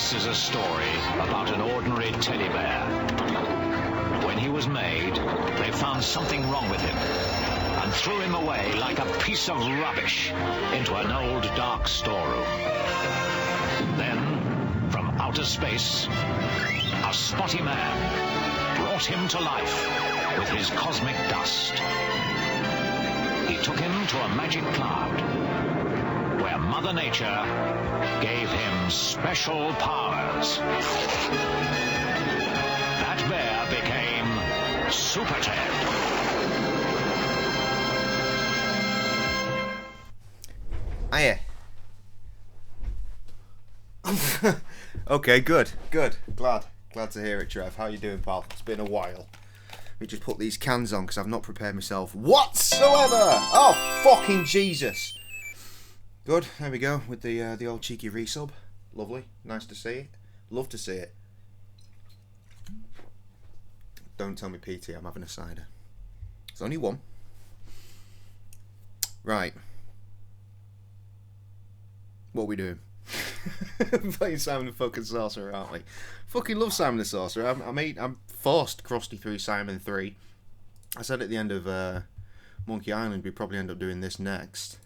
This is a story about an ordinary teddy bear. When he was made, they found something wrong with him and threw him away like a piece of rubbish into an old dark storeroom. Then, from outer space, a spotty man brought him to life with his cosmic dust. He took him to a magic cloud, where Mother Nature gave him special powers. That bear became Super Ted. Hiya. Okay, good. Glad to hear it, Trev. How you doing, pal? It's been a while. Let me just put these cans on because I've not prepared myself whatsoever. Oh, fucking Jesus. Good, there we go, with the old cheeky resub. Lovely, nice to see it. Love to see it. Don't tell me PT, I'm having a cider. There's only one. Right. What are we doing? Playing Simon the fucking Sorcerer, aren't we? Fucking love Simon the Sorcerer. I'm forced crusty through Simon 3. I said at the end of Monkey Island we'd probably end up doing this next.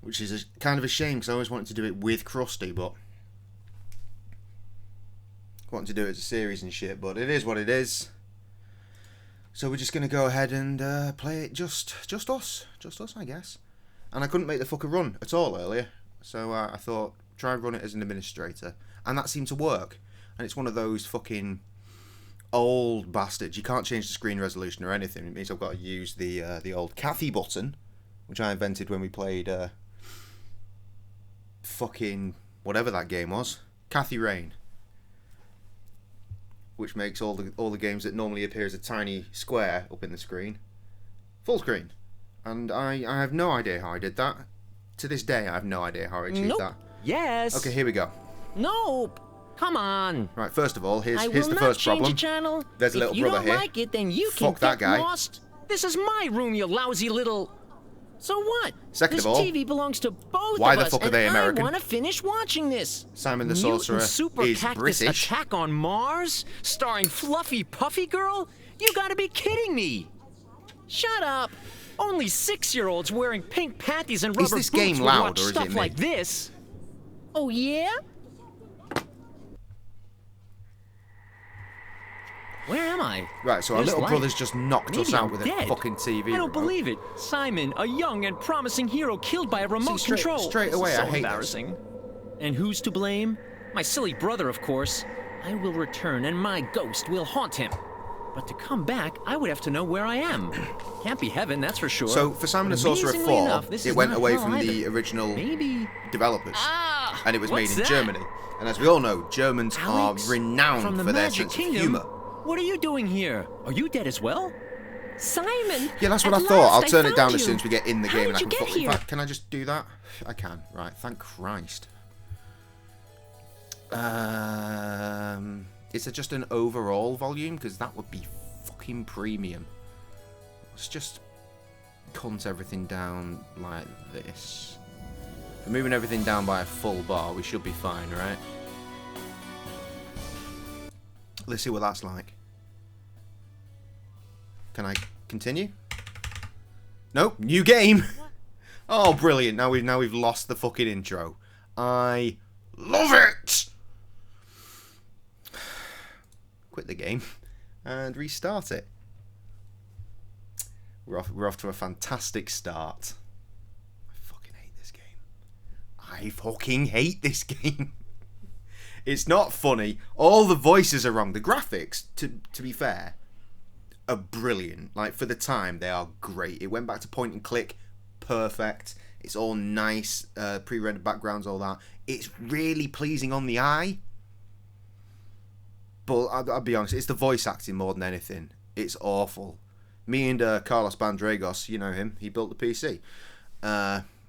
Which is kind of a shame because I always wanted to do it with Krusty, but wanted to do it as a series and shit, but it is what it is. So we're just going to go ahead and play it just us, I guess. And I couldn't make the fucker run at all earlier, so I thought, try and run it as an administrator. And that seemed to work. And it's one of those fucking old bastards. You can't change the screen resolution or anything. It means I've got to use the old Kathy button, which I invented when we played fucking whatever that game was, Kathy Rain, which makes all the games that normally appear as a tiny square up in the screen full screen. And I have no idea how I did that. To this day, I have no idea how I achieved that. Yes. Okay, here we go. Nope. Come on. Right, first of all, here's the first problem. Channel. There's a little brother here. If you don't like it, then you Fuck can that guy. Lost. This is my room, you lousy little... So what? Second this of all, TV belongs to both why of the us, fuck are they and American? I want to finish watching this. Simon the Sorcerer Super is Cactus British. Attack on Mars, starring Fluffy Puffy Girl? You gotta be kidding me! Shut up! Only 6-year-olds wearing pink panties and rubber Is this boots game would loud, watch or is stuff it me? like this. Oh yeah? Where am I? Right, so our There's little light. brother's just knocked Maybe us out I'm with dead. a fucking TV I don't remote. believe it. Simon, a young and promising hero killed by a remote straight- control. straight away, so I hate this. embarrassing. And who's to blame? My silly brother, of course. I will return and my ghost will haunt him. But to come back, I would have to know where I am. Can't be heaven, that's for sure. So for Simon the But Sorcerer amazingly 4, enough, this it is went not away hell from the either. original Maybe. developers. And it was made what's in that? Germany. And as we all know, Germans Alex, are renowned from the for their Magic sense Kingdom? of humour. What are you doing here? Are you dead as well? Simon! Yeah, that's what at I thought. I'll last turn I it down found as you. soon as we get in the How game. did And I you can get in here? fact, can I just do that? I can. Right, thank Christ. Is it just an overall volume? Because that would be fucking premium. Let's just cunt everything down like this. If we're moving everything down by a full bar, we should be fine, right? Let's see what that's like. Can I continue? Nope, new game. Oh, brilliant! Now we've lost the fucking intro. I love it. Quit the game and restart it. We're off to a fantastic start. I fucking hate this game. I fucking hate this game. It's not funny. All the voices are wrong. The graphics, to be fair, are brilliant. Like, for the time, they are great. It went back to point and click. Perfect. It's all nice. Pre-rendered backgrounds, all that. It's really pleasing on the eye. But I'll be honest, it's the voice acting more than anything. It's awful. Me and Carlos Bandragos, you know him, he built the PC.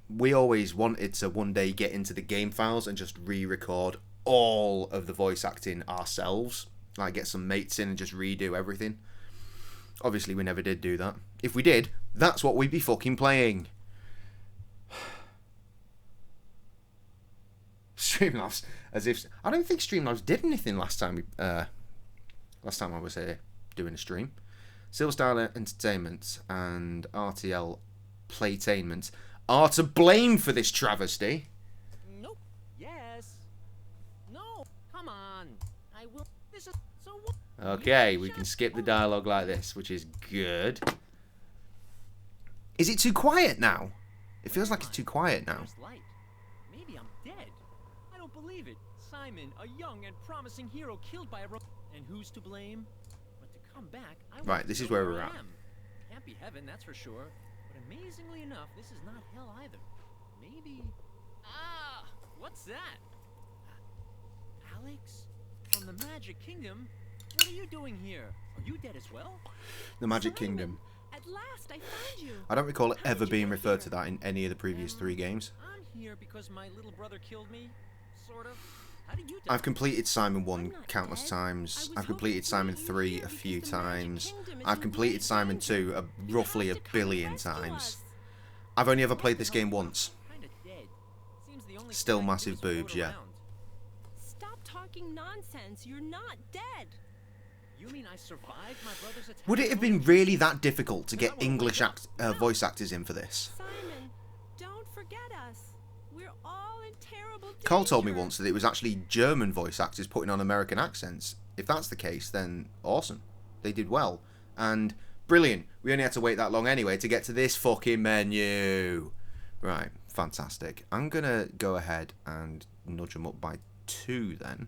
We always wanted to one day get into the game files and just re-record all of the voice acting ourselves. Like, get some mates in and just redo everything. Obviously, we never did do that. If we did, that's what we'd be fucking playing. Streamlabs, as if I don't think Streamlabs did anything last time. I was here doing a stream. Silverstyle Entertainment and RTL Playtainment are to blame for this travesty. Nope. Yes. No. Come on. I will. This is so. Okay, we can skip the dialogue like this, which is good. Is it too quiet now? It feels like it's too quiet now. Maybe I'm dead. I don't believe it. Simon, a young and promising hero killed by a and who's to blame? But to come back, I right, this is where we're at. Can't be heaven, that's for sure. But amazingly enough, this is not hell either. Maybe. Ah, what's that? Alex, from the Magic Kingdom. What are you doing here? Are you dead as well? The Magic Kingdom. At last, I found you. I don't recall it ever being referred to that in any of the previous 3 games. I'm here because my little brother killed me, sort of. How did you die? I've completed Simon 1 countless times. I've completed Simon 3 a few times. I've completed Simon 2 roughly a billion times. I've only ever played this game once. Still massive boobs, yeah. Stop talking nonsense. You're not dead. You mean I survived my brother's attack? Would it have been really that difficult to get English voice actors in for this? Simon, don't forget us. We're all in terrible danger. Carl told me once that it was actually German voice actors putting on American accents. If that's the case, then awesome. They did well. And brilliant. We only had to wait that long anyway to get to this fucking menu. Right, fantastic. I'm going to go ahead and nudge them up by 2 then.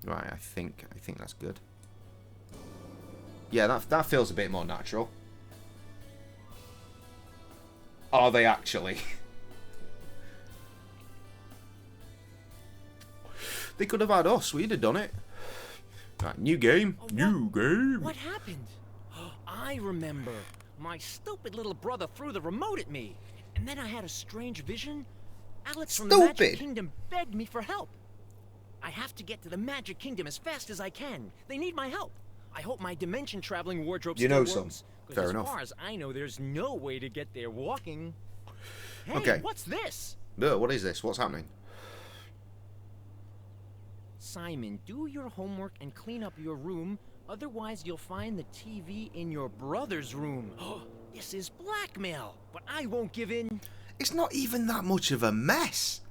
Right, I think that's good. Yeah, that feels a bit more natural. Are they actually? They could have had us. We'd have done it. Right, new game. New game. What happened? I remember. My stupid little brother threw the remote at me. And then I had a strange vision. Alex from the Magic Kingdom begged me for help. I have to get to the Magic Kingdom as fast as I can. They need my help. I hope my dimension traveling wardrobe still works. Fair enough. As far as I know, there's no way to get there walking. Hey, okay. What's this? What is this? What's happening? Simon, do your homework and clean up your room. Otherwise, you'll find the TV in your brother's room. This is blackmail, but I won't give in. It's not even that much of a mess.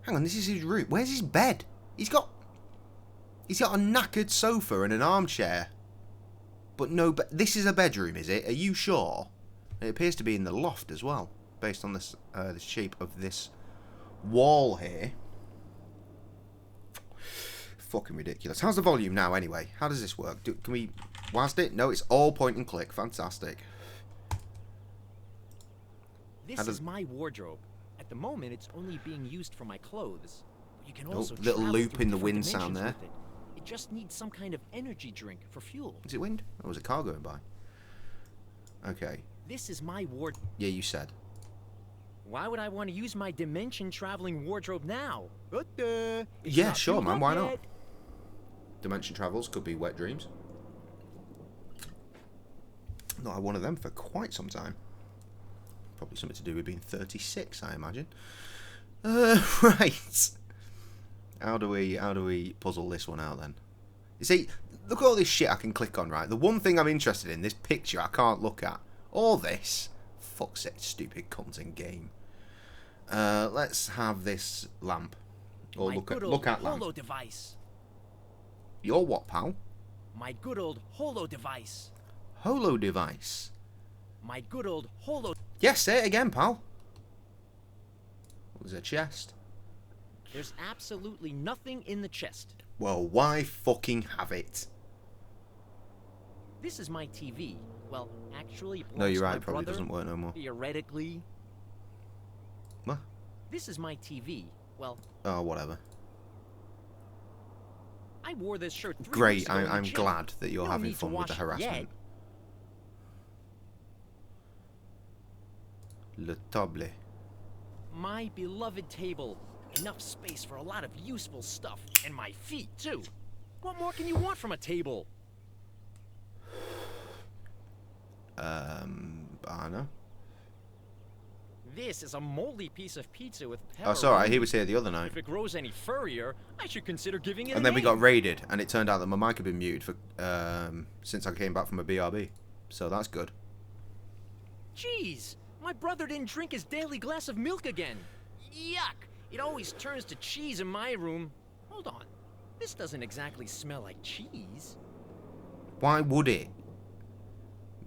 Hang on, this is his room. Where's his bed? He's got a knackered sofa and an armchair. But no, this is a bedroom, is it? Are you sure? It appears to be in the loft as well, based on this the shape of this wall here. Fucking ridiculous. How's the volume now, anyway? How does this work? Can we whilst it? No, it's all point and click. Fantastic. This is my wardrobe. At the moment, it's only being used for my clothes. But you can also little loop in the wind sound sound there. It just needs some kind of energy drink for fuel. Is it wind? Or was it a car going by? Okay. This is my wardrobe. Yeah, you said. Why would I want to use my dimension traveling wardrobe now? Yeah, sure, man. Why not? Dimension travels could be wet dreams. Not had one of them for quite some time. Probably something to do with being 36, I imagine. Right. How do we puzzle this one out then? You see, look at all this shit I can click on, right? The one thing I'm interested in, this picture I can't look at. All this. Fuck's sake, stupid content game. Let's have this lamp. Or look at lamp. Holo device. Your what, pal? My good old holo device. Holo device. My good old holo. Yes, say it again, pal. There's a chest. There's absolutely nothing in the chest. Well, why fucking have it? This is my TV. Well, actually, no, you're right. It probably doesn't work no more. Theoretically. What? This is my TV. Well. Oh, whatever. I wore this shirt 3 Great. weeks ago I'm glad that you're having fun with the harassment. Le table. My beloved table. Enough space for a lot of useful stuff. And my feet, too. What more can you want from a table? I don't know. This is a moldy piece of pizza with pepperoni. Oh, sorry, he was here the other night. If it grows any furrier, I should consider giving it And a then we name. got raided, and it turned out that my mic had been muted for since I came back from a BRB. So that's good. Jeez, my brother didn't drink his daily glass of milk again. Yuck! It always turns to cheese in my room. Hold on, this doesn't exactly smell like cheese. Why would it?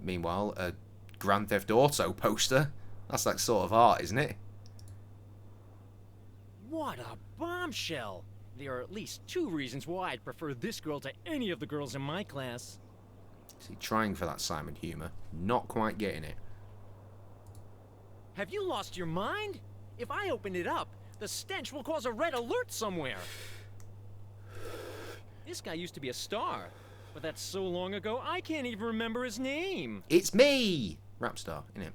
Meanwhile, a Grand Theft Auto poster. That's like sort of art, isn't it? What a bombshell! There are at least 2 reasons why I'd prefer this girl to any of the girls in my class. See, trying for that Simon humour, not quite getting it. Have you lost your mind? If I open it up, the stench will cause a red alert somewhere. This guy used to be a star, but that's so long ago I can't even remember his name. It's me! Rap star, innit?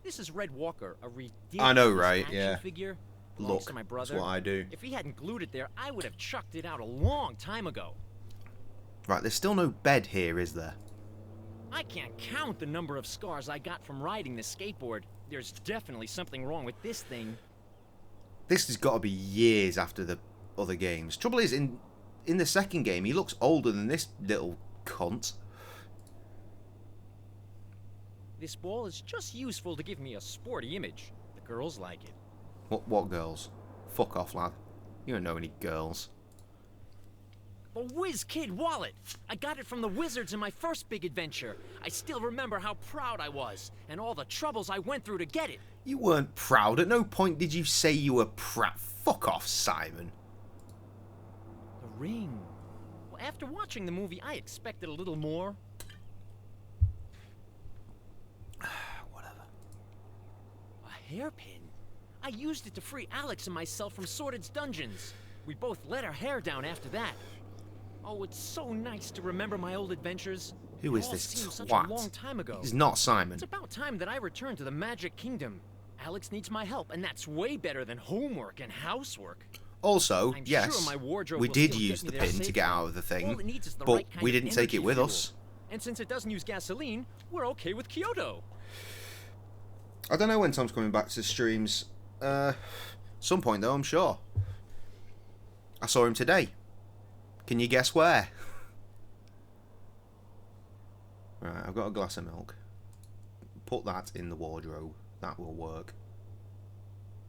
This is Red Walker, a ridiculous I know, right? action Yeah. figure. Look, Belongs to my brother. that's what I do. If he hadn't glued it there, I would have chucked it out a long time ago. Right, there's still no bed here, is there? I can't count the number of scars I got from riding this skateboard. There's definitely something wrong with this thing. This has got to be years after the other games. Trouble is, in the second game, he looks older than this little cunt. This ball is just useful to give me a sporty image. The girls like it. What girls? Fuck off, lad. You don't know any girls. A Whiz Kid wallet! I got it from the wizards in my first big adventure. I still remember how proud I was, and all the troubles I went through to get it. You weren't proud. At no point did you say you were proud. Fuck off, Simon. The ring. Well, after watching the movie, I expected a little more. Whatever. A hairpin? I used it to free Alex and myself from Sordid's dungeons. We both let our hair down after that. Oh, it's so nice to remember my old adventures. Who is It all this seems such twat? a long time ago. He's not Simon. It's about time that I return to the Magic Kingdom. Alex needs my help, and that's way better than homework and housework. Also, I'm yes, sure my wardrobe we will did still use get the me there pin to safely. get out of the thing, All it needs is the but right kind we of didn't take it energy with fuel. us. And since it doesn't use gasoline, we're okay with Kyoto. I don't know when Tom's coming back to streams. Some point though, I'm sure. I saw him today. Can you guess where? Right, I've got a glass of milk. Put that in the wardrobe. That will work.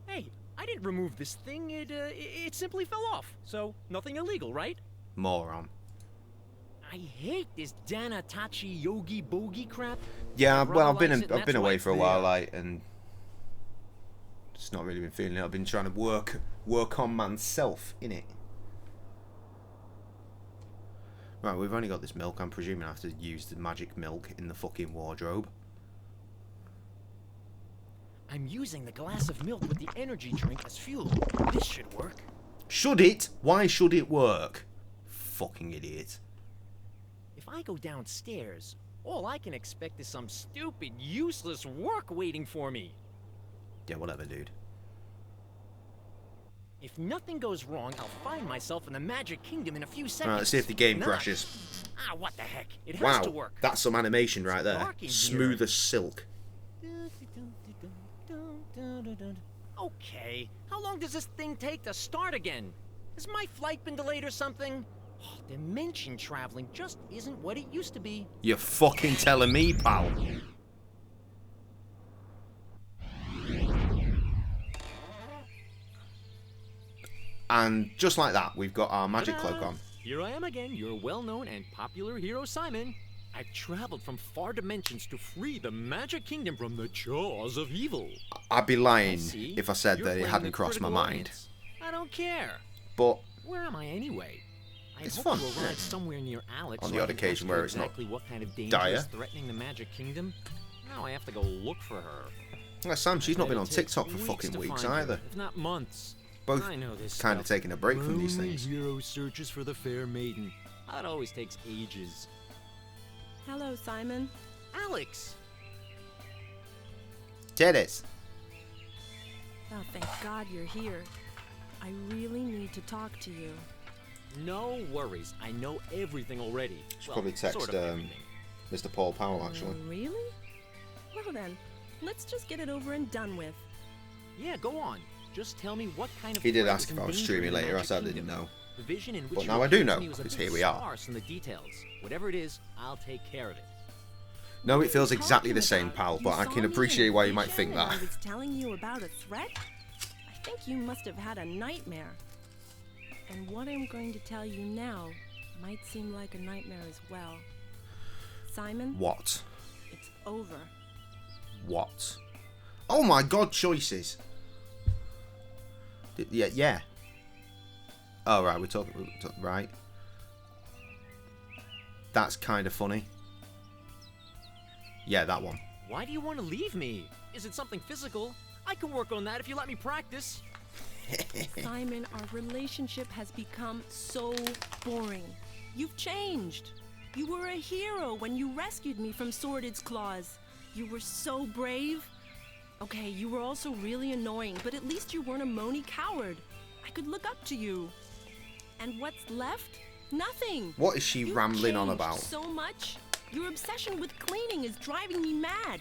Hey, I didn't remove this thing. It simply fell off. So, nothing illegal, right? Moron. I hate this Danatachi Yogi Bogi crap. Yeah, My well, I've brother been likes it, and I've been that's why away it's for a while, there. like, and just not really been feeling it. I've been trying to work on myself, innit? Right, we've only got this milk. I'm presuming I have to use the magic milk in the fucking wardrobe. I'm using the glass of milk with the energy drink as fuel. This should work. Should it? Why should it work? Fucking idiot. If I go downstairs, all I can expect is some stupid, useless work waiting for me. Yeah, whatever, dude. If nothing goes wrong, I'll find myself in the Magic Kingdom in a few seconds. Alright, let's see if the game Not- crashes. Ah, what the heck? It has Wow, to work. that's some animation right there. dark in here. Smooth as silk. Okay, how long does this thing take to start again? Has my flight been delayed or something? Oh, dimension traveling just isn't what it used to be. You're fucking telling me, pal. And just like that, we've got our magic Ta-da! cloak on. Here I am again, your well-known and popular hero Simon. I've traveled from far dimensions to free the Magic Kingdom from the jaws of evil. I'd be lying See? if I said You're that it playing hadn't the crossed my critical mind. audience. I don't care. But Where am I anyway? I It's hope fun, to arrive yeah. somewhere near Alex. On so the I odd can occasion ask where her it's not exactly what kind of danger dire. is threatening the Magic Kingdom. Now I have to go look for her. well, Sam, she's not been It'll on take TikTok for weeks fucking to weeks find her, either. if not months. Both I know this kind of stuff. taking a break from these Lonely things. hero searches for the fair maiden. That always takes ages. Hello, Simon. Alex! Titties. Oh, thank God you're here. I really need to talk to you. No worries. I know everything already. Should probably text, sort of everything. Mr. Paul Powell, actually. Really? Well then, Let's just get it over and done with. Yeah, go on. Just tell me what kind of. He did threat ask is if I was in danger streaming in the later. I Magic said I Kingdom. didn't know. The vision in which But you now I do appeared to know, me was a because bit here we are. sparse in the details. Whatever it is, I'll take care of it. No, What it are feels you exactly the talking same, about? pal, You but I saw can me in appreciate a why you might vision think and that. I was telling you about a threat? I think you must have had a nightmare. And what I'm going to tell you now might seem like a nightmare as well. Simon, What? it's over. What? Oh my god, choices. Yeah. Oh, right, we're talking right. That's kind of funny. Yeah, that one. Why do you want to leave me? Is it something physical? I can work on that if you let me practice. Simon, our relationship has become so boring. You've changed. You were a hero when you rescued me from Sordid's claws. You were so brave. Okay, you were also really annoying, but at least you weren't a moany coward. I could look up to you. And what's left? Nothing. What is she You've rambling on changed about? so much. Your obsession with cleaning is driving me mad.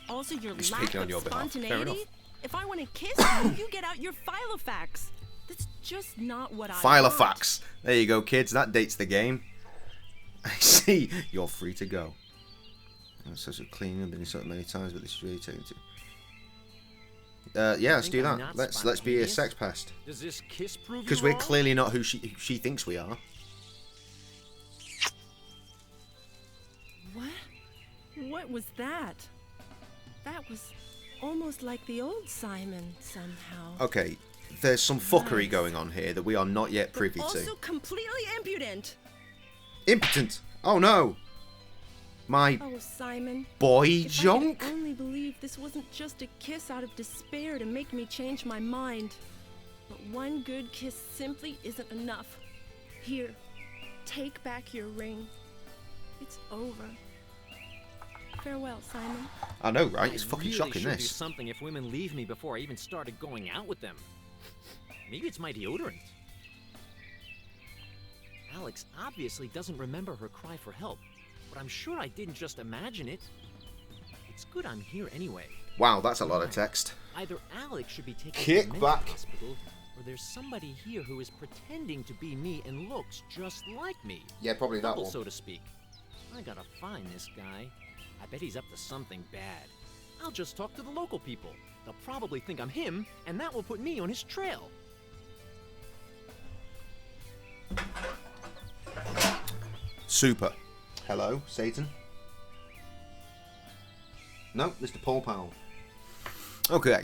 Also, your He's lack speaking on of your behalf. Fair spontaneity. enough. If I want to kiss you, you get out your Filofax. That's just not what I want. Filofax. There you go, kids. That dates the game. I see. You're free to go. I'm such a cleaning. I've been so many times, but this is really taking to. Yeah, let's do I'm that. not Let's be a spontaneous? sex pest. Does this kiss prove you Because we're wrong? clearly not who she thinks we are. What was that? That was almost like the old Simon somehow. Okay, there's some fuckery Nice. going on here that we are not yet privy But also to. completely impudent. Impotent. Oh no. My Oh, Simon. boy If I junk. could only believe this wasn't just a kiss out of despair to make me change my mind. But one good kiss simply isn't enough. Here, take back your ring. It's over. Farewell, Simon. I know, right? It's I fucking really shocking, should do this. something if women leave me before I even started going out with them. Maybe it's my deodorant. Alex obviously doesn't remember her cry for help, but I'm sure I didn't just imagine it. It's good I'm here anyway. Wow, that's a lot of text. Either Alex should be taken Kick to a mental back. hospital, or there's somebody here who is pretending to be me and looks just like me. Yeah, probably that Double, one. so to speak. I gotta find this guy. I bet he's up to something bad. I'll just talk to the local people. They'll probably think I'm him, and that will put me on his trail. Super. Hello, Satan. No, Mr. Paul Powell. Okay.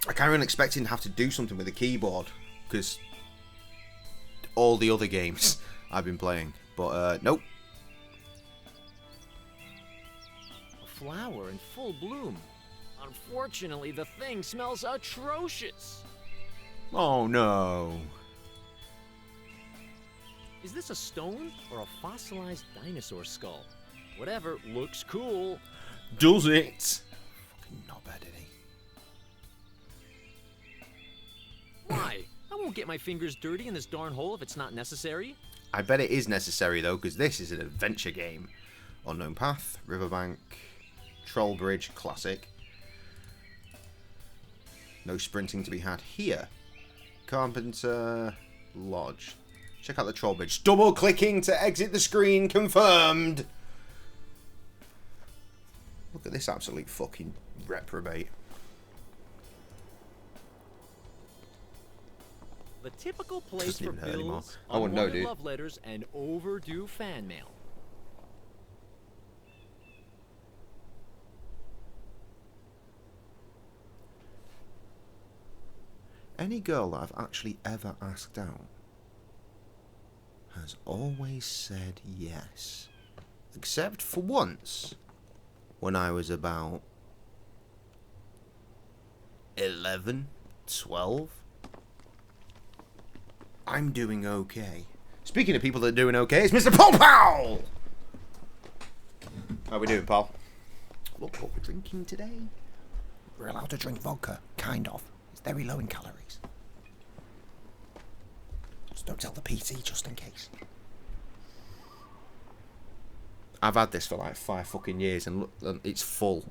I kind of expecting to have to do something with the keyboard, because all the other games I've been playing. But, nope. A flower in full bloom. Unfortunately, the thing smells atrocious. Oh, no. Is this a stone or a fossilized dinosaur skull? Whatever, looks cool. Does it? Fucking knobhead, isn't he? Why? I won't get my fingers dirty in this darn hole if it's not necessary. I bet it is necessary, though, because this is an adventure game. Unknown Path, Riverbank, Troll Bridge, Classic. No sprinting to be had here. Carpenter Lodge. Check out the Troll Bridge. Double clicking to exit the screen. Confirmed. Look at this absolute fucking reprobate. The typical place Doesn't for even hurt anymore. bills, I wouldn't know, unwanted dude. love letters, and overdue fan mail. Any girl that I've actually ever asked out has always said yes. Except for once, when I was about 11, 12. I'm doing okay. Speaking of people that are doing okay, it's Mr. Paul Powell! How we doing, pal? Look what we're drinking today. We're allowed to drink vodka, kind of. It's very low in calories. Just don't tell the PT, just in case. I've had this for like 5 fucking years and look, it's full.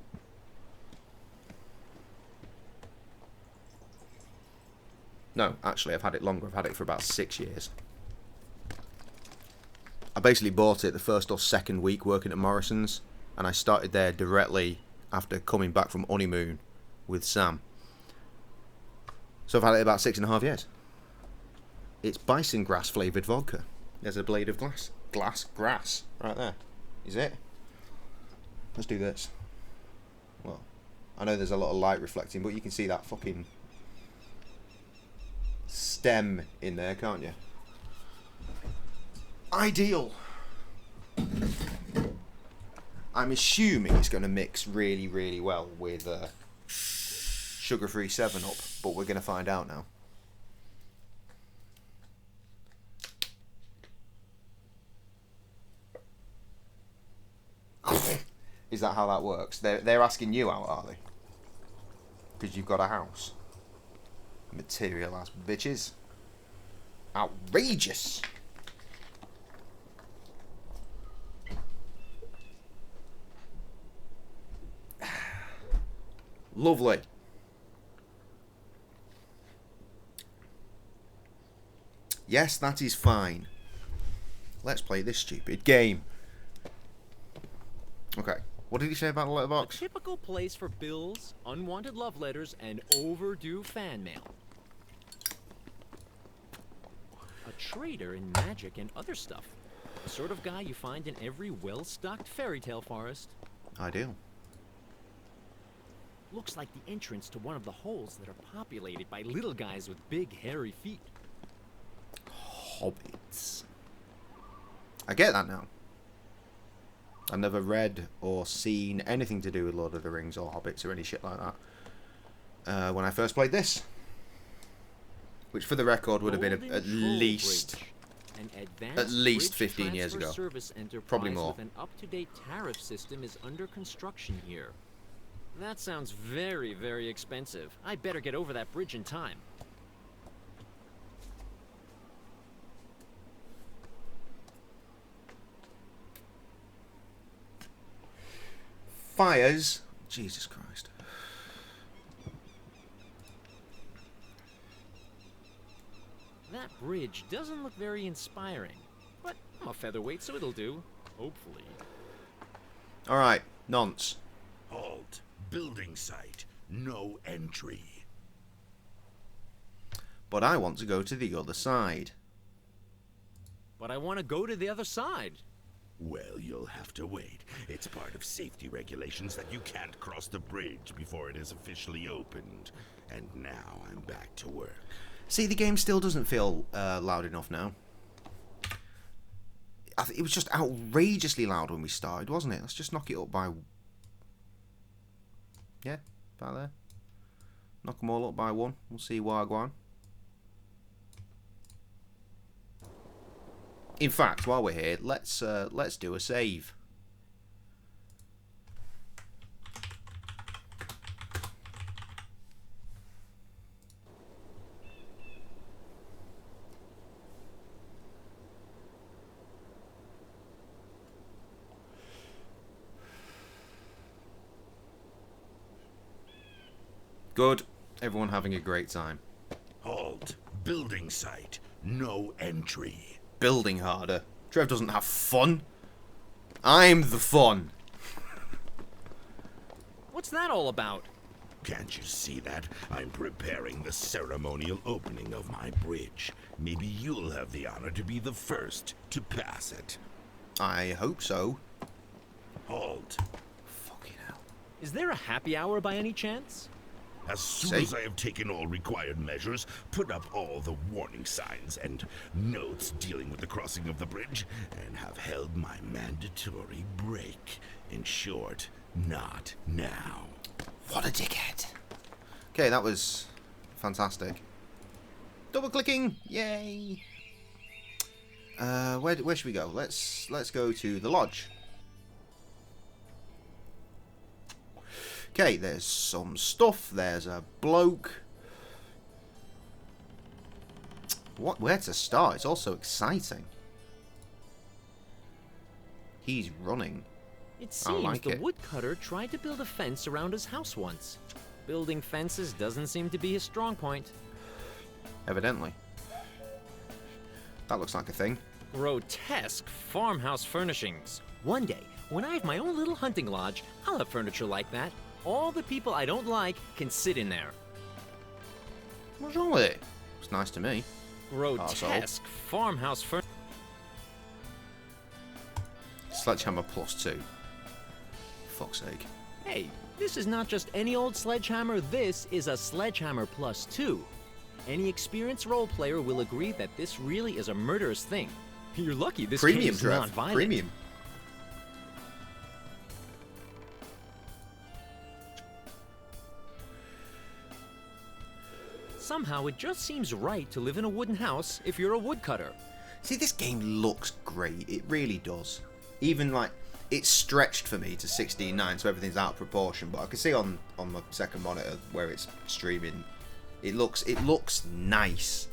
No, actually, I've had it longer. I've had it for about 6 years. I basically bought it the first or second week working at Morrison's, and I started there directly after coming back from honeymoon with Sam. So I've had it about 6.5 years. It's bison grass flavoured vodka. There's a blade of grass right there. Is it? Let's do this. Well, I know there's a lot of light reflecting, but you can see that fucking stem in there, can't you? Ideal. I'm assuming it's going to mix really, really well with sugar-free 7-Up, but we're going to find out now. Is that how that works? They're asking you out, are they? Because you've got a house. Material ass bitches. Outrageous. Lovely. Yes, that is fine. Let's play this stupid game. Okay. What did he say about the letterbox? A typical place for bills, unwanted love letters, and overdue fan mail. A trader in magic and other stuff. The sort of guy you find in every well-stocked fairy tale forest. Ideal. Looks like the entrance to one of the holes that are populated by little guys with big hairy feet. Hobbits. I get that now. I've never read or seen anything to do with Lord of the Rings or Hobbits or any shit like that. When I first played this. Which, for the record, would have been at least 15 years ago. Probably more. With an up-to-date tariff system is under construction here. That sounds very, very expensive. I better get over that bridge in time. Fires. Jesus Christ. That bridge doesn't look very inspiring, but I'm a featherweight, so it'll do. Hopefully. Alright, nonce. Halt. Building site. No entry. But I want to go to the other side. But I want to go to the other side. Well, you'll have to wait. It's part of safety regulations that you can't cross the bridge before it is officially opened. And now I'm back to work. See, the game still doesn't feel loud enough now. It was just outrageously loud when we started, wasn't it? Let's just knock it up by... Yeah, about there. Knock them all up by 1. We'll see Wagwan. In fact, while we're here, let's do a save. Good. Everyone having a great time. Halt. Building site. No entry. Building harder. Trev doesn't have fun. I'm the fun. What's that all about? Can't you see that? I'm preparing the ceremonial opening of my bridge. Maybe you'll have the honor to be the first to pass it. I hope so. Halt. Fucking hell. Is there a happy hour by any chance? As soon as I have taken all required measures, put up all the warning signs and notes dealing with the crossing of the bridge, and have held my mandatory break. In short, not now. What a dickhead. Okay, that was fantastic. Double clicking, yay! Where should we go? Let's go to the lodge. Okay, there's some stuff. There's a bloke. Where to start? It's also exciting. He's running. It seems like the it. woodcutter tried to build a fence around his house once. Building fences doesn't seem to be his strong point. Evidently. That looks like a thing. Grotesque farmhouse furnishings. One day, when I have my own little hunting lodge, I'll have furniture like that. All the people I don't like can sit in there. What's wrong with it? It's nice to me. Grotesque farmhouse furniture. Sledgehammer +2. Fuck's sake. Hey, this is not just any old sledgehammer, this is a sledgehammer +2. Any experienced role player will agree that this really is a murderous thing. You're lucky this game Premium, is Trev. non-violent. Premium. Somehow it just seems right to live in a wooden house if you're a woodcutter. See, this game looks great. It really does. Even like it's stretched for me to 16:9, so everything's out of proportion. But I can see on my second monitor where it's streaming, it looks nice.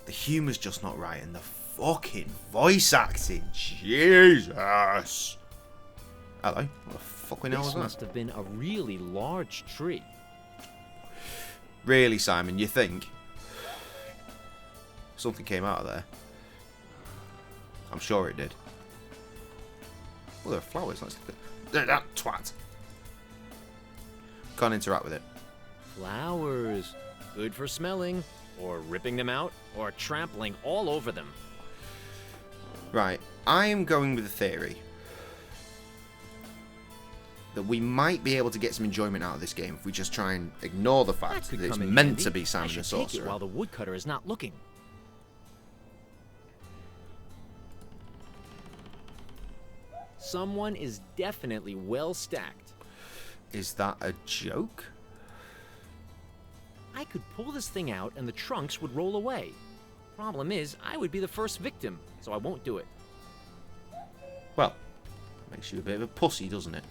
The humor's just not right, and the fucking voice acting, Jesus. Hello, what the fuck we know This was that? must have been a really large tree. Really, Simon, you think something came out of there? I'm sure it did. Well, there are flowers. Let's look at that twat. Can't interact with it. Flowers. Good for smelling, or ripping them out, or trampling all over them. Right, I am going with the theory that we might be able to get some enjoyment out of this game if we just try and ignore the fact that it's meant to be Simon the I should take it Sorcerer. while the woodcutter is not looking. Someone is definitely well stacked. Is that a joke? I could pull this thing out and the trunks would roll away. Problem is, I would be the first victim, so I won't do it. Well, makes you a bit of a pussy, doesn't it?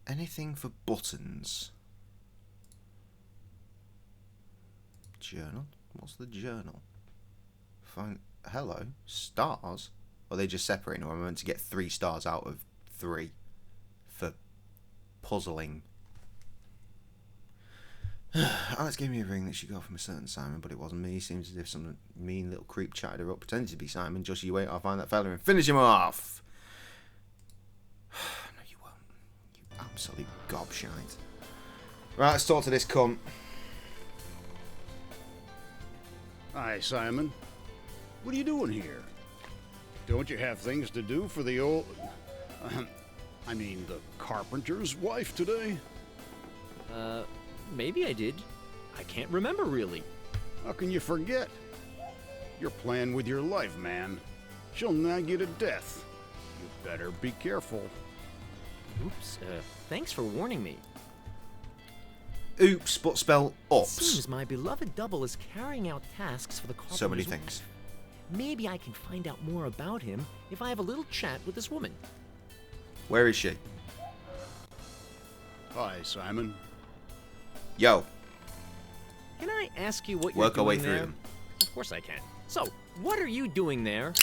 Anything for buttons? Journal? What's the journal? Find. Hello? Stars? Or are they just separating, or am I meant to get 3 stars out of 3 for puzzling? Alex gave me a ring that she got from a certain Simon, but it wasn't me. Seems as if some mean little creep chatted her up, pretending to be Simon. Just you wait, I'll find that fella and finish him off. No, you won't. You absolute gobshite. Right, let's talk to this cunt. Hi, Simon. What are you doing here? Don't you have things to do for the old... I mean, the carpenter's wife today? Maybe I did. I can't remember really. How can you forget? You're playing with your life, man. She'll nag you to death. You better be careful. Oops, thanks for warning me. Oops, but spell ups. Seems my beloved double is carrying out tasks for the carpenter's So many wife. things. Maybe I can find out more about him if I have a little chat with this woman. Where is she? Hi, Simon. Yo, Can I ask you what you're work our doing way through there? them. Of course I can. So, what are you doing there?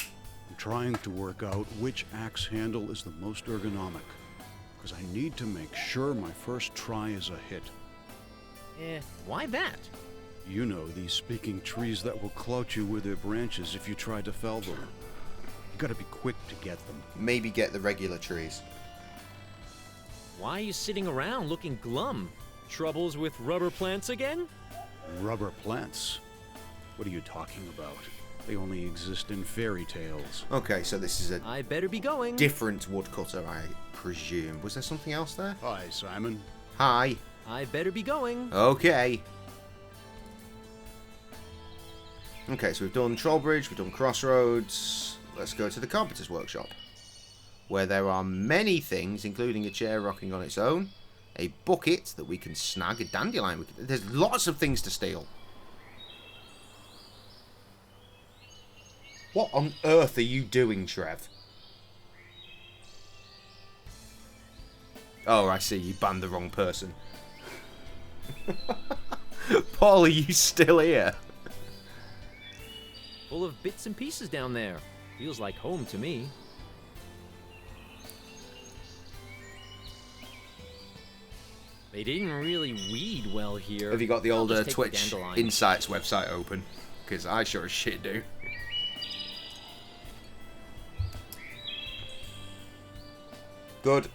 I'm trying to work out which axe handle is the most ergonomic. Because I need to make sure my first try is a hit. Why that? You know, these speaking trees that will clout you with their branches if you try to fell them. You gotta be quick to get them. Maybe get the regular trees. Why are you sitting around looking glum? Troubles with rubber plants again? Rubber plants? What are you talking about? They only exist in fairy tales. Okay, so this is a I better be going. different woodcutter, I presume. Was there something else there? Hi, Simon. Hi. I better be going. Okay. Okay, so we've done Trollbridge, we've done Crossroads. Let's go to the Carpenter's Workshop, where there are many things, including a chair rocking on its own, a bucket that we can snag, a dandelion. There's lots of things to steal. What on earth are you doing, Trev? Oh, I see. You banned the wrong person. Paul, are you still here? Full of bits and pieces down there. Feels like home to me. They didn't really weed well here. Have you got the I'll older just take the Twitch dandelion. Insights website open? Because I sure as shit do. Good.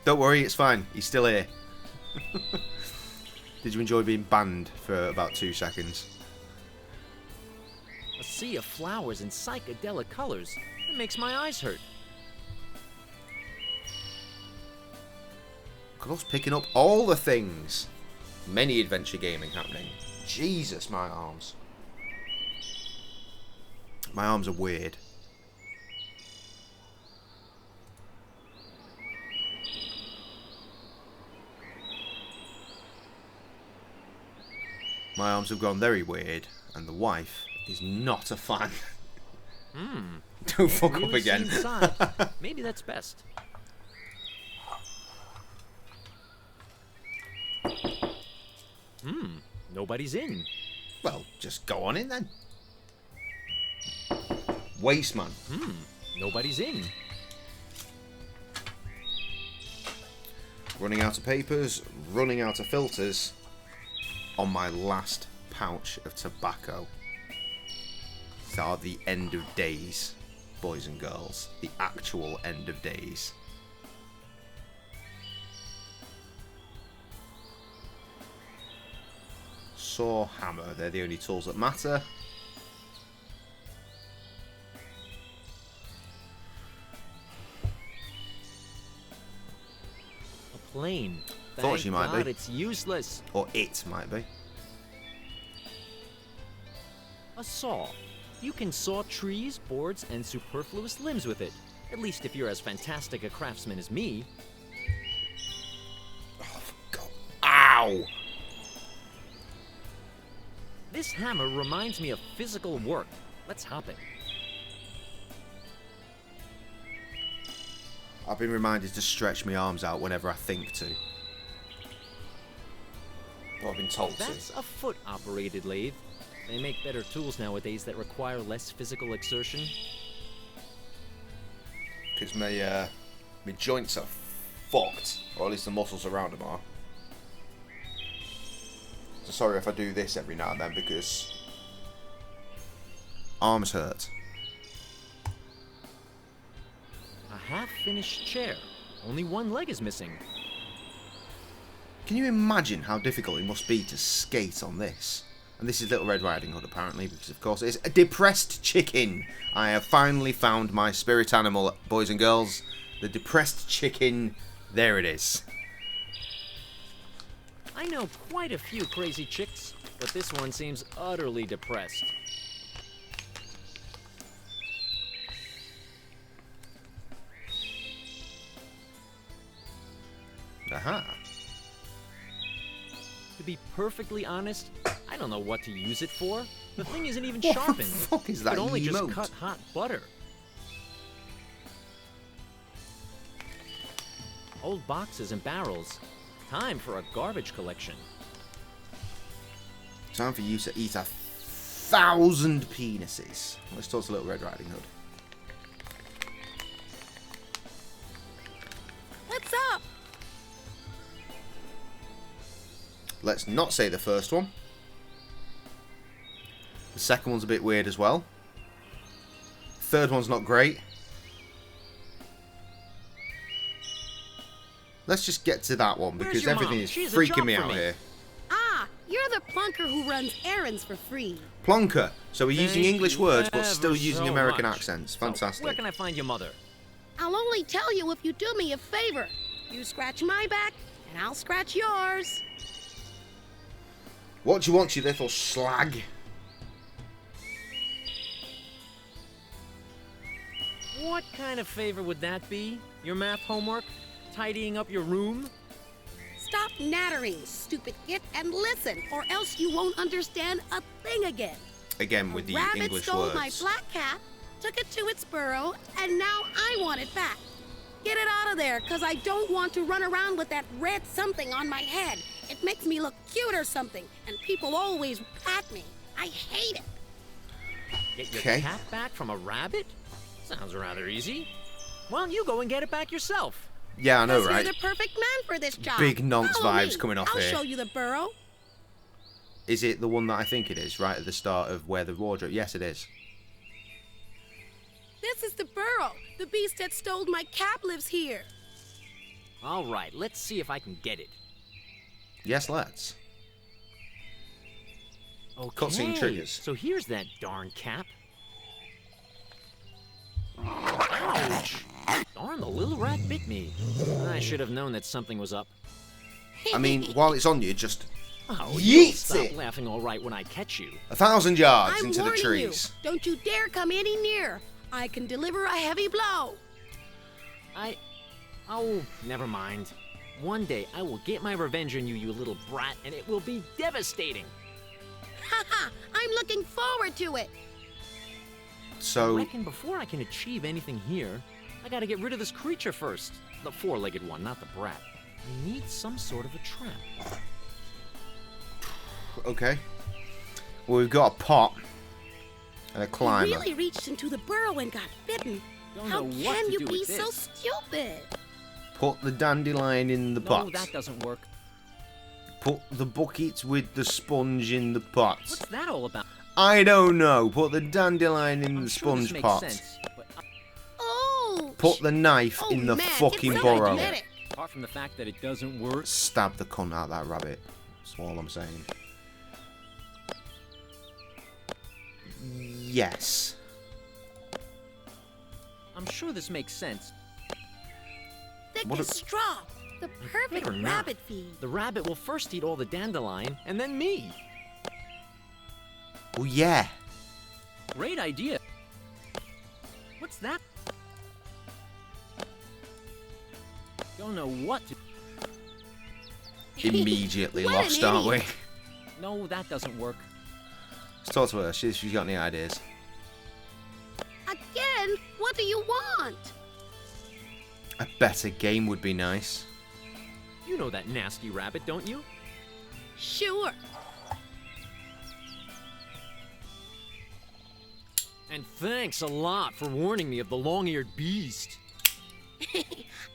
Don't worry, it's fine. He's still here. Did you enjoy being banned for about 2 seconds? A sea of flowers and psychedelic colors. It makes my eyes hurt. Look at us picking up all the things. Many adventure gaming happening. Jesus, my arms. My arms are weird. My arms have gone very weird, and the wife is not a fan. Don't fuck Really up again. see inside. Maybe that's best. Nobody's in. Well, just go on in then. Waste man. Nobody's in. Running out of papers, running out of filters on my last pouch of tobacco. These are the end of days, boys and girls. The actual end of days. Saw, hammer, they're the only tools that matter. A plane. Thought Thank she might God be. it's useless. Or it might be. A saw. You can saw trees, boards, and superfluous limbs with it. At least if you're as fantastic a craftsman as me. God. Ow! This hammer reminds me of physical work. Let's hop it. I've been reminded to stretch my arms out whenever I think to. Or I've been told That's to. a foot-operated lathe. They make better tools nowadays that require less physical exertion. Because my joints are fucked. Or at least the muscles around them are. So sorry if I do this every now and then because arms hurt. A half-finished chair. Only one leg is missing. Can you imagine how difficult it must be to skate on this? And this is Little Red Riding Hood apparently, because of course it's a depressed chicken. I have finally found my spirit animal, boys and girls. The depressed chicken. There it is. I know quite a few crazy chicks, but this one seems utterly depressed. Aha. To be perfectly honest, I don't know what to use it for. The thing isn't even What the sharpened. fuck is It that could only just emote? cut hot butter. Old boxes and barrels. Time for a garbage collection. Time for you to eat 1,000 penises. Let's talk to Little Red Riding Hood. What's up? Let's not say the first one. The second one's a bit weird as well. Third one's not great. Let's just get to that one Where's because your everything mom? is She has a freaking job me for out me. here. Ah, you're the plunker who runs errands for free. Plonker. So we're using Thank English you words but ever still using so American much. accents. So, Fantastic. where can I find your mother? I'll only tell you if you do me a favor. You scratch my back, and I'll scratch yours. What do you want, you little slag? What kind of favor would that be? Your math homework? Tidying up your room? Stop nattering, stupid git, and listen, or else you won't understand a thing again. Again with the Rabbit English stole words. my black cat, took it to its burrow, and now I want it back. Get it out of there, because I don't want to run around with that red something on my head. It makes me look cute or something, and people always pat me. I hate it. Get your Okay. cat back from a rabbit? Sounds rather easy. Why don't you go and get it back yourself? Yeah, I know, You're right? the perfect man for this job. Big nonce Follow vibes me. coming off I'll here. show you the burrow. Is it the one that I think it is, right at the start of where the wardrobe... Yes, it is. This is the burrow. The beast that stole my cap lives here. All right, let's see if I can get it. Yes, let's. Okay. Cutscene triggers. So here's that darn cap. Ouch! Darn, the little rat bit me. I should have known that something was up. I mean, while it's on you, just Oh, you'll yeet stop it laughing all right when I catch you. 1,000 yards I'm into the warning trees. you. Don't you dare come any near. I can deliver a heavy blow. Oh, never mind. One day I will get my revenge on you, you little brat, and it will be devastating. Haha, I'm looking forward to it. I So, reckon before I can achieve anything here, I gotta get rid of this creature first. The four-legged one, not the brat. I need some sort of a trap. okay. Well, we've got a pot and a You climber. really reached into the burrow and got bitten. Don't How know what can to you do be with so this. stupid? Put the dandelion in the pot. No, that doesn't work. Put the bucket with the sponge in the pot. What's that all about? I don't know. Put the dandelion in I'm the sure this sponge makes pot. sense, but Oh! Put the knife oh, in the man, fucking get burrow. admit it. apart from the fact that it doesn't work, Stab the cunt out of that rabbit. That's all I'm saying. Yes. I'm sure this makes sense. Thick What as a- straw. The perfect better not. rabbit feed. The rabbit will first eat all the dandelion, and then me. Oh, yeah. Great idea. What's that? Don't know what to... Immediately What an lost, aren't we? idiot. No, that doesn't work. Let's talk to her. She's got any ideas. Again? What do you want? A better game would be nice. You know that nasty rabbit, don't you? Sure. And thanks a lot for warning me of the long-eared beast.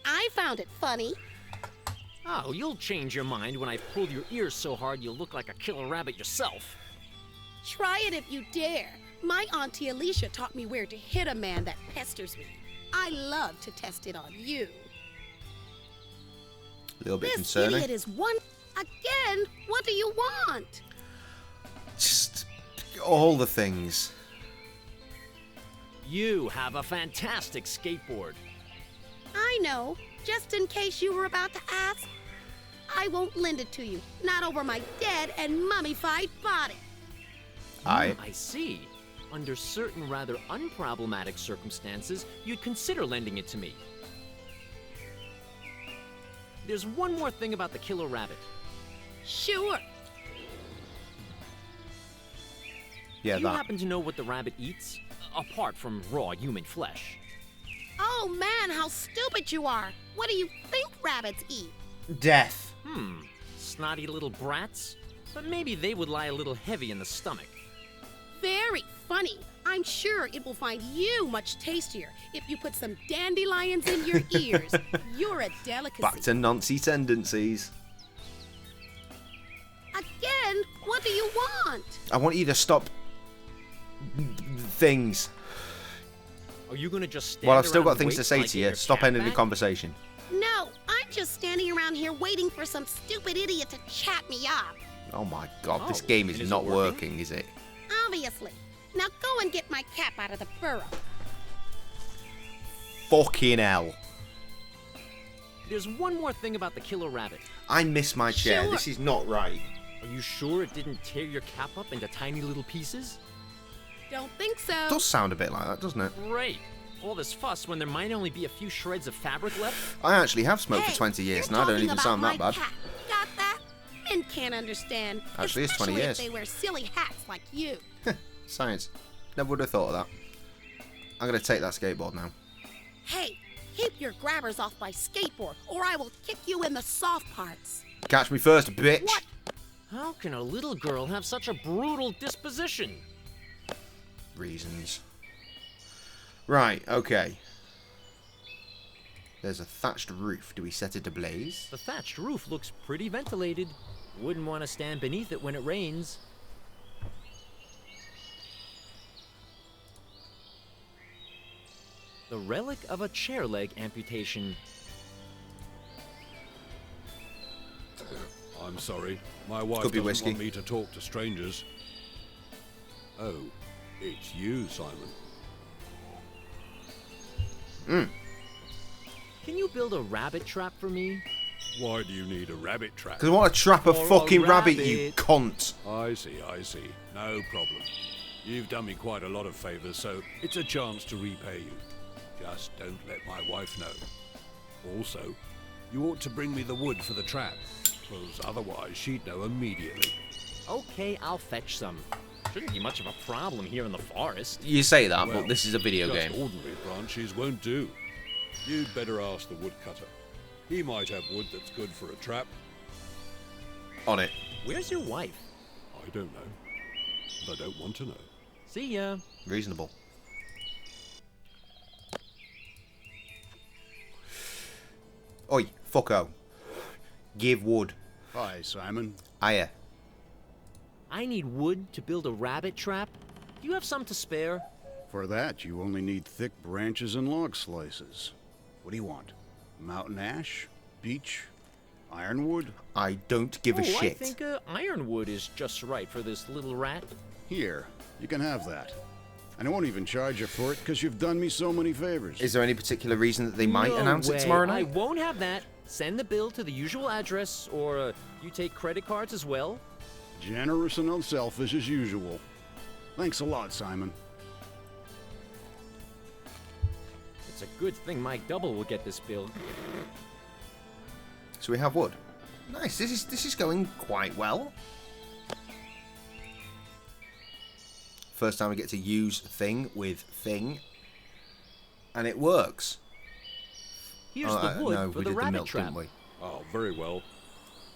I found it funny. Oh, you'll change your mind when I pull your ears so hard you'll look like a killer rabbit yourself. Try it if you dare. My Auntie Alicia taught me where to hit a man that pesters me. I love to test it on you. A little bit This concerning. idiot is one... Again? What do you want? Just all the things. You have a fantastic skateboard. I know. Just in case you were about to ask. I won't lend it to you. Not over my dead and mummified body. I see. Under certain rather unproblematic circumstances, you'd consider lending it to me. There's one more thing about the killer rabbit. Sure. yeah, Do you that. happen to know what the rabbit eats? Apart from raw human flesh. Oh man, how stupid you are. What do you think rabbits eat? Death. Snotty little brats? But maybe they would lie a little heavy in the stomach. Very funny. I'm sure it will find you much tastier if you put some dandelions in your ears. You're a delicacy. Back to Nancy tendencies. Again? What do you want? I want you to stop things. Are you gonna just stand Well, I've still around got and things wait to say till I to get you. your Stop cat ending the back? conversation. No, I'm just standing around here waiting for some stupid idiot to chat me up. Oh my god, this Oh, game and is is it not working? working, is it? Obviously. Now go and get my cap out of the burrow. Fucking hell. There's one more thing about the killer rabbit. I miss my chair. Sure. This is not right. Are you sure it didn't tear your cap up into tiny little pieces? Don't think so. It does sound a bit like that, doesn't it? Great. All this fuss when there might only be a few shreds of fabric left? I actually have smoked Hey, for 20 years and you're I don't talking even about sound that my bad. cat. Got that? Men can't understand. Actually, it's 20 especially years. if they wear silly hats like you. Science. Never would have thought of that. I'm going to take that skateboard now. Hey, keep your grabbers off my skateboard, or I will kick you in the soft parts. Catch me first, bitch. What? How can a little girl have such a brutal disposition? Reasons. Right, okay. There's a thatched roof. Do we set it ablaze? The thatched roof looks pretty ventilated. Wouldn't want to stand beneath it when it rains. The relic of a chair leg amputation. I'm sorry. My wife Could be doesn't whiskey. want me to talk to strangers. Oh, it's you, Simon. Can you build a rabbit trap for me? Why do you need a rabbit trap? Because I want to trap a Or a fucking rabbit, you rabbit. cunt. I see. No problem. You've done me quite a lot of favors, so it's a chance to repay you. Just don't let my wife know. Also, you ought to bring me the wood for the trap, because otherwise she'd know immediately. Okay, I'll fetch some. Shouldn't be much of a problem here in the forest. You say that, Well, but this is a video just game. ordinary branches won't do. You'd better ask the woodcutter. He might have wood that's good for a trap. On it. Where's your wife? I don't know. And I don't want to know. See ya. Reasonable. Oi, fucko. Give wood. Hi, Simon. Aya. I need wood to build a rabbit trap. Do you have some to spare? For that, you only need thick branches and log slices. What do you want? Mountain ash? Beech? Ironwood? I don't give a I shit. think ironwood is just right for this little rat. Here, you can have that. And I won't even charge you for it because you've done me so many favors. Is there any particular reason that they might No announce way. it tomorrow I night? won't have that. Send the bill to the usual address, or you take credit cards as well. Generous and unselfish as usual. Thanks a lot, Simon. It's a good thing my double will get this bill. So we have wood. Nice. This is going quite well. First time we get to use thing with thing, and it works. Here's the wood no, for we the did the rabbit milk, trap. didn't we? Oh, very well.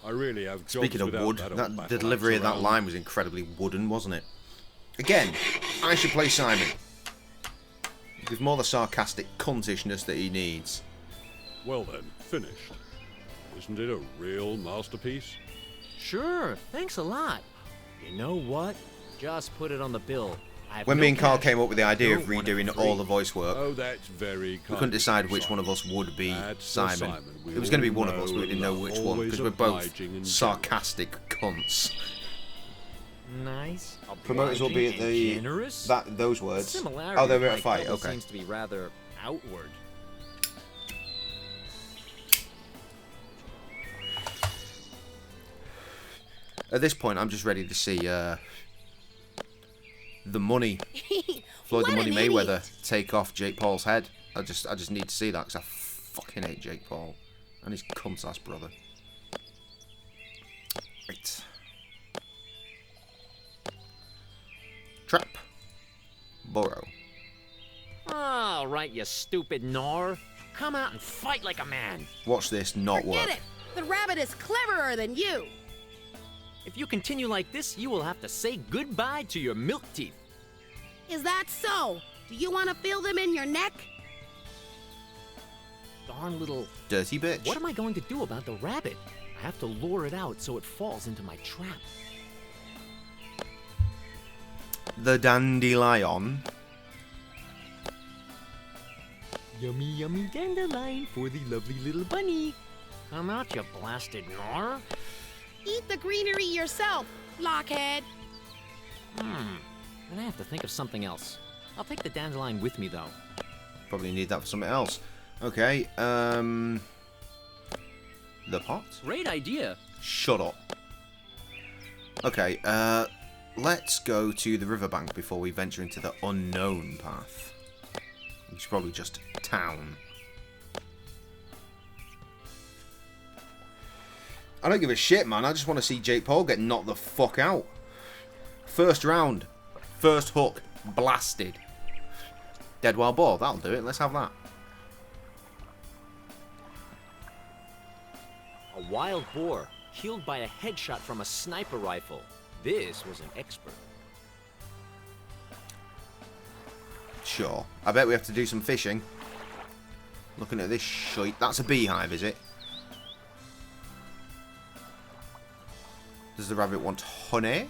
I really have jobs Speaking of without wood, that old the battle delivery axe of that around. line was incredibly wooden, wasn't it? Again, I should play Simon. With more the sarcastic cuntishness that he needs. Well then, finished. Isn't it a real masterpiece? Sure, thanks a lot. You know what? Just put it on the bill. I have When no me and Carl cash. came up with the idea of Don't want it redoing free. all the voice work, Oh, that's very kind. we couldn't decide of which you, one of Simon. us would be That's Simon. Simon we It was going to be all one of us, but we didn't know love, which one always because we're both obliging and sarcastic cunts. Nice. Promoters will be at obliging, the and generous. those words. Similarity Oh, they're with at my a fight. double Okay. Seems to be rather outward. At this point, I'm just ready to see the money, Floyd What the Money an Mayweather idiot. take off Jake Paul's head. I just need to see that because I fucking hate Jake Paul and his cunt ass brother. Right. Trap. Burrow. All right, you stupid gnar. Come out and fight like a man. Watch this not Forget work. it. The rabbit is cleverer than you. If you continue like this, you will have to say goodbye to your milk teeth. Is that so? Do you want to feel them in your neck? Darn little... Dirty bitch. What am I going to do about the rabbit? I have to lure it out so it falls into my trap. The dandelion. Yummy, yummy dandelion for the lovely little bunny. Come out, you blasted gnar. Eat the greenery yourself, blockhead. Then I have to think of something else. I'll take the dandelion with me, though. Probably need that for something else. Okay, the pot? Great idea. Shut up. Okay, let's go to the riverbank before we venture into the unknown path. Which is probably just town. I don't give a shit, man. I just want to see Jake Paul get knocked the fuck out. First round. First hook. Blasted. Dead wild boar. That'll do it. Let's have that. A wild boar killed by a headshot from a sniper rifle. This was an expert. Sure. I bet we have to do some fishing. Looking at this shite. That's a beehive, is it? Does the rabbit want honey?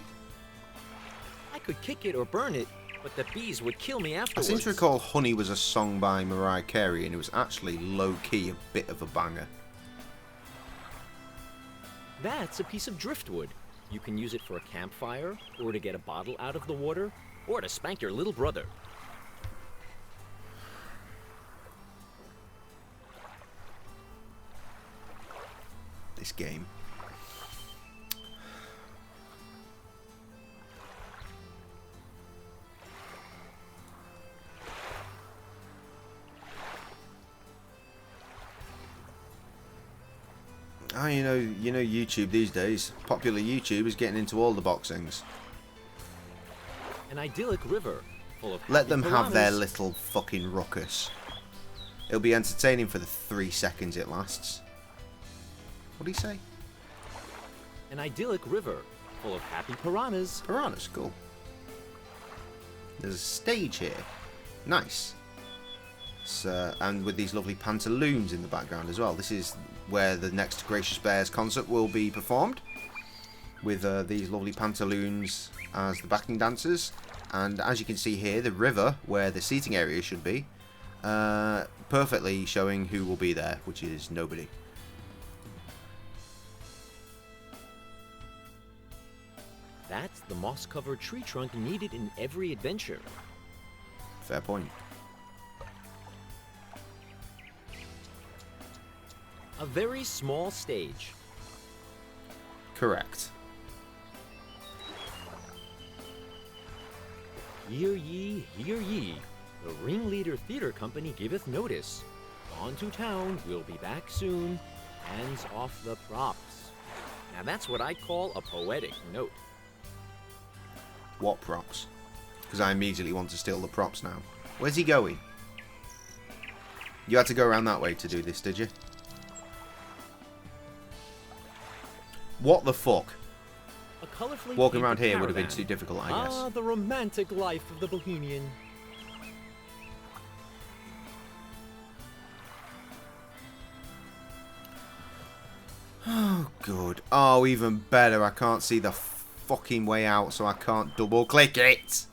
I could kick it or burn it, but the bees would kill me I afterwards. seem to recall Honey was a song by Mariah Carey, and it was actually low-key a bit of a banger. That's a piece of driftwood. You can use it for a campfire, or to get a bottle out of the water, or to spank your little brother. This game. Oh, you know YouTube these days. Popular YouTube is getting into all the boxings. An idyllic river full of Let happy them have their piranhas. little fucking ruckus. It'll be entertaining for the 3 seconds it lasts. What do you say? An idyllic river full of happy piranhas. Piranhas, cool. There's a stage here. Nice. And with these lovely pantaloons in the background as well. This is where the next Gracious Bears concert will be performed. With these lovely pantaloons as the backing dancers. And as you can see here, the river, where the seating area should be, perfectly showing who will be there, which is nobody. That's the moss-covered tree trunk needed in every adventure. Fair point. A very small stage. Correct. Hear ye, hear ye. The Ringleader Theater Company giveth notice. On to town, we'll be back soon. Hands off the props. Now that's what I call a poetic note. What props? Because I immediately want to steal the props now. Where's he going? You had to go around that way to do this, did you? What the fuck? A colorfully Walking painted around here would have been caravan. too difficult, I guess. Ah, the romantic life of the Bohemian. Oh, good. Oh, even better. I can't see the fucking way out, so I can't double click it.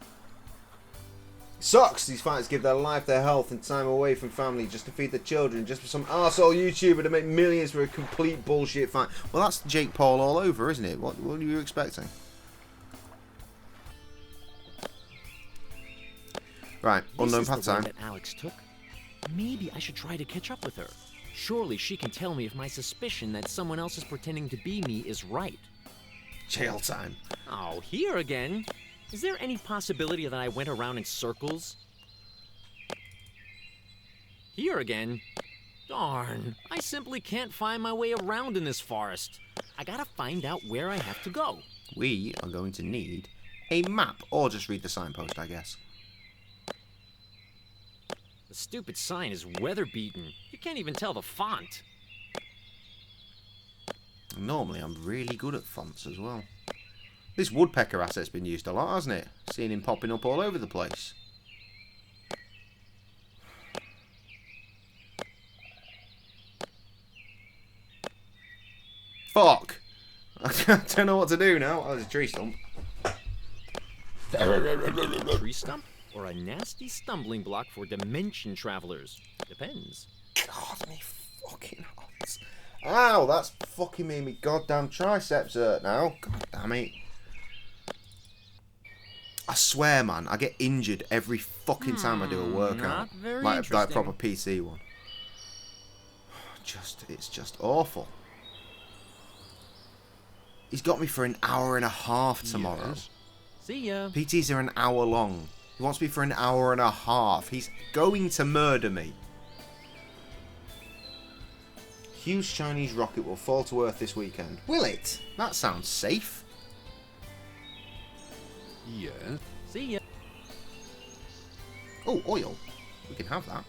Sucks. These fighters give their life, their health, and time away from family just to feed their children, just for some arsehole YouTuber to make millions for a complete bullshit fight. Well, that's Jake Paul all over, isn't it? What are you expecting? Right, unknown This path is the road time. that Alex took. Maybe I should try to catch up with her. Surely she can tell me if my suspicion that someone else is pretending to be me is right. Jail time. Oh, here again? Is there any possibility that I went around in circles? Here again? Darn, I simply can't find my way around in this forest. I gotta find out where I have to go. We are going to need a map, or just read the signpost, I guess. The stupid sign is weather-beaten. You can't even tell the font. Normally, I'm really good at fonts as well. This woodpecker asset's been used a lot, hasn't it? Seeing him popping up all over the place. Fuck! I don't know what to do now. Oh, there's a tree stump. A tree stump or a nasty stumbling block for dimension travelers? Depends. God, me fucking hot. Ow, that's fucking made me goddamn triceps hurt now. God damn it. I swear, man, I get injured every fucking time I do a workout. Not very like interesting. proper PC one. It's just awful. He's got me for an hour and a half tomorrow. Yes. See ya. PTs are an hour long. He wants me for an hour and a half. He's going to murder me. Huge Chinese rocket will fall to Earth this weekend. Will it? That sounds safe. Yeah. See ya. Oh, oil. We can have that.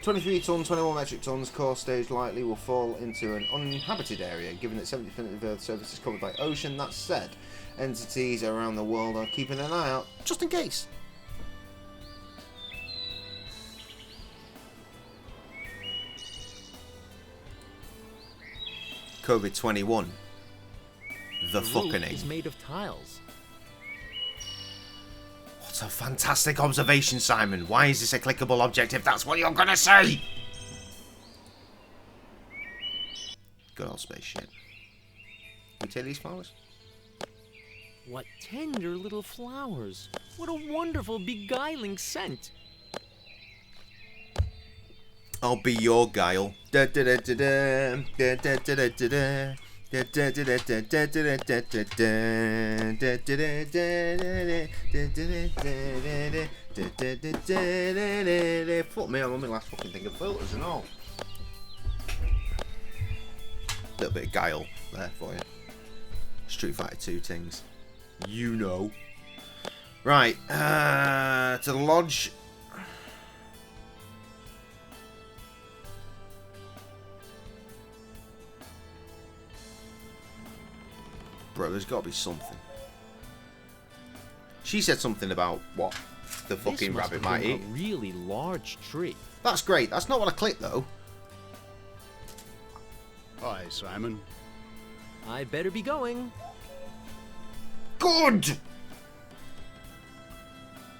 23 tonne, 21 metric tonnes, core stage likely will fall into an uninhabited area, given that 70% of Earth's surface is covered by ocean. That said, entities around the world are keeping an eye out, just in case. COVID-21. The fucking roof is made of tiles. What a fantastic observation, Simon. Why is this a clickable object if that's what you're gonna say? Good old spaceship. You take these flowers? What tender little flowers. What a wonderful, beguiling scent. I'll be your guile. Da da da da da da da da da da. Fuck me, I'm on my last fucking thing of filters and all. Little bit of guile there for you. Street Fighter 2 things. You know. Right, to the lodge. Bro, there's got to be something. She said something about what the fucking rabbit might eat. A really large tree. That's great. That's not what I clicked though. Hi, Simon. I better be going. Good!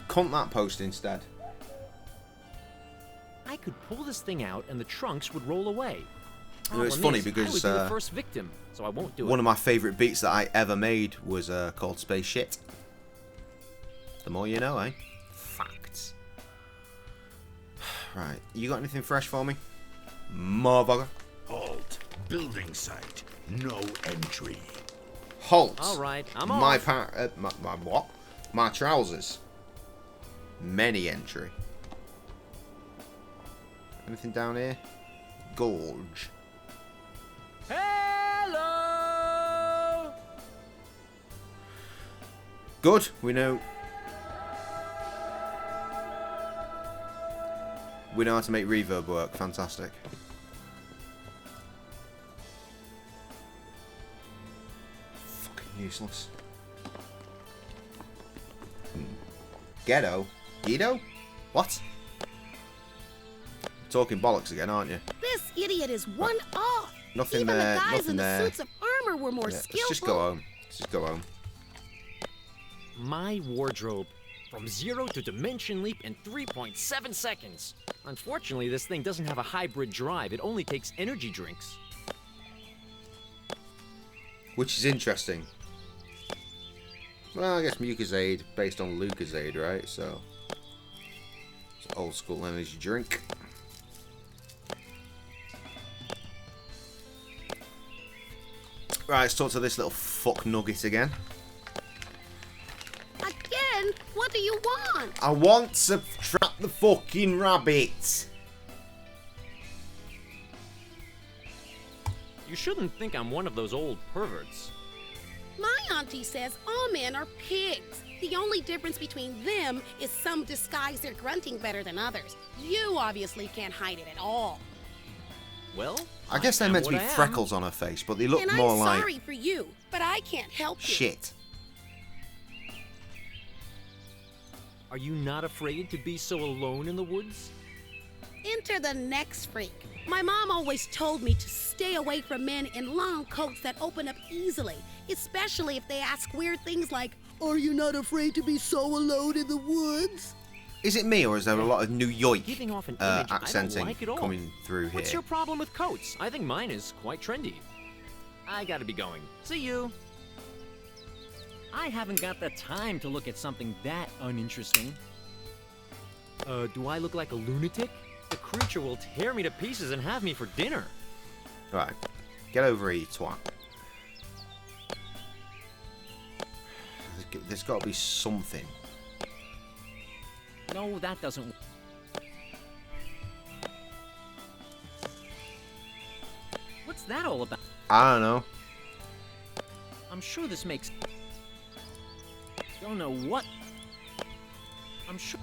Cunt that post instead. I could pull this thing out and the trunks would roll away. You know, it's funny because I would be the first victim, so I won't do it. One of my favourite beats that I ever made was called Space Shit. The more you know, eh? Facts. Right, you got anything fresh for me? Motherfucker. Halt. Building site. No entry. Halt. All right, I'm my off. my what? My trousers. Many entry. Anything down here? Gorge. Hello! Good, we know. We know how to make reverb work. Fantastic. Fucking useless. Ghetto? Guido? What? Talking bollocks again, aren't you? This idiot is one off. Nothing Even there. the guys Nothing in the there. suits of armor were more Yeah, skillful. let's just go home. Let's just go home. My wardrobe. From 0 to dimension leap in 3.7 seconds. Unfortunately, this thing doesn't have a hybrid drive. It only takes energy drinks. Which is interesting. Well, I guess Mucozade based on Lucozade, right? So it's old school energy drink. Right, let's talk to this little fuck nugget again. Again? What do you want? I want to trap the fucking rabbit. You shouldn't think I'm one of those old perverts. My auntie says all men are pigs. The only difference between them is some disguise their grunting better than others. You obviously can't hide it at all. Well, I guess they're meant to be what I am. freckles on her face, but they look And more I'm like sorry for you, but I can't help you. shit. Are you not afraid to be so alone in the woods? Enter the next freak. My mom always told me to stay away from men in long coats that open up easily, especially if they ask weird things like, "Are you not afraid to be so alone in the woods?" Is it me, or is there a lot of New York Giving off an image I don't accenting like at all. coming through What's here? your problem with coats? I think mine is quite trendy. I gotta be going. See you. I haven't got the time to look at something that uninteresting. Do I look like a lunatic? The creature will tear me to pieces and have me for dinner. Right, get over here, you twat. There's got to be something. No, that doesn't. What's that all about? I don't know. I'm sure this makes. Don't know what. I'm sure.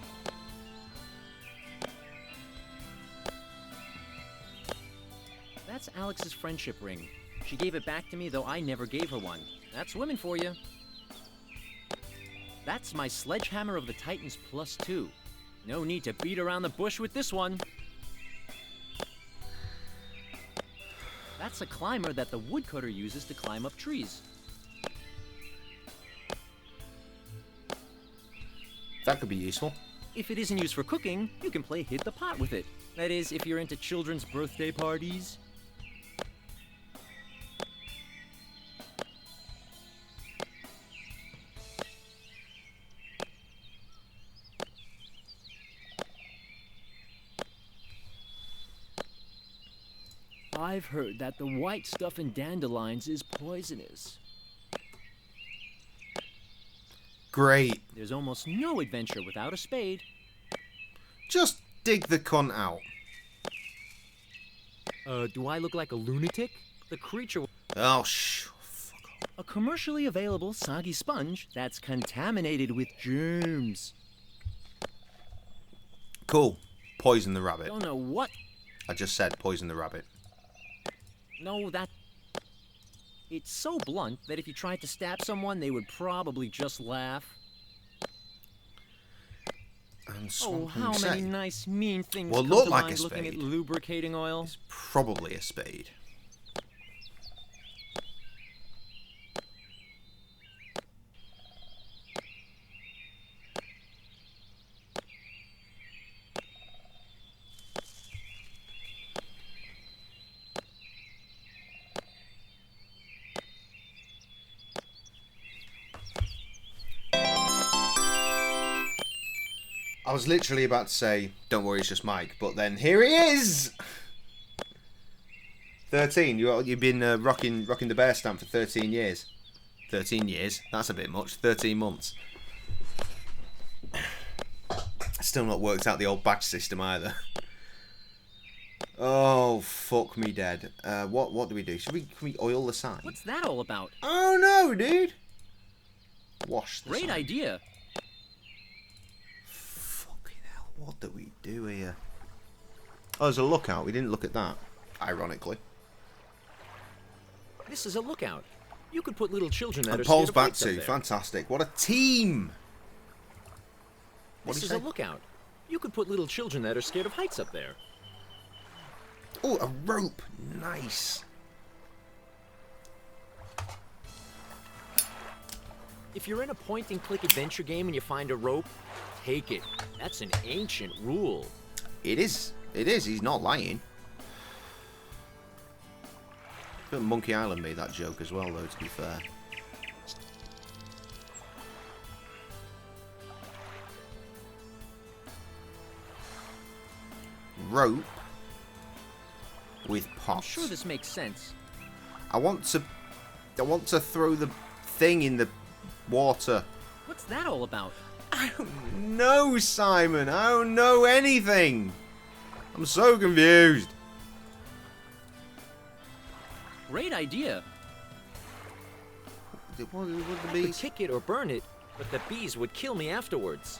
That's Alex's friendship ring. She gave it back to me, though I never gave her one. That's women for you. That's my sledgehammer of the Titans +2. No need to beat around the bush with this one. That's a climber that the woodcutter uses to climb up trees. That could be useful. If it isn't used for cooking, you can play hit the pot with it. That is, if you're into children's birthday parties. I've heard that the white stuff in dandelions is poisonous. Great. There's almost no adventure without a spade. Just dig the cunt out. Do I look like a lunatic? The creature... Oh, fuck off. A commercially available soggy sponge that's contaminated with germs. Cool. Poison the rabbit. Don't know what... I just said poison the rabbit. No, that... It's so blunt that if you tried to stab someone, they would probably just laugh. And oh, how many nice, mean things will come look to like mind a looking at spade. lubricating oil? It's probably a spade. I was literally about to say, don't worry, it's just Mike, but then here he is! 13, you've been rocking the bear stamp for 13 years. 13 years? That's a bit much. 13 months. Still not worked out the old badge system either. Oh, fuck me dead. What do we do? Can we oil the sign? What's that all about? Oh no, dude! Wash the Great sign. idea. What do we do here? Oh, there's a lookout. We didn't look at that, ironically. This is a lookout. You could put little children that And are Paul's scared of back heights up too. there. Fantastic. What a team! What This did is you a say? lookout. You could put little children that are scared of heights up there. Oh, a rope. Nice. If you're in a point-and-click adventure game and you find a rope, take it. That's an ancient rule. It is. It is. He's not lying. Monkey Island made that joke as well, though, to be fair. Rope with pots. I'm sure this makes sense. I want to throw the thing in the water. What's that all about? I don't know, Simon. I don't know anything. I'm so confused. Great idea. What the I could bees? kick it or burn it, but the bees would kill me afterwards.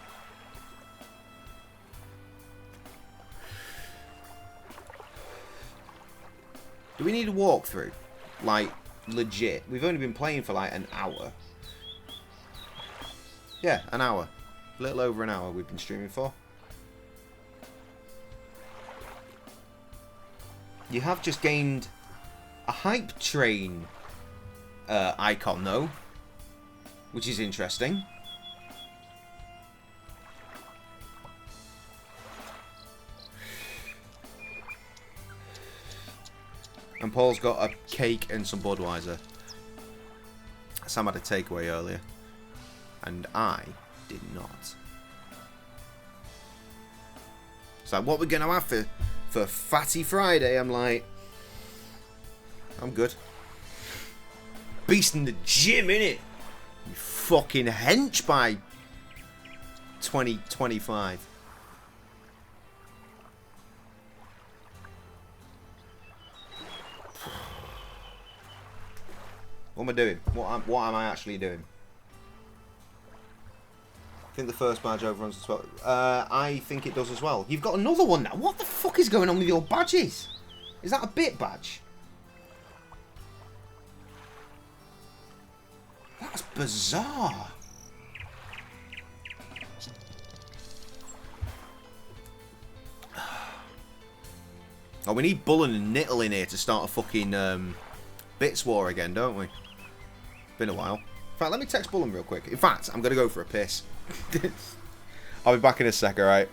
Do we need a walkthrough? Like, legit. We've only been playing for like an hour. Yeah, an hour. A little over an hour we've been streaming for. You have just gained a hype train icon, though. Which is interesting. And Paul's got a cake and some Budweiser. Sam had a takeaway earlier. And I did not. It's like, what we're going to have for Fatty Friday? I'm like, I'm good. Beast in the gym, innit? You fucking hench by 2025. What am I doing? What am I actually doing? I think the first badge overruns the 12. I think it does as well. You've got another one now. What the fuck is going on with your badges? Is that a bit badge? That's bizarre. Oh, we need Bullen and Nittle in here to start a fucking bits war again, don't we? Been a while. In fact, let me text Bullen real quick. In fact, I'm going to go for a piss. I'll be back in a sec, alright?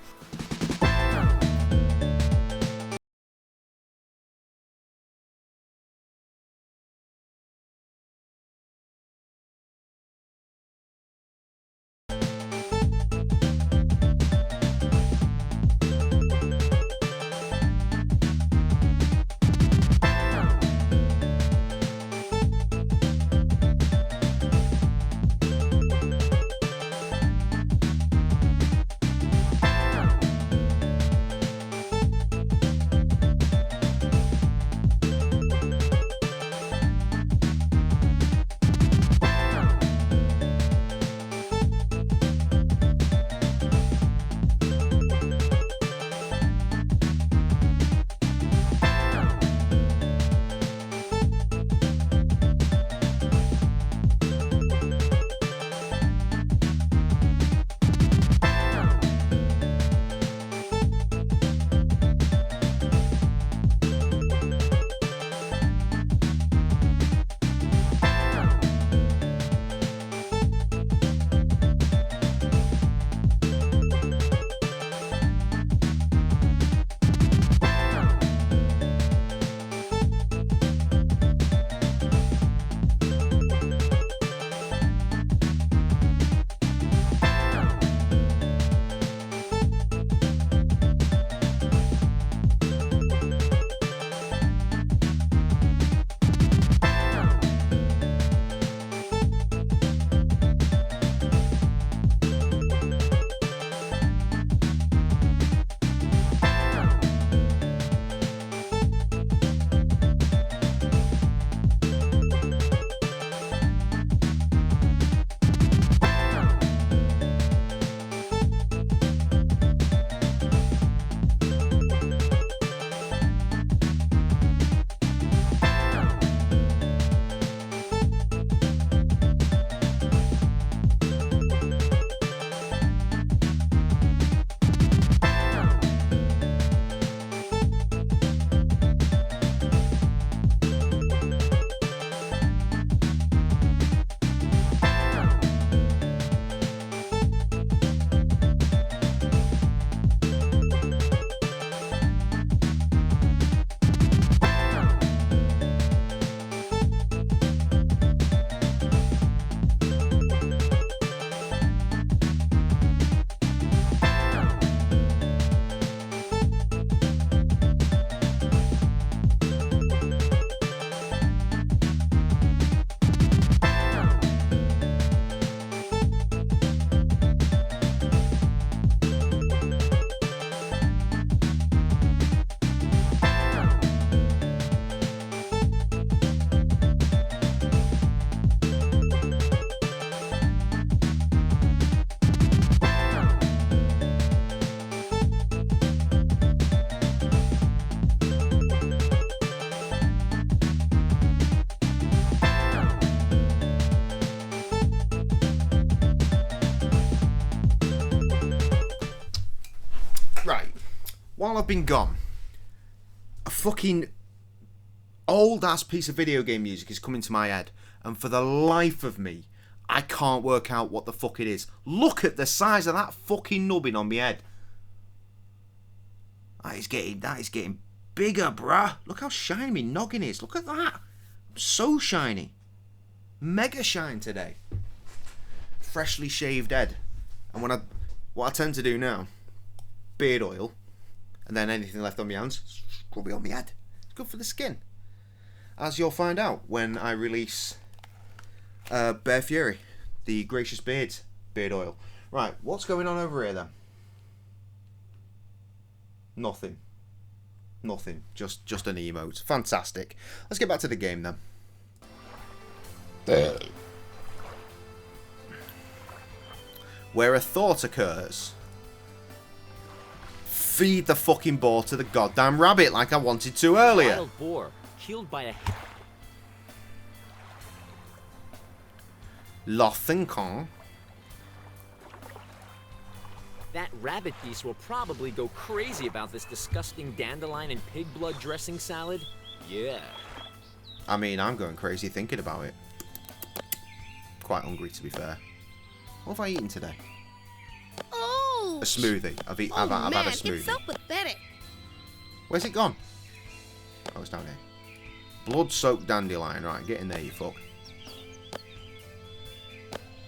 While I've been gone, a fucking old-ass piece of video game music is coming to my head, and for the life of me, I can't work out what the fuck it is. Look at the size of that fucking nubbin on my head. That is getting bigger, bruh. Look how shiny my noggin is. Look at that. I'm so shiny. Mega shine today. Freshly shaved head. And what I tend to do now, beard oil, and then anything left on my hands, scrub it on my head. It's good for the skin. As you'll find out when I release Bear Fury, the Gracious beard oil. Right, what's going on over here then? Nothing. Just an emote. Fantastic. Let's get back to the game then. Where a thought occurs, feed the fucking boar to the goddamn rabbit like I wanted to earlier. Wild boar killed by a Lothincon. That rabbit beast will probably go crazy about this disgusting dandelion and pig blood dressing salad. Yeah. I mean, I'm going crazy thinking about it. Quite hungry, to be fair. What have I eaten today? Oh! A smoothie. I've had a smoothie. It's so pathetic. Where's it gone? Oh, it's down here. Blood-soaked dandelion. Right, get in there, you fuck.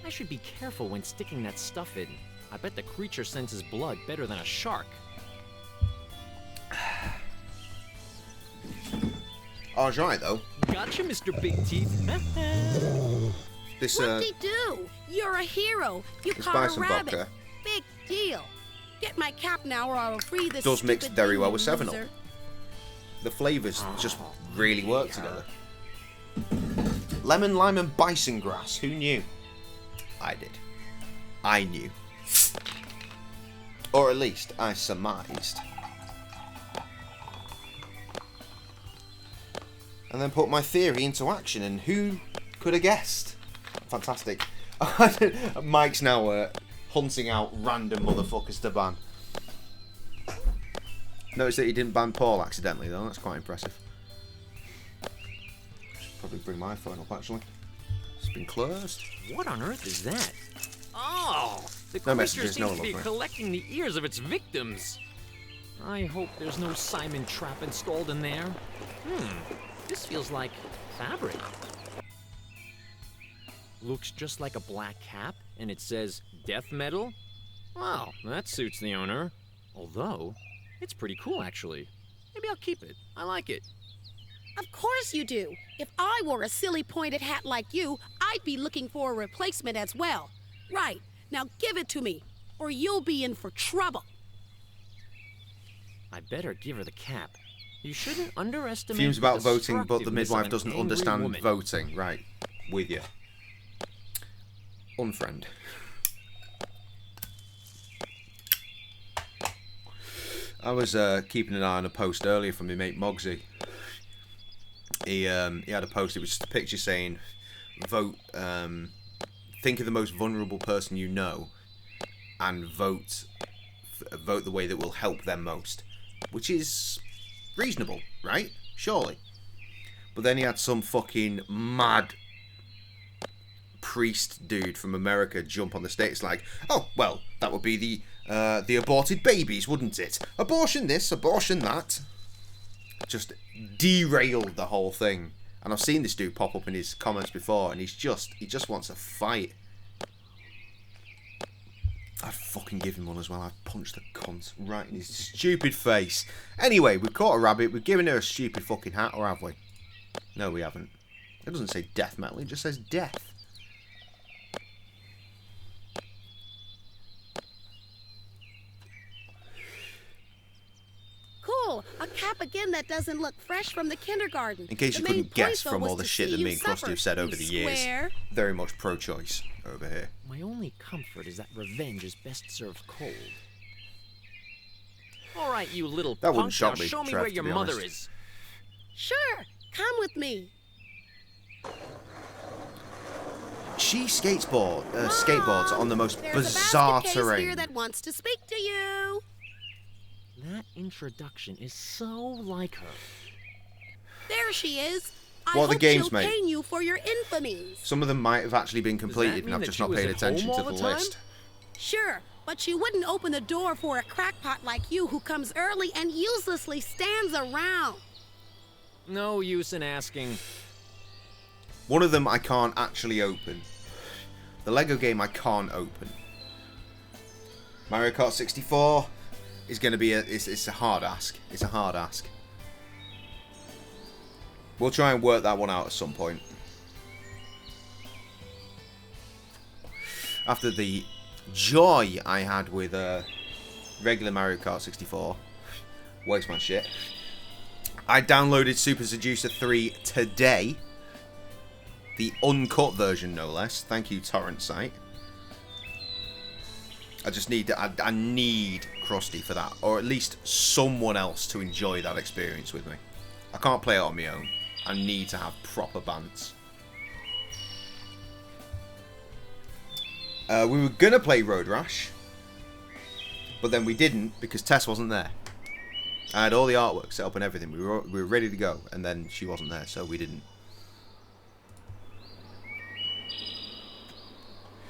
I should be careful when sticking that stuff in. I bet the creature senses blood better than a shark. I was right, though. Gotcha, Mr. Big Teeth. This, What'd he do? You're a hero. You let's caught buy a some rabbit. vodka. Big deal. Get my cap now or I'll free this Does mix stupid very well demon with 7 Up. loser. The flavours just really work together. Lemon, lime and bison grass. Who knew? I did. I knew. Or at least I surmised. And then put my theory into action, and who could have guessed? Fantastic. Mike's now hunting out random motherfuckers to ban. Notice that he didn't ban Paul accidentally, though. That's quite impressive. Should probably bring my phone up, actually. It's been closed. What on earth is that? Oh, the No creature messages, no seems to be alarm. collecting the ears of its victims. I hope there's no Simon trap installed in there. This feels like fabric. Looks just like a black cap, and it says death metal. Well, that suits the owner. Although, it's pretty cool, actually. Maybe I'll keep it. I like it. Of course you do. If I wore a silly pointed hat like you, I'd be looking for a replacement as well. Right. Now give it to me, or you'll be in for trouble. I better give her the cap. You shouldn't underestimate Fumes about voting, but the destructiveness of midwife an doesn't angry understand woman. voting. Right. With you. Unfriend. I was keeping an eye on a post earlier from my mate Mogsy. He had a post. It was just a picture saying, "Vote. Think of the most vulnerable person you know, and vote the way that will help them most," which is reasonable, right? Surely. But then he had some fucking mad priest dude from America jump on the stage like, "Oh well, that would be the aborted babies, wouldn't it? Abortion this, abortion that." Just derailed the whole thing. And I've seen this dude pop up in his comments before, and he just wants a fight. I'd fucking give him one as well. I'd punch the cunt right in his stupid face. Anyway, we've caught a rabbit. We've given her a stupid fucking hat, or have we? No, we haven't. It doesn't say death metal. It just says death. Cool. A cap again that doesn't look fresh from the kindergarten. In case The you main couldn't guess point, though, from was all the to shit see that you me and Krusty suffer, have said over you the years, square. very much pro-choice over here. My only comfort is that revenge is best served cold. All right, you little That wouldn't punk, shock now me, show me Trev, where to your be mother honest. is. Sure. Come with me. She skateboards on the most There's bizarre a basket case terrain. here that wants to speak to you. That introduction is so like her. There she is. I What are the hope games, she'll mate? cane you for your infamies. Some of them might have actually been completed, and mean I've that just she not was paid at attention home to all the the time? list. Sure, but she wouldn't open the door for a crackpot like you who comes early and uselessly stands around. No use in asking. One of them I can't actually open. The Lego game I can't open. Mario Kart 64 is going to be it's a hard ask. It's a hard ask. We'll try and work that one out at some point. After the joy I had with regular Mario Kart 64, waste my shit. I downloaded Super Seducer 3 today. The uncut version, no less. Thank you, torrent site. I just need I need Krusty for that, or at least someone else to enjoy that experience with me. I can't play it on my own. I need to have proper bants. We were gonna play Road Rash, But then we didn't because Tess wasn't there. I had all the artwork set up and everything. We were ready to go, and then she wasn't there, so we didn't.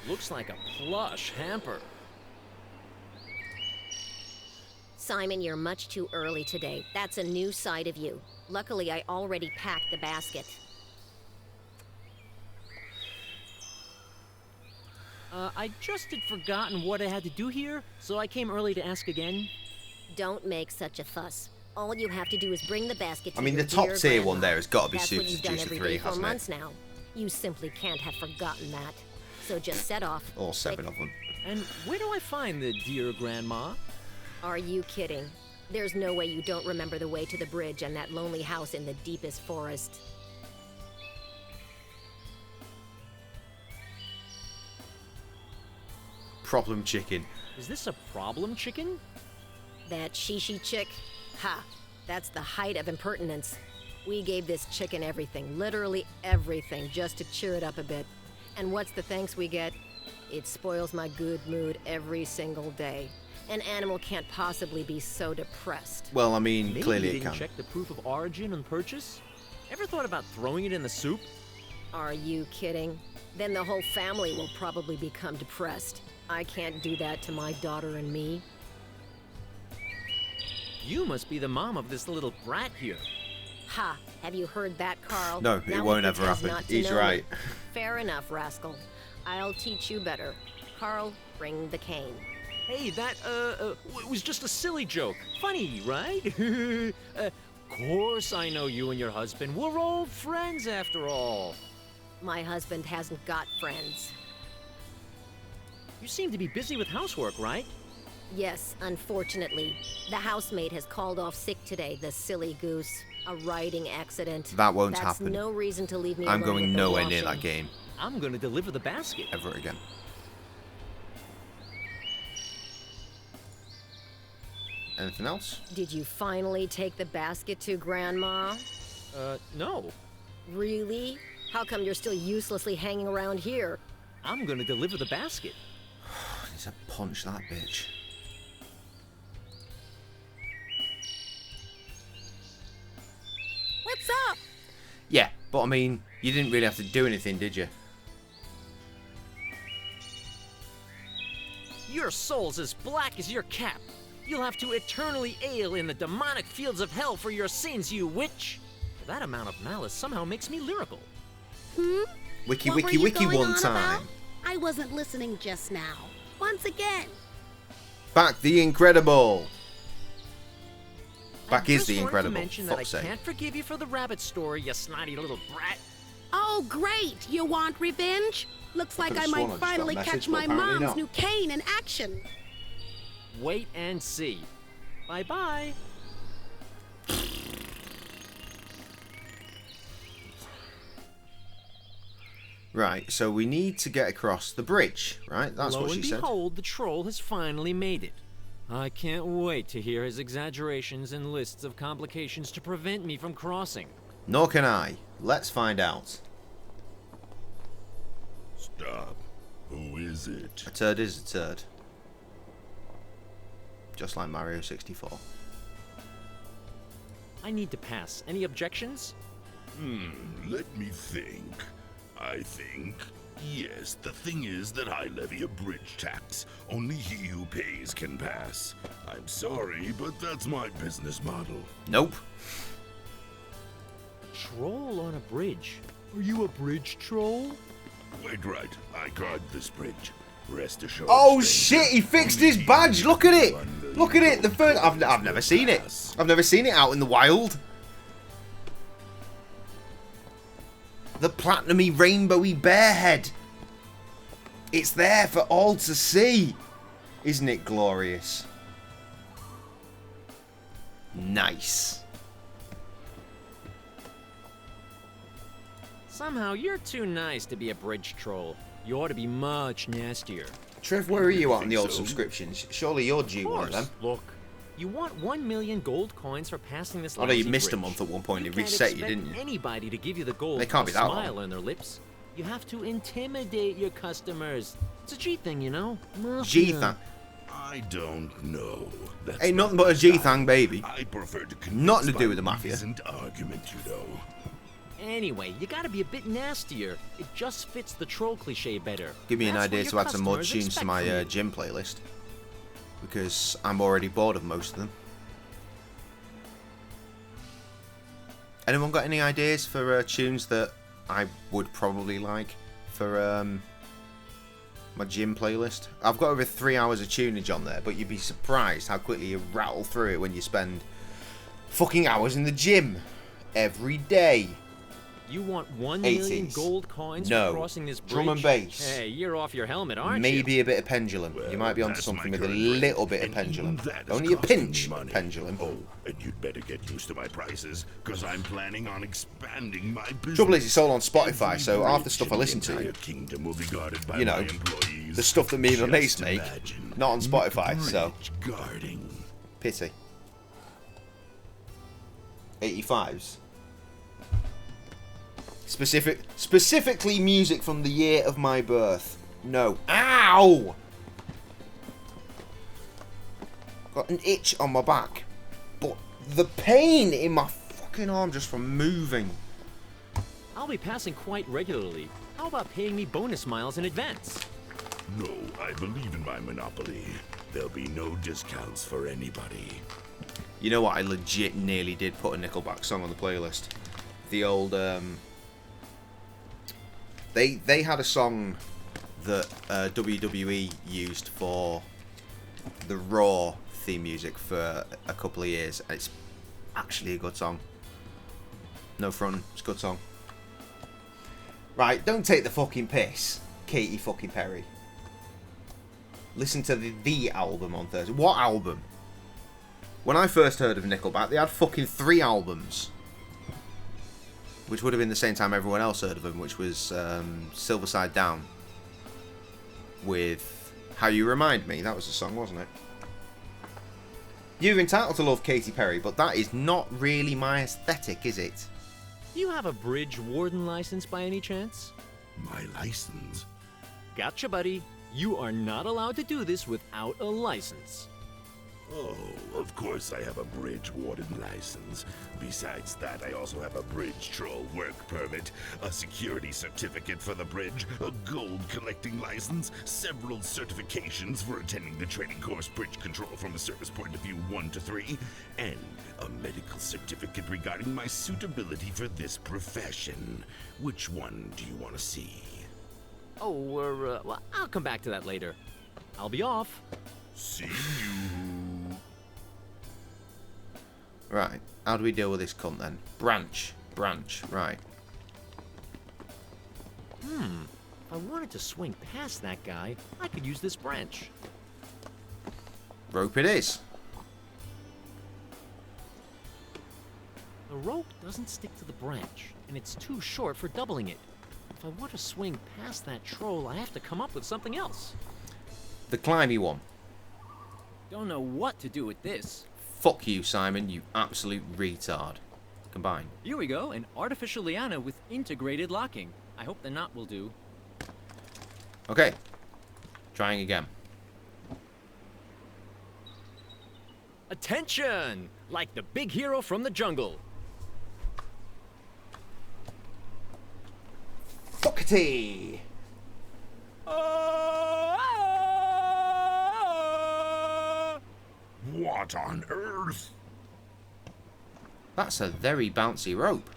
Looks like a plush hamper. Simon, you're much too early today. That's a new side of you. Luckily, I already packed the basket. I just had forgotten what I had to do here, so I came early to ask again. Don't make such a fuss. All you have to do is bring the basket to I mean, your the top dear tier grandma. one there has got to be That's Super what you've done Seducer every 3, day for hasn't months it? now. You simply can't have forgotten that. So just set off. All 7 of them. And where do I find the dear grandma? Are you kidding? There's no way you don't remember the way to the bridge and that lonely house in the deepest forest. Problem chicken. Is this a problem chicken? That Shishi chick? Ha! That's the height of impertinence. We gave this chicken everything, literally everything, just to cheer it up a bit. And what's the thanks we get? It spoils my good mood every single day. An animal can't possibly be so depressed. Well, I mean, Maybe clearly you it didn't can. check the proof of origin and purchase? Ever thought about throwing it in the soup? Are you kidding? Then the whole family will probably become depressed. I can't do that to my daughter and me. You must be the mom of this little brat here. Ha! Have you heard that, Carl? No, it Now won't he ever pretends happen. not to He's know right. me. Fair enough, rascal. I'll teach you better. Carl, bring the cane. Hey, that, it was just a silly joke. Funny, right? Course I know you and your husband. We're old friends after all. My husband hasn't got friends. You seem to be busy with housework, right? Yes, unfortunately. The housemaid has called off sick today, the silly goose. A riding accident. That won't That's happen. no reason to leave me I'm alone going with the nowhere near washing. that game I'm gonna deliver the basket. ever again. Anything else? Did you finally take the basket to Grandma? No. Really? How come you're still uselessly hanging around here? I'm gonna deliver the basket. I need to punch that bitch. What's up? Yeah, but I mean, you didn't really have to do anything, did you? Your soul's as black as your cap. You'll have to eternally ail in the demonic fields of hell for your sins, you witch. That amount of malice somehow makes me lyrical. Wiki, What wiki, were you wiki going one on time. about? I wasn't listening just now. Once again. Back the Incredible. Back I is just the wanted Incredible. to mention that I Fuck's sake. can't forgive you for the rabbit story, you snotty little brat. Oh, great. You want revenge? Looks like I could've sworn I might just got a finally message, catch but my apparently mom's not. new cane in action. Wait and see. Bye-bye. Right, so we need to get across the bridge, right? That's Lo what she and said. behold, the troll has finally made it. I can't wait to hear his exaggerations and lists of complications to prevent me from crossing. Nor can I. Let's find out. Stop. Who is it? A turd is a turd. Just like Mario 64. I need to pass. Any objections? Let me think. I think. Yes, the thing is that I levy a bridge tax. Only he who pays can pass. I'm sorry, but that's my business model. Nope. Troll on a bridge. Are you a bridge troll? Quite right. I guard this bridge. Rest assured. Oh stranger, shit, he fixed only his he badge. who Look at it. run the Look at it. The road first I've never seen it. pass. I've never seen it out in the wild. The platinumy rainbowy bear head. It's there for all to see. Isn't it glorious? Nice. Somehow you're too nice to be a bridge troll. You ought to be much nastier. Trev, where are you at on the think old so? subscriptions? Surely you're due one of them. Look, you want 1 million gold coins for passing this. Although you lousy missed a bridge. month at one point, You it can't reset you, expect didn't you? Anybody to give you the gold They can't with be a that smile long. on their lips. You have to intimidate your customers. It's a G thing, you know. G Mafia. thing. I don't know. That's Ain't nothing not but a my G style. thang, baby. I prefer to Nothing to convince do with the by mafia. reasoned argument, you know. Anyway, you gotta be a bit nastier. It just fits the troll cliche better. Give me an That's idea what to your add some more customers tunes to expect my from you. gym playlist. Because I'm already bored of most of them. Anyone got any ideas for tunes that I would probably like for my gym playlist? I've got over 3 hours of tunage on there, but you'd be surprised how quickly you rattle through it when you spend fucking hours in the gym every day. You want 1 million 80s. gold coins No. for crossing this bridge? Drum and bass. Hey, you're off your helmet, aren't you? Maybe a bit of pendulum. Well, You might be onto that's something my with a current little rate, bit of and pendulum. even that is Only a costing pinch me money. pendulum. Oh, and you'd better get used to my prices, because I'm planning on expanding my business. Trouble is, it's all on Spotify, Every so half the bridge stuff I in listen the to, entire kingdom will be guarded by you know, my employees. the stuff that me and my mates Just make, imagine not on Spotify, so bridge guarding. pity. 85s. Specifically music from the year of my birth. No. Ow! Got an itch on my back. But the pain in my fucking arm just from moving. I'll be passing quite regularly. How about paying me bonus miles in advance? No, I believe in my monopoly. There'll be no discounts for anybody. You know what? I legit nearly did put a Nickelback song on the playlist. The old, They had a song that WWE used for the Raw theme music for a couple of years. And it's actually a good song. No front, it's a good song. Right, don't take the fucking piss, Katy fucking Perry. Listen to the album on Thursday. What album? When I first heard of Nickelback, they had fucking 3 albums. Which would have been the same time everyone else heard of them, which was Silver Side Down. With How You Remind Me. That was the song, wasn't it? You're entitled to love Katy Perry, but that is not really my aesthetic, is it? Do you have a bridge warden license by any chance? My license? Gotcha, buddy. You are not allowed to do this without a license. Oh, of course I have a bridge warden license. Besides that, I also have a bridge troll work permit, a security certificate for the bridge, a gold collecting license, several certifications for attending the training course Bridge Control from a service point of view 1 to 3, and a medical certificate regarding my suitability for this profession. Which one do you want to see? Oh, well, I'll come back to that later. I'll be off. See you. Right, how do we deal with this cunt then? Branch, right. If I wanted to swing past that guy, I could use this branch. Rope it is. The rope doesn't stick to the branch, and it's too short for doubling it. If I want to swing past that troll, I have to come up with something else. The climby one. Don't know what to do with this. Fuck you, Simon, you absolute retard. Combine. Here we go, an artificial liana with integrated locking. I hope the knot will do. Okay. Trying again. Attention! Like the big hero from the jungle. Fuckity! What on earth? That's a very bouncy rope.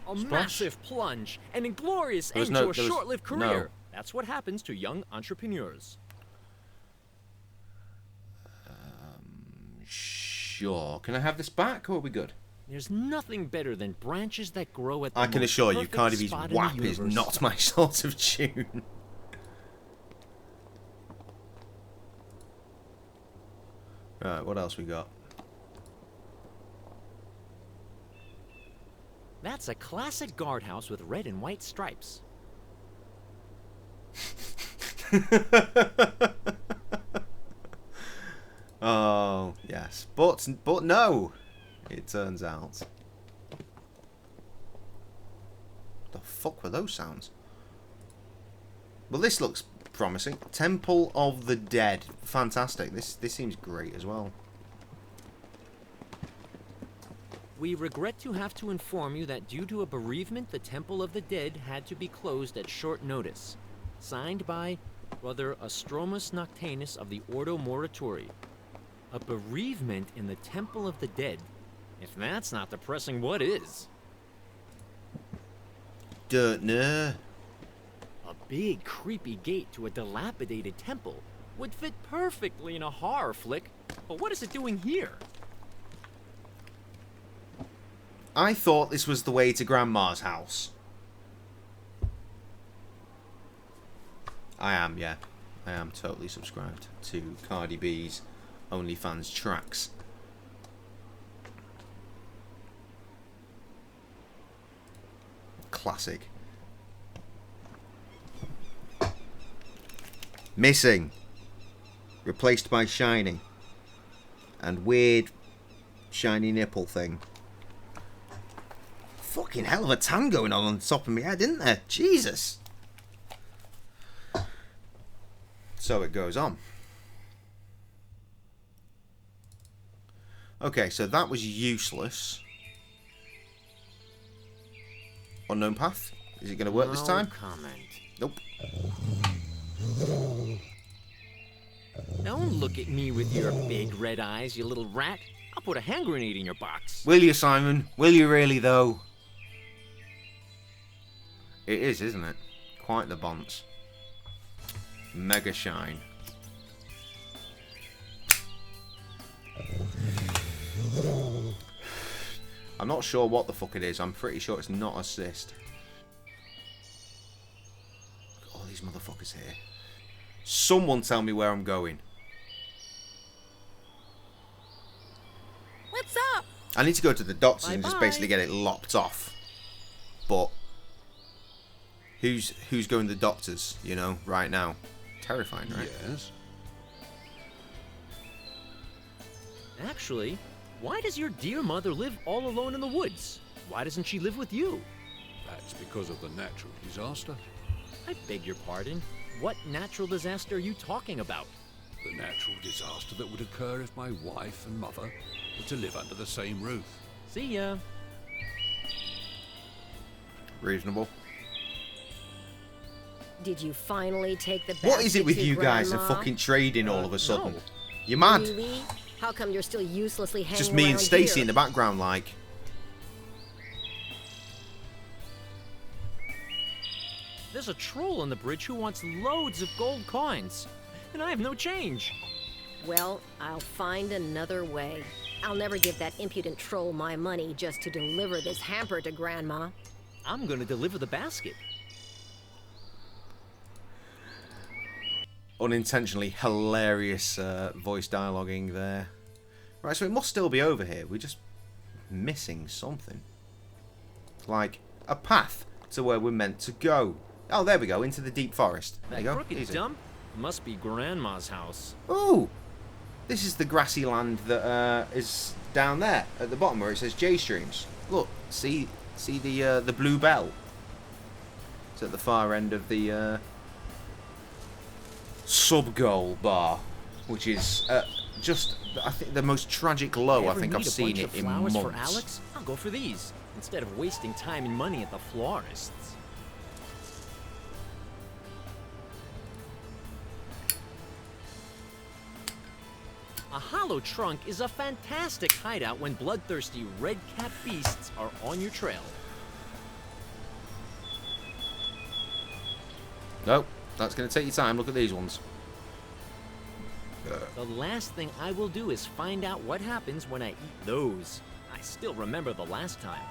A massive plunge, an inglorious There was end no- to a there was- short-lived career. no. That's what happens to young entrepreneurs. Sure. Can I have this back, or are we good? There's nothing better than branches that grow at the I can most assure you, perfect Cardi B's spot in the WAP is universe. not my sort of tune. Right, what else we got? That's a classic guardhouse with red and white stripes. Oh, yes. But no, it turns out. The fuck were those sounds? Well, this looks promising. Temple of the Dead. Fantastic. This seems great as well. We regret to have to inform you that due to a bereavement, the Temple of the Dead had to be closed at short notice. Signed by Brother Astromus Noctanus of the Ordo Moratori. A bereavement in the Temple of the Dead? If that's not depressing, what is? Don't know. A big, creepy gate to a dilapidated temple would fit perfectly in a horror flick, but what is it doing here? I thought this was the way to Grandma's house. I am, yeah. I am totally subscribed to Cardi B's OnlyFans tracks. Classic. Missing. Replaced by shiny. And weird shiny nipple thing. Fucking hell of a tan going on the top of my head, isn't there? Jesus. So it goes on. Okay, so that was useless. Unknown path. Is it going to work this time? Comment. Nope. Don't look at me with your big red eyes, you little rat. I'll put a hand grenade in your box. Will you, Simon? Will you really, though? It is, isn't it? Quite the bonce. Mega shine. I'm not sure what the fuck it is. I'm pretty sure it's not assist. Look at all these motherfuckers here. Someone tell me where I'm going. What's up? I need to go to the doctors and just Bye-bye. basically get it lopped off. But who's going to the doctors, you know, right now? Terrifying, right? Yes. Actually, why does your dear mother live all alone in the woods? Why doesn't she live with you? That's because of the natural disaster. I beg your pardon. What natural disaster are you talking about? The natural disaster that would occur if my wife and mother were to live under the same roof. See ya. Reasonable. Did you finally take the What is it basket with to you guys and Grandma? fucking trading all of a sudden? no. You mad? Really? How come you're still uselessly hanging Just me and around Stacy here? in the background, like. There's a troll on the bridge who wants loads of gold coins, and I have no change. Well, I'll find another way. I'll never give that impudent troll my money just to deliver this hamper to Grandma. I'm gonna deliver the basket. Unintentionally hilarious voice dialoguing there. Right, so it must still be over here. We're just missing something. Like a path to where we're meant to go. Oh, there we go, into the deep forest. There That you go. crooked Easy. dump must be Grandma's house. Ooh! This is the grassy land that is down there at the bottom where it says J Streams. Look, see the blue bell? It's at the far end of the sub-goal bar, which is just, I think, the most tragic low I Ever think need I've a seen bunch it of in flowers months. for Alex? I'll go for these instead of wasting time and money at the florist's. A hollow trunk is a fantastic hideout when bloodthirsty red-capped beasts are on your trail. Nope, that's going to take your time. Look at these ones. The last thing I will do is find out what happens when I eat those. I still remember the last time.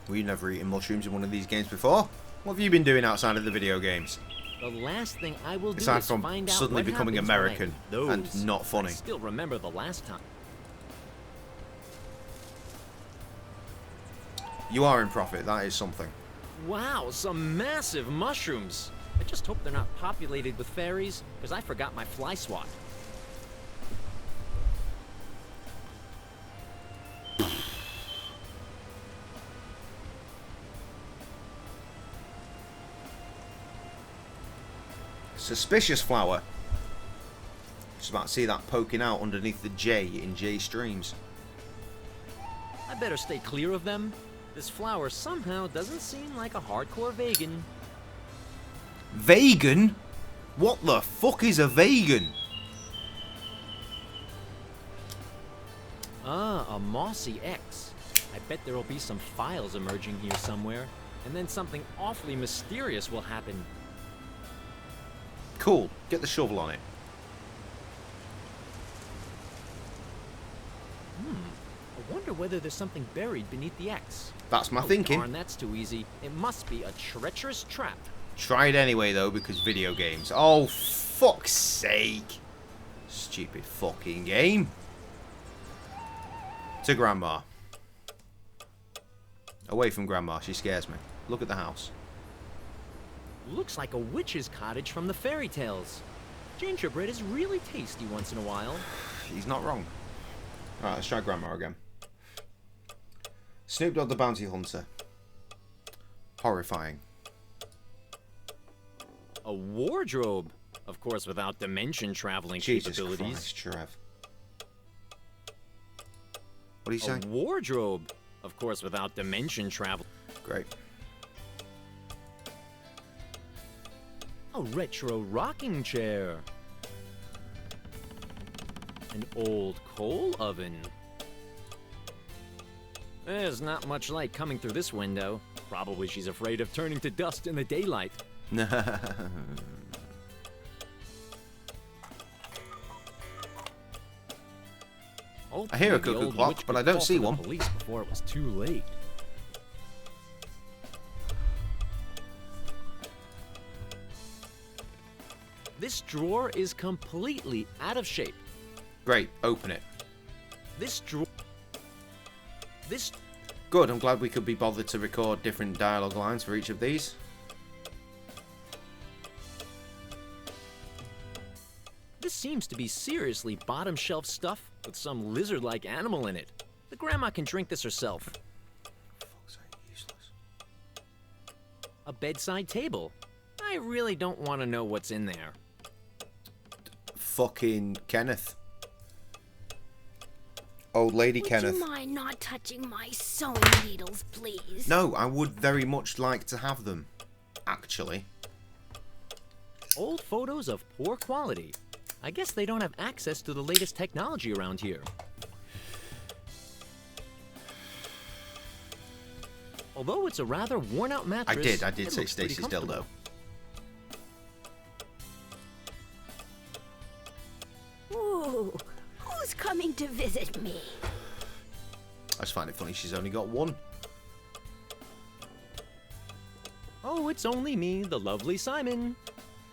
Well, you've never eaten mushrooms in one of these games before. What have you been doing outside of the video games? The last thing I will do Aside is from find out suddenly what becoming happens when I American eat those. and not funny. I still remember the last time. You are in profit, that is something. Wow, some massive mushrooms. I just hope they're not populated with fairies, because I forgot my fly swat. Suspicious flower. Just about to see that poking out underneath the J in J Streams. I better stay clear of them. This flower somehow doesn't seem like a hardcore vegan. Vegan? What the fuck is a vegan? Ah, a mossy X. I bet there'll be some files emerging here somewhere, and then something awfully mysterious will happen. Cool. Get the shovel on it. I wonder whether there's something buried beneath the X. That's my thinking. Darn, that's too easy. It must be a treacherous trap. Try it anyway, though, because video games. Oh, fuck's sake. Stupid fucking game. To Grandma. Away from Grandma, she scares me. Look at the house. Looks like a witch's cottage from the fairy tales. Gingerbread is really tasty once in a while. He's not wrong. Alright, let's try Grandma again. Snoop Dogg the Bounty Hunter. Horrifying. A wardrobe. Of course, without dimension traveling Jesus capabilities. Christ, Trev. What do you say? A wardrobe. Of course, without dimension travel. Great. A retro rocking chair. An old coal oven. There's not much light coming through this window. Probably she's afraid of turning to dust in the daylight. I hear a cuckoo clock, but I don't see one. Police before it was too late. This drawer is completely out of shape. Great, open it. This drawer... This... Good, I'm glad we could be bothered to record different dialogue lines for each of these. This seems to be seriously bottom shelf stuff with some lizard-like animal in it. The grandma can drink this herself. Fuck's sake, useless. A bedside table. I really don't want to know what's in there. Fucking Kenneth. Old lady Kenneth. Would you mind not touching my sewing needles, please? No, I would very much like to have them. Actually. Old photos of poor quality. I guess they don't have access to the latest technology around here. Although it's a rather worn-out mattress. I did say Stacy's dildo. Ooh, who's coming to visit me? I just find it funny she's only got one. Oh, it's only me, the lovely Simon.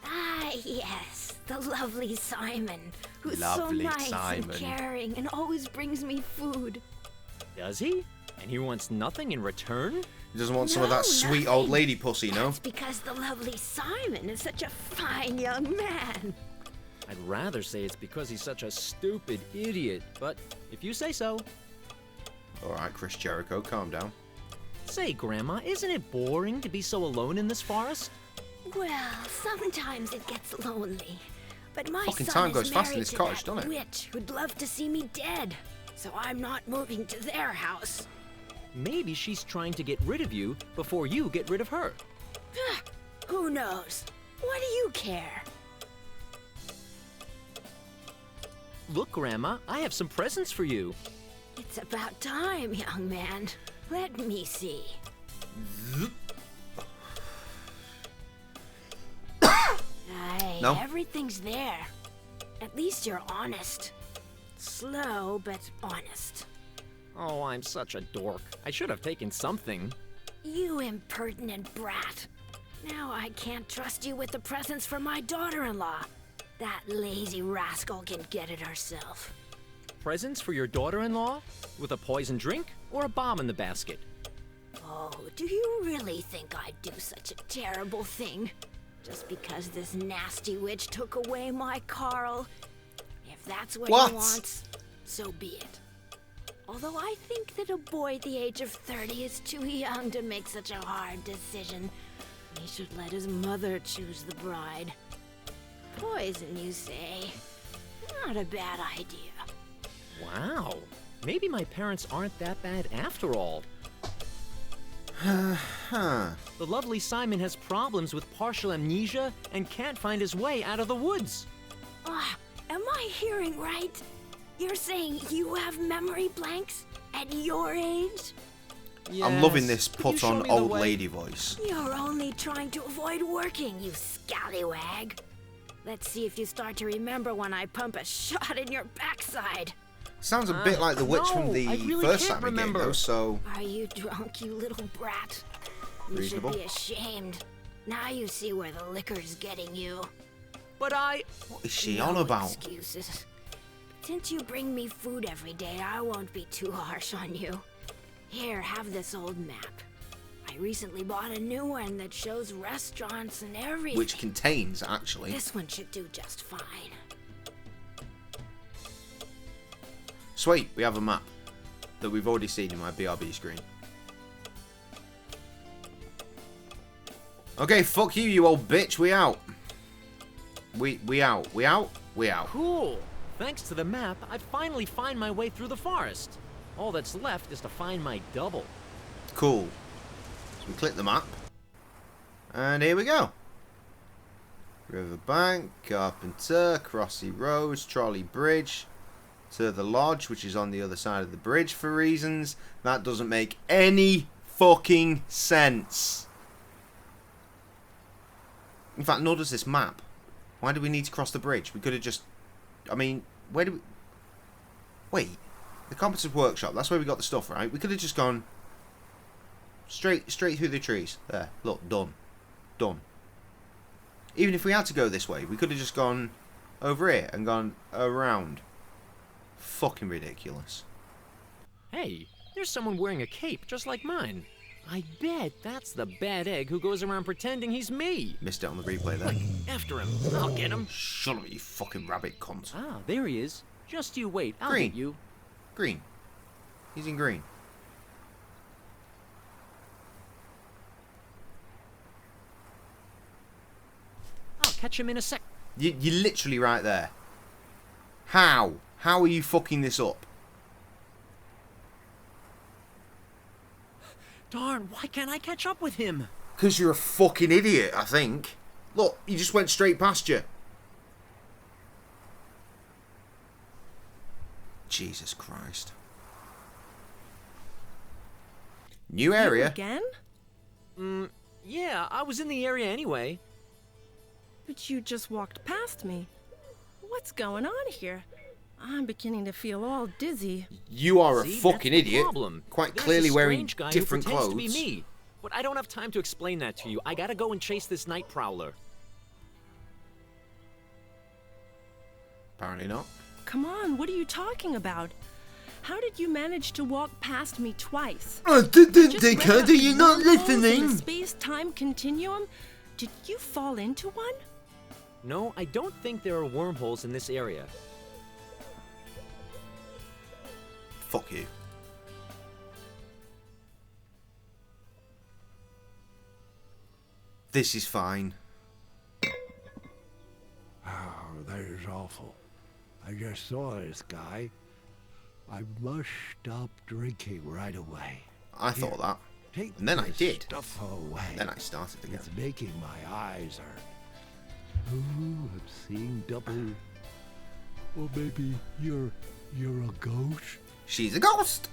Ah, yes, the lovely Simon, who's Lovely so nice Simon. and caring and always brings me food. Does he? And he wants nothing in return? He doesn't want some of that sweet old lady pussy, no? That's because the lovely Simon is such a fine young man. I'd rather say it's because he's such a stupid idiot, but if you say so. Alright, Chris Jericho, calm down. Say, Grandma, isn't it boring to be so alone in this forest? Well, sometimes it gets lonely. But my Fucking son time is goes fast in married this to cottage, that doesn't it? witch who'd love to see me dead. So I'm not moving to their house. Maybe she's trying to get rid of you before you get rid of her. Who knows? What do you care? Look, Grandma, I have some presents for you. It's about time, young man. Let me see. Aye, No? everything's there. At least you're honest. Slow, but honest. Oh, I'm such a dork. I should have taken something. You impertinent brat. Now I can't trust you with the presents for my daughter-in-law. That lazy rascal can get it herself. Presents for your daughter-in-law? With a poison drink or a bomb in the basket? Oh, do you really think I'd do such a terrible thing? Just because this nasty witch took away my Carl? If that's what What? he wants, so be it. Although I think that a boy at the age of 30 is too young to make such a hard decision. He should let his mother choose the bride. Poison, you say? Not a bad idea. Wow. Maybe my parents aren't that bad after all. Huh. The lovely Simon has problems with partial amnesia and can't find his way out of the woods. Am I hearing right? You're saying you have memory blanks at your age? I'm loving this Could you put show on me the old way? lady voice. You're only trying to avoid working, you scallywag. Let's see if you start to remember when I pump a shot in your backside. Sounds a bit like the witch no, from the I really first can't Simon game, remember. though, so Are you drunk, you little brat? You reasonable. should be ashamed. Now you see where the liquor's getting you. But What is she No on about? excuses. Since you bring me food every day, I won't be too harsh on you. Here, have this old map. I recently bought a new one that shows restaurants and everything. Which contains, actually. This one should do just fine. Sweet, we have a map that we've already seen in my BRB screen. Okay, fuck you, you old bitch. We out. We out. We out. We out. cool. Thanks to the map, I finally find my way through the forest. All that's left is to find my double. Cool. So we click the map. And here we go. Riverbank, Carpenter, Crossy Roads, Trolley Bridge, to the lodge, which is on the other side of the bridge for reasons that doesn't make any fucking sense. In fact, nor does this map. Why do we need to cross the bridge? We could have just... I mean, where do we... Wait. The Carpenter's Workshop, that's where we got the stuff, right? We could have just gone straight through the trees. There, look, done. Done. Even if we had to go this way, we could have just gone over here and gone around. Fucking ridiculous. Hey, there's someone wearing a cape just like mine. I bet that's the bad egg who goes around pretending he's me. Missed it on the replay there. Quick, after him. I'll get him. Shut up, you fucking rabbit cunt. Ah, there he is. Just you wait. I'll Green. get you. Green. He's in green. I'll catch him in a sec. You're literally right there. How? How are you fucking this up? Darn, why can't I catch up with him? Because you're a fucking idiot, I think. Look, he just went straight past you. Jesus Christ. New area. You again? Yeah, I was in the area anyway. But you just walked past me. What's going on here? I'm beginning to feel all dizzy. You are a See, fucking that's the idiot. problem. Quite There's clearly a wearing strange guy different who pretends clothes. To be me. But I don't have time to explain that to you. I gotta go and chase this night prowler. Apparently not. Come on, what are you talking about? How did you manage to walk past me twice? I didn't, Just Dicker. read Do you about not wormholes in listening? the space-time continuum? Did you fall into one? No, I don't think there are wormholes in this area. Fuck you. This is fine. Oh, that is awful. I just saw this guy. I must stop drinking right away. I thought that. Take And then I this did. stuff away. Then I started again. It's making my eyes hurt. Oh, I'm seeing double. Or maybe you're a ghost? She's a ghost.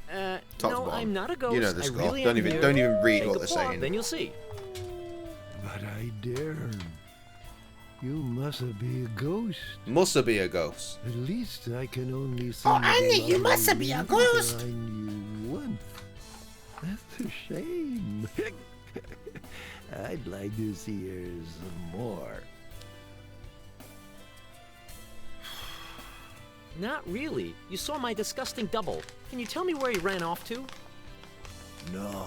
Top to No, bottom. I'm not a ghost. You know the I score. really Don't am even- here. don't even read Take what a they're paw, saying. Then you'll see. But I daren't. You mustn't be a ghost. Must be a ghost. At least I can only see. Oh, Annie, the you lovely must be a you ghost. that I knew once. That's a shame. I'd like to see her some more. Not really. You saw my disgusting double. Can you tell me where he ran off to? No,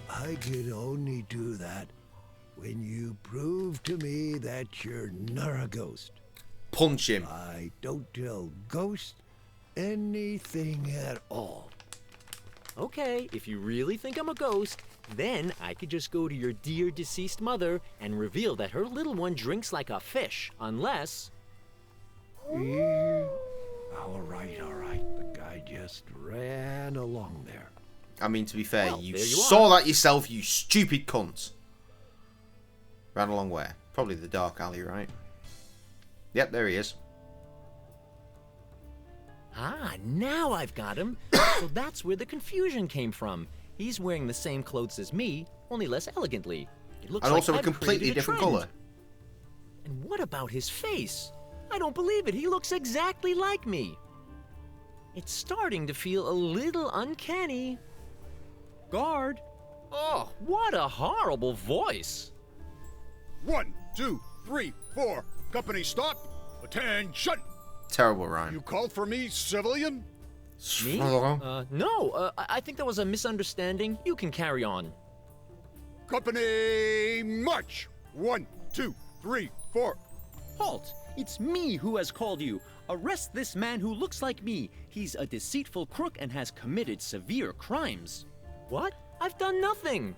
I can only do that when you prove to me that you're not a ghost. Punch him. I don't tell ghosts anything at all. Okay, if you really think I'm a ghost, then I could just go to your dear deceased mother and reveal that her little one drinks like a fish, unless... All right. The guy just ran along there. I mean, to be fair, Well, you there you saw are. that yourself, you stupid cunt. Ran along where? Probably the dark alley, right? Yep, there he is. Ah, now I've got him. So that's where the confusion came from. He's wearing the same clothes as me, only less elegantly. It looks And like also a I've completely created different trend. colour. And what about his face? I don't believe it. He looks exactly like me. It's starting to feel a little uncanny. Guard. Oh, what a horrible voice. 1, 2, 3, 4. Company stop. Attention. Terrible rhyme. You called for me, civilian? Me? No, I think that was a misunderstanding. You can carry on. Company march. 1, 2, 3, 4. Halt! It's me who has called you. Arrest this man who looks like me. He's a deceitful crook and has committed severe crimes. What? I've done nothing.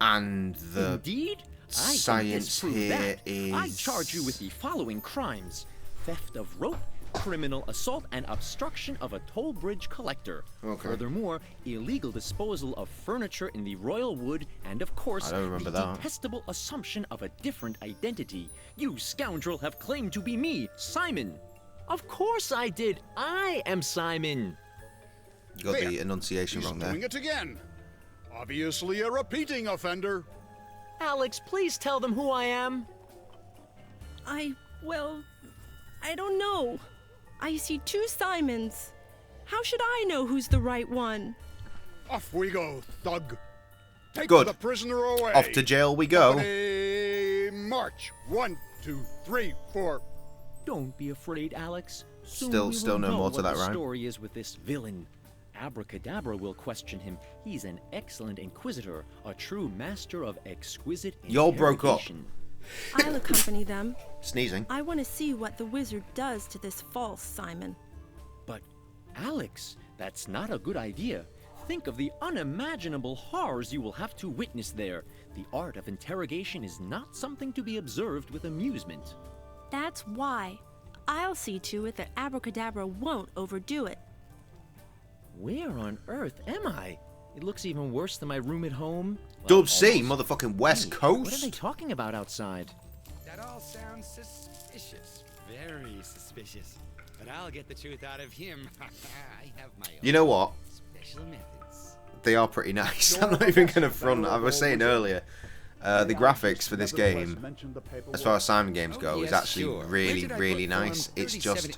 And the Indeed? I can science disprove here that. is... I charge you with the following crimes: theft of rope, criminal assault, and obstruction of a toll bridge collector. Okay. Furthermore, illegal disposal of furniture in the Royal Wood, and of course, I don't remember the that. detestable assumption of a different identity. You scoundrel have claimed to be me, Simon. Of course I did. I am Simon. You got the There. enunciation He's wrong there. doing it again. Obviously a repeating offender. Alex, please tell them who I am. Well, I don't know. I see two Simons. How should I know who's the right one? Off we go, thug. Take Good. the prisoner away. Off to jail we go. Company march. 1, 2, 3, 4. Don't be afraid, Alex. Soon Still- we still will no know more to what that the rhyme. story is with this villain. Abracadabra will question him. He's an excellent inquisitor, a true master of exquisite Y'all broke up. interrogation. I'll accompany them. Sneezing. I want to see what the wizard does to this false Simon. But, Alex, that's not a good idea. Think of the unimaginable horrors you will have to witness there. The art of interrogation is not something to be observed with amusement. That's why. I'll see to it that Abracadabra won't overdo it. Where on earth am I? It looks even worse than my room at home. Dub C, almost. motherfucking West Hey, Coast. What are they talking about outside? That all sounds suspicious. Very suspicious. But I'll get the truth out of him. I have my own You know what? special methods. They are pretty nice. I'm not even going to front. I was saying earlier, the graphics for this game, as far as Simon games go, is actually really, really nice. It's just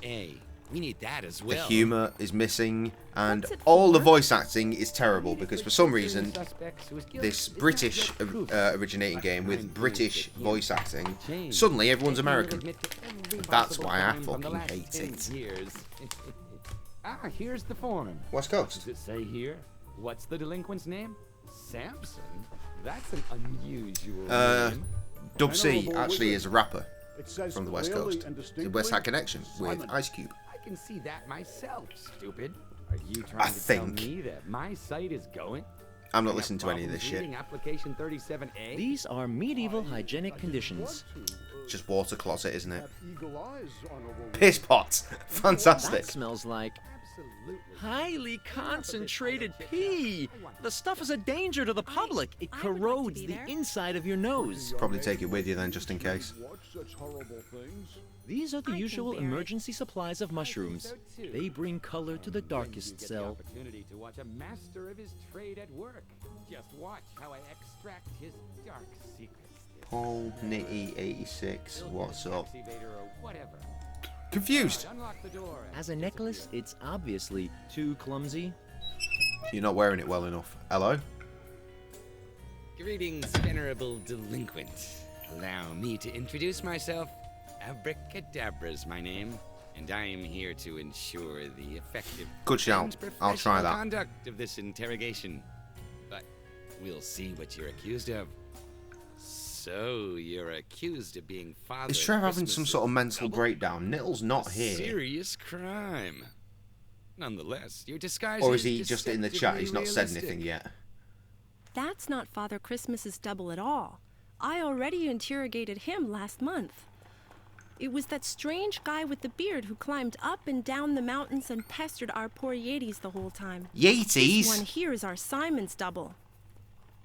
We need that as the well. humour is missing, and What's it all the for? voice acting is terrible because for some reason this British originating game with British voice acting, suddenly everyone's American. That's why I fucking hate it. Here's the form. West Coast. Does it say here? What's the delinquent's name? Samson? That's an unusual name. Dub C Venerable actually wizard. is a rapper It says from the West clearly Coast. and The distinctly, West Side Connection with Simon. Ice Cube. I can see that myself, stupid. Are you trying to think. tell me that my site is going? I'm not I have listening to any of this problems shit. reading application 37A? These are medieval hygienic conditions. Just water closet, isn't it? Have eagle eyes, honorable Piss pot. Fantastic. That smells like Absolutely. highly concentrated pee. The stuff is a danger to the public. It I would like to corrodes be the there. inside of your nose. Probably take it with you then, just in case. Watch such horrible things. These are the I can usual bear it. emergency supplies of mushrooms. They bring color to the darkest Get the cell. opportunity to watch a master of his trade at work. Just watch how I extract his dark secrets. Paul Nitty 86. What's up? Tax evader or whatever. Confused. Unlock the door. As a necklace, it's obviously too clumsy. You're not wearing it well enough. Hello? Greetings, venerable delinquent. Allow me to introduce myself. Abracadabra's my name, and I am here to ensure the effective Good shout. and I'll try professional that. conduct of this interrogation. But we'll see what you're accused of. So you're accused of being father. Is Trev having some Christmas's sort of mental double? breakdown? Nittle's not A here. serious crime. Nonetheless, your disguise Or is he just in the chat? deceptively He's not said realistic. anything yet. That's not Father Christmas's double at all. I already interrogated him last month. It was that strange guy with the beard who climbed up and down the mountains and pestered our poor Yetis the whole time. Yetis? This one here is our Simon's double.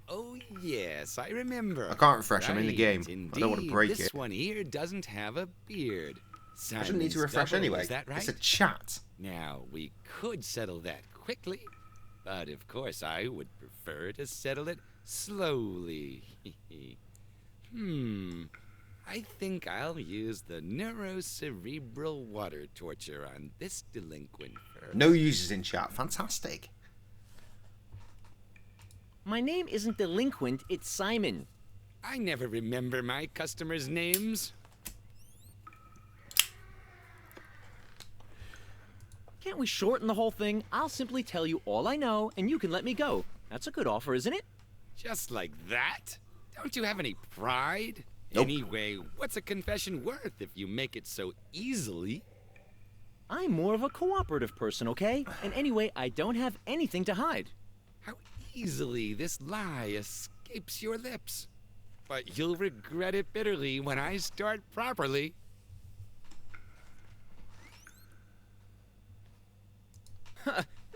Oh, yes, I remember. I can't refresh, I'm in the game. Indeed. I don't want to break This it. one here doesn't have a beard. I shouldn't need to Simon's refresh double, anyway. Is that right? It's a chat. Now, we could settle that quickly, but of course I would prefer to settle it slowly. I think I'll use the neurocerebral water torture on this delinquent first. No users in chat. Fantastic. My name isn't Delinquent, it's Simon. I never remember my customers' names. Can't we shorten the whole thing? I'll simply tell you all I know, and you can let me go. That's a good offer, isn't it? Just like that? Don't you have any pride? Nope. Anyway, what's a confession worth if you make it so easily? I'm more of a cooperative person, okay? And anyway, I don't have anything to hide. How easily this lie escapes your lips. But you'll regret it bitterly when I start properly.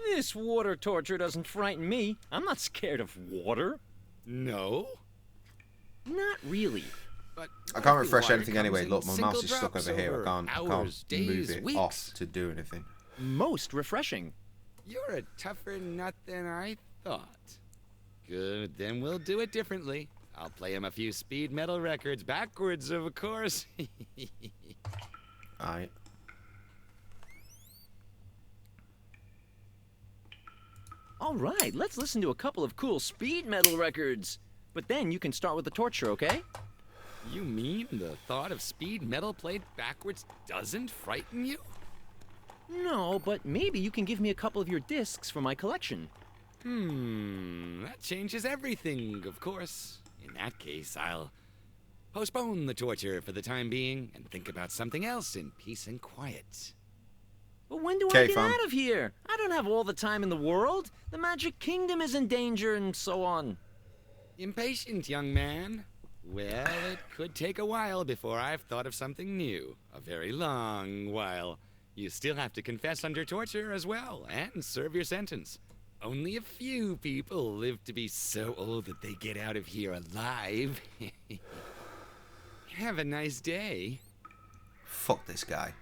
This water torture doesn't frighten me. I'm not scared of water. No? Not really. But I can't refresh water anything comes anyway. in Look, my mouse single is stuck drops over here. I over can't hours, move days, it weeks. off to do anything. Most refreshing. You're a tougher nut than I thought. Good, then we'll do it differently. I'll play him a few speed metal records backwards, of course. Alright. All right, let's listen to a couple of cool speed metal records. But then you can start with the torture, okay? You mean the thought of speed metal played backwards doesn't frighten you? No, but maybe you can give me a couple of your discs for my collection. That changes everything, of course. In that case, I'll postpone the torture for the time being and think about something else in peace and quiet. But when do I Okay, get fam. out of here? I don't have all the time in the world. The Magic Kingdom is in danger and so on. Impatient, young man. Well, it could take a while before I've thought of something new. A very long while. You still have to confess under torture as well, and serve your sentence. Only a few people live to be so old that they get out of here alive. Have a nice day. Fuck this guy.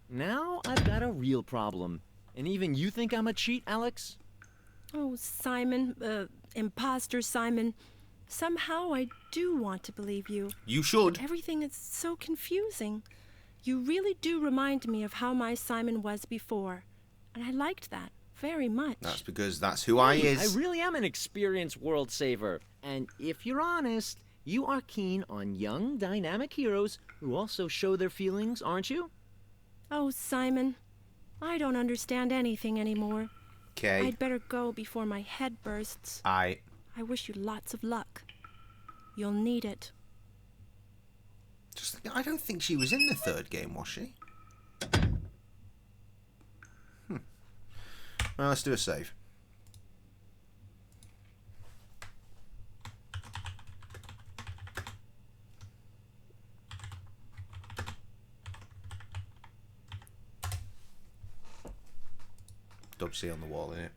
Now I've got a real problem. And even you think I'm a cheat, Alex? Oh, Simon, imposter Simon. Somehow I do want to believe you. You should. Everything is so confusing. You really do remind me of how my Simon was before. And I liked that very much. That's because that's who I is. I really am an experienced world saver. And if you're honest, you are keen on young, dynamic heroes who also show their feelings, aren't you? Oh, Simon, I don't understand anything anymore. Okay. I'd better go before my head bursts. I wish you lots of luck. You'll need it. just I don't think she was in the third game, was she? Well, let's do a save. Dub C on the wall, innit?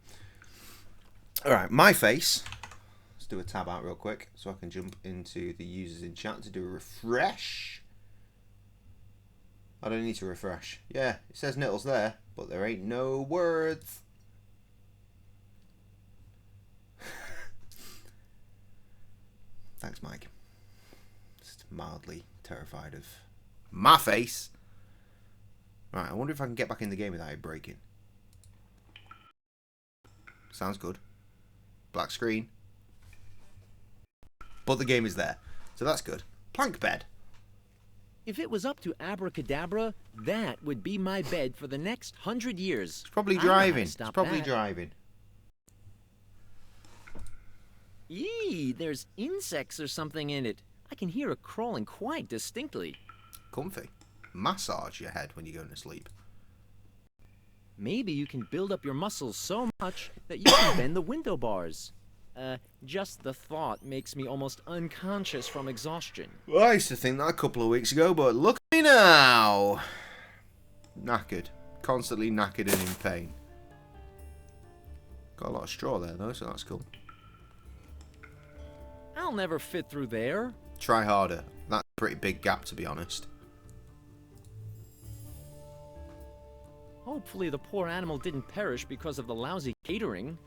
Alright, my face. Let's do a tab out real quick so I can jump into the users in chat to do a refresh. I don't need to refresh. Yeah, it says Nittles there, but there ain't no words. Thanks, Mike. Just mildly terrified of my face. Right, I wonder if I can get back in the game without it breaking. Sounds good. Black screen. But the game is there, so that's good. Plank bed. If it was up to Abracadabra, that would be my bed for the next 100 years. It's probably I know how to driving. It's stop probably that. driving. Yee, there's insects or something in it. I can hear it crawling quite distinctly. Comfy. Massage your head when you're going to sleep. Maybe you can build up your muscles so much that you can bend the window bars. Just the thought makes me almost unconscious from exhaustion. Well, I used to think that a couple of weeks ago, but look at me now. Knackered. Constantly knackered and in pain. Got a lot of straw there, though, so that's cool. I'll never fit through there. Try harder. That's a pretty big gap, to be honest. Hopefully the poor animal didn't perish because of the lousy catering.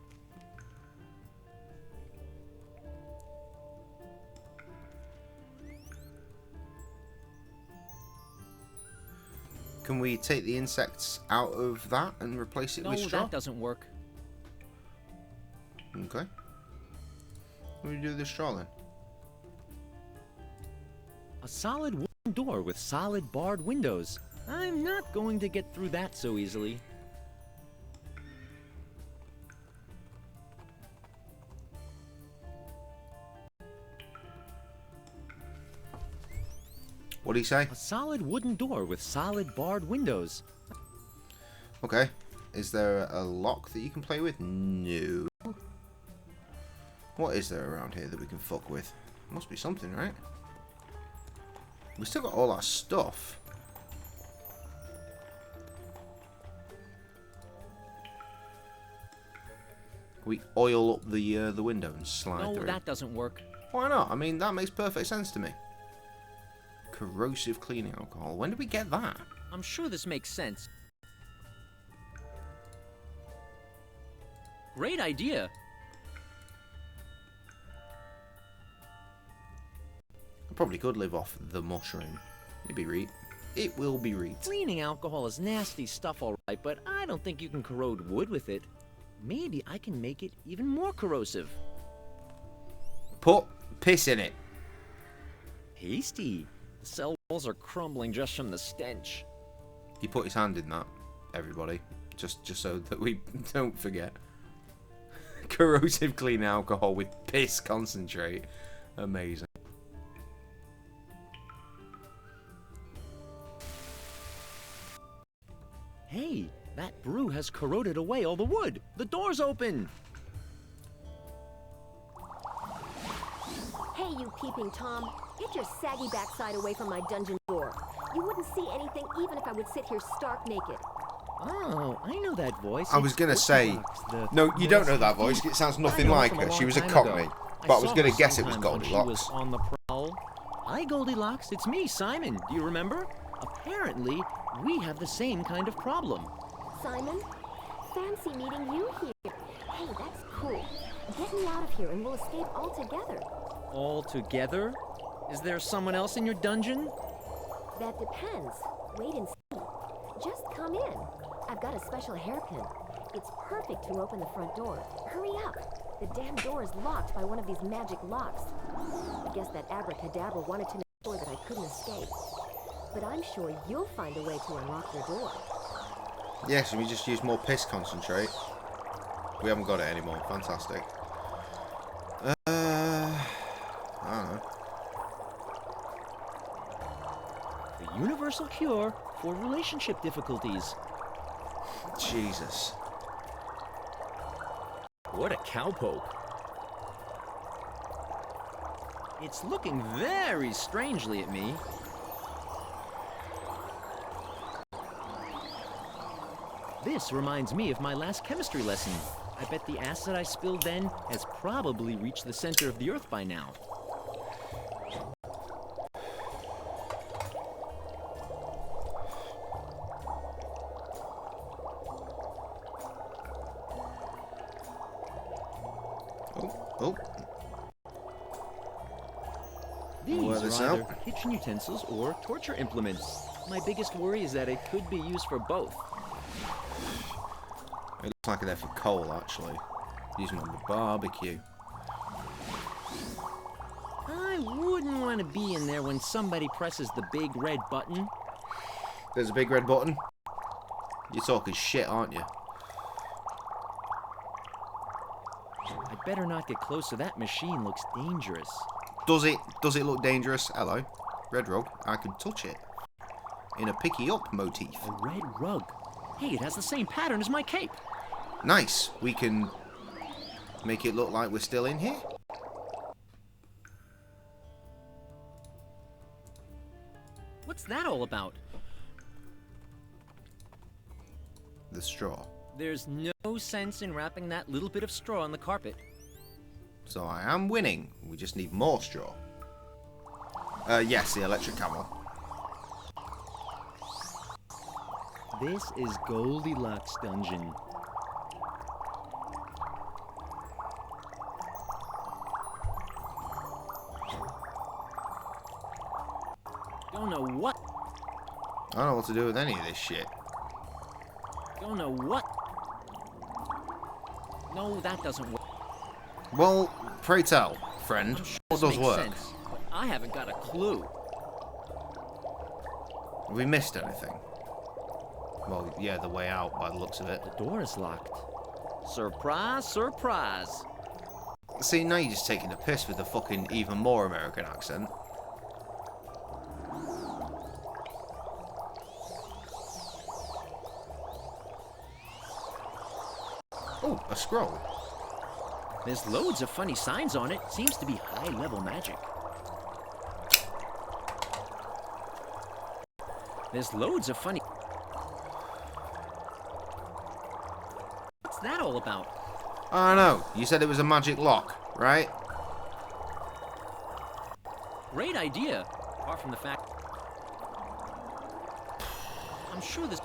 Can we take the insects out of that and replace it with straw? No, that doesn't work. Okay. What do we do with the straw then? A solid wooden door with solid barred windows. I'm not going to get through that so easily. What do you say? A solid wooden door with solid barred windows. Okay. Is there a lock that you can play with? No. What is there around here that we can fuck with? Must be something, right? We still got all our stuff. We oil up the window and slide through. No, that doesn't work. Why not? I mean, that makes perfect sense to me. Corrosive cleaning alcohol. When did we get that? I'm sure this makes sense. Great idea. I probably could live off the mushroom. Maybe Reet. It will be Reet. Cleaning alcohol is nasty stuff, alright, but I don't think you can corrode wood with it. Maybe I can make it even more corrosive. Put piss in it. Tasty. The cell walls are crumbling just from the stench. He put his hand in that, everybody. Just so that we don't forget. Corrosive clean alcohol with piss concentrate. Amazing. Hey, that brew has corroded away all the wood. The door's open. Hey, you peeping Tom. Get your saggy backside away from my dungeon door. You wouldn't see anything even if I would sit here stark naked. Oh, I know that voice. I was gonna say, no, you don't know that voice. It sounds nothing like her. She was a cockney, but I was gonna guess it was Goldilocks. She was on the prowl. Hi, Goldilocks. It's me, Simon. Do you remember? Apparently, we have the same kind of problem. Simon, fancy meeting you here. Hey, that's cool. Get me out of here and we'll escape all together. All together? Is there someone else in your dungeon? That depends. Wait and see. Just come in. I've got a special hairpin. It's perfect to open the front door. Hurry up. The damn door is locked by one of these magic locks. I guess that abracadabra wanted to make sure that I couldn't escape. But I'm sure you'll find a way to unlock your door. Yes, we just use more piss concentrate. We haven't got it anymore. Fantastic. I don't know. The universal cure for relationship difficulties. Jesus. What a cowpoke. It's looking very strangely at me. This reminds me of my last chemistry lesson. I bet the acid I spilled then has probably reached the center of the Earth by now. Oh. These are either kitchen utensils or torture implements. My biggest worry is that it could be used for both. It looks like they're for coal, actually. Use them on the barbecue. I wouldn't want to be in there when somebody presses the big red button. There's a big red button? You're talking shit, aren't you? I'd better not get close to that machine. Looks dangerous. Does it? Does it look dangerous? Hello. Red rug. I can touch it. In a picky up motif. A red rug. Hey, it has the same pattern as my cape. Nice. We can make it look like we're still in here. What's that all about? The straw. There's no sense in wrapping that little bit of straw on the carpet. So I am winning. We just need more straw. Yes, the electric camel. This is Goldilocks dungeon. Don't know what. I don't know what to do with any of this shit. Don't know what. No, that doesn't work. Well, pray tell, friend, what does work? Sense, but I haven't got a clue. Have we missed anything? Well, yeah, the way out by the looks of it. The door is locked. Surprise, surprise. See, now you're just taking the piss with the fucking even more American accent. Oh, a scroll. There's loads of funny signs on it. Seems to be high-level magic. There's loads of funny... What's that all about? I don't know. You said it was a magic lock, right? Great idea. Apart from the fact... I'm sure this...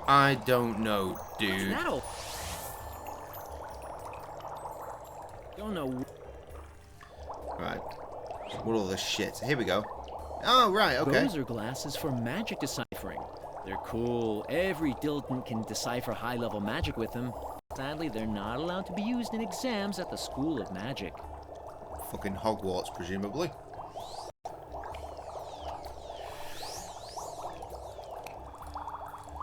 I don't know, dude. What's that all... Don't know... Right. What all this shit? Here we go. Oh, right, okay. Those are glasses for magic deciphering. They're cool. Every Dilton can decipher high-level magic with them. Sadly, they're not allowed to be used in exams at the School of Magic. Fucking Hogwarts, presumably.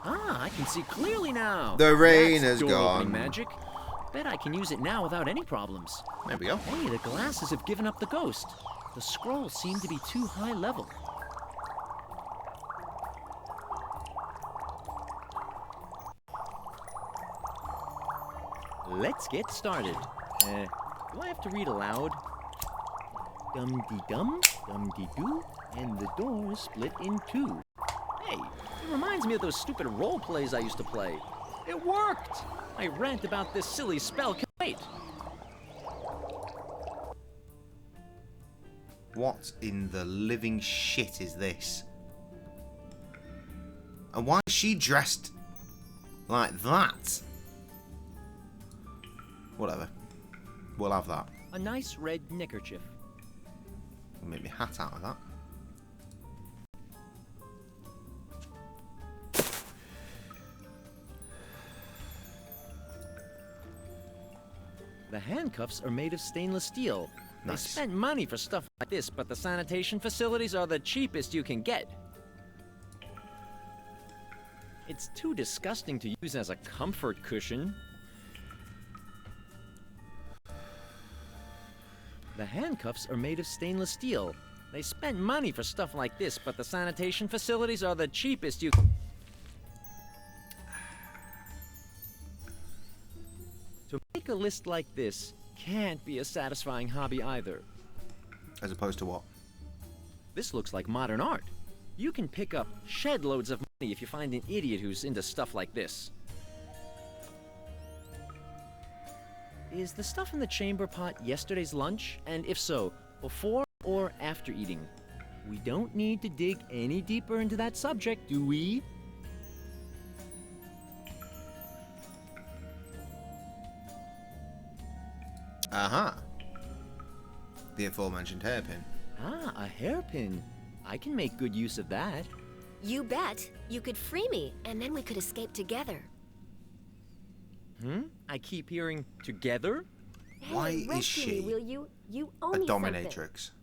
Ah, I can see clearly now. The rain That's has gone. Magic. Bet I can use it now without any problems. There we go. Hey, the glasses have given up the ghost. The scrolls seem to be too high level. Let's get started. Do I have to read aloud? Dum-dee-dum, dum-dee-doo, and the door is split in two. Hey, it reminds me of those stupid role plays I used to play. It worked! I rant about this silly spell. Wait. What in the living shit is this? And why is she dressed like that? Whatever. We'll have that. A nice red neckerchief. We'll make me hat out of that. The handcuffs are made of stainless steel. Nice. They spent money for stuff like this, but the sanitation facilities are the cheapest you can get. It's too disgusting to use as a comfort cushion. The handcuffs are made of stainless steel. They spent money for stuff like this, but the sanitation facilities are the cheapest you can... To make a list like this can't be a satisfying hobby either. As opposed to what? This looks like modern art. You can pick up shed loads of money if you find an idiot who's into stuff like this. Is the stuff in the chamber pot yesterday's lunch? And if so, before or after eating? We don't need to dig any deeper into that subject, do we? Aha. The aforementioned hairpin. Ah, a hairpin. I can make good use of that. You bet. You could free me, and then we could escape together. I keep hearing together? Hey, Why is rescue she me, will you? You owe a me dominatrix? something.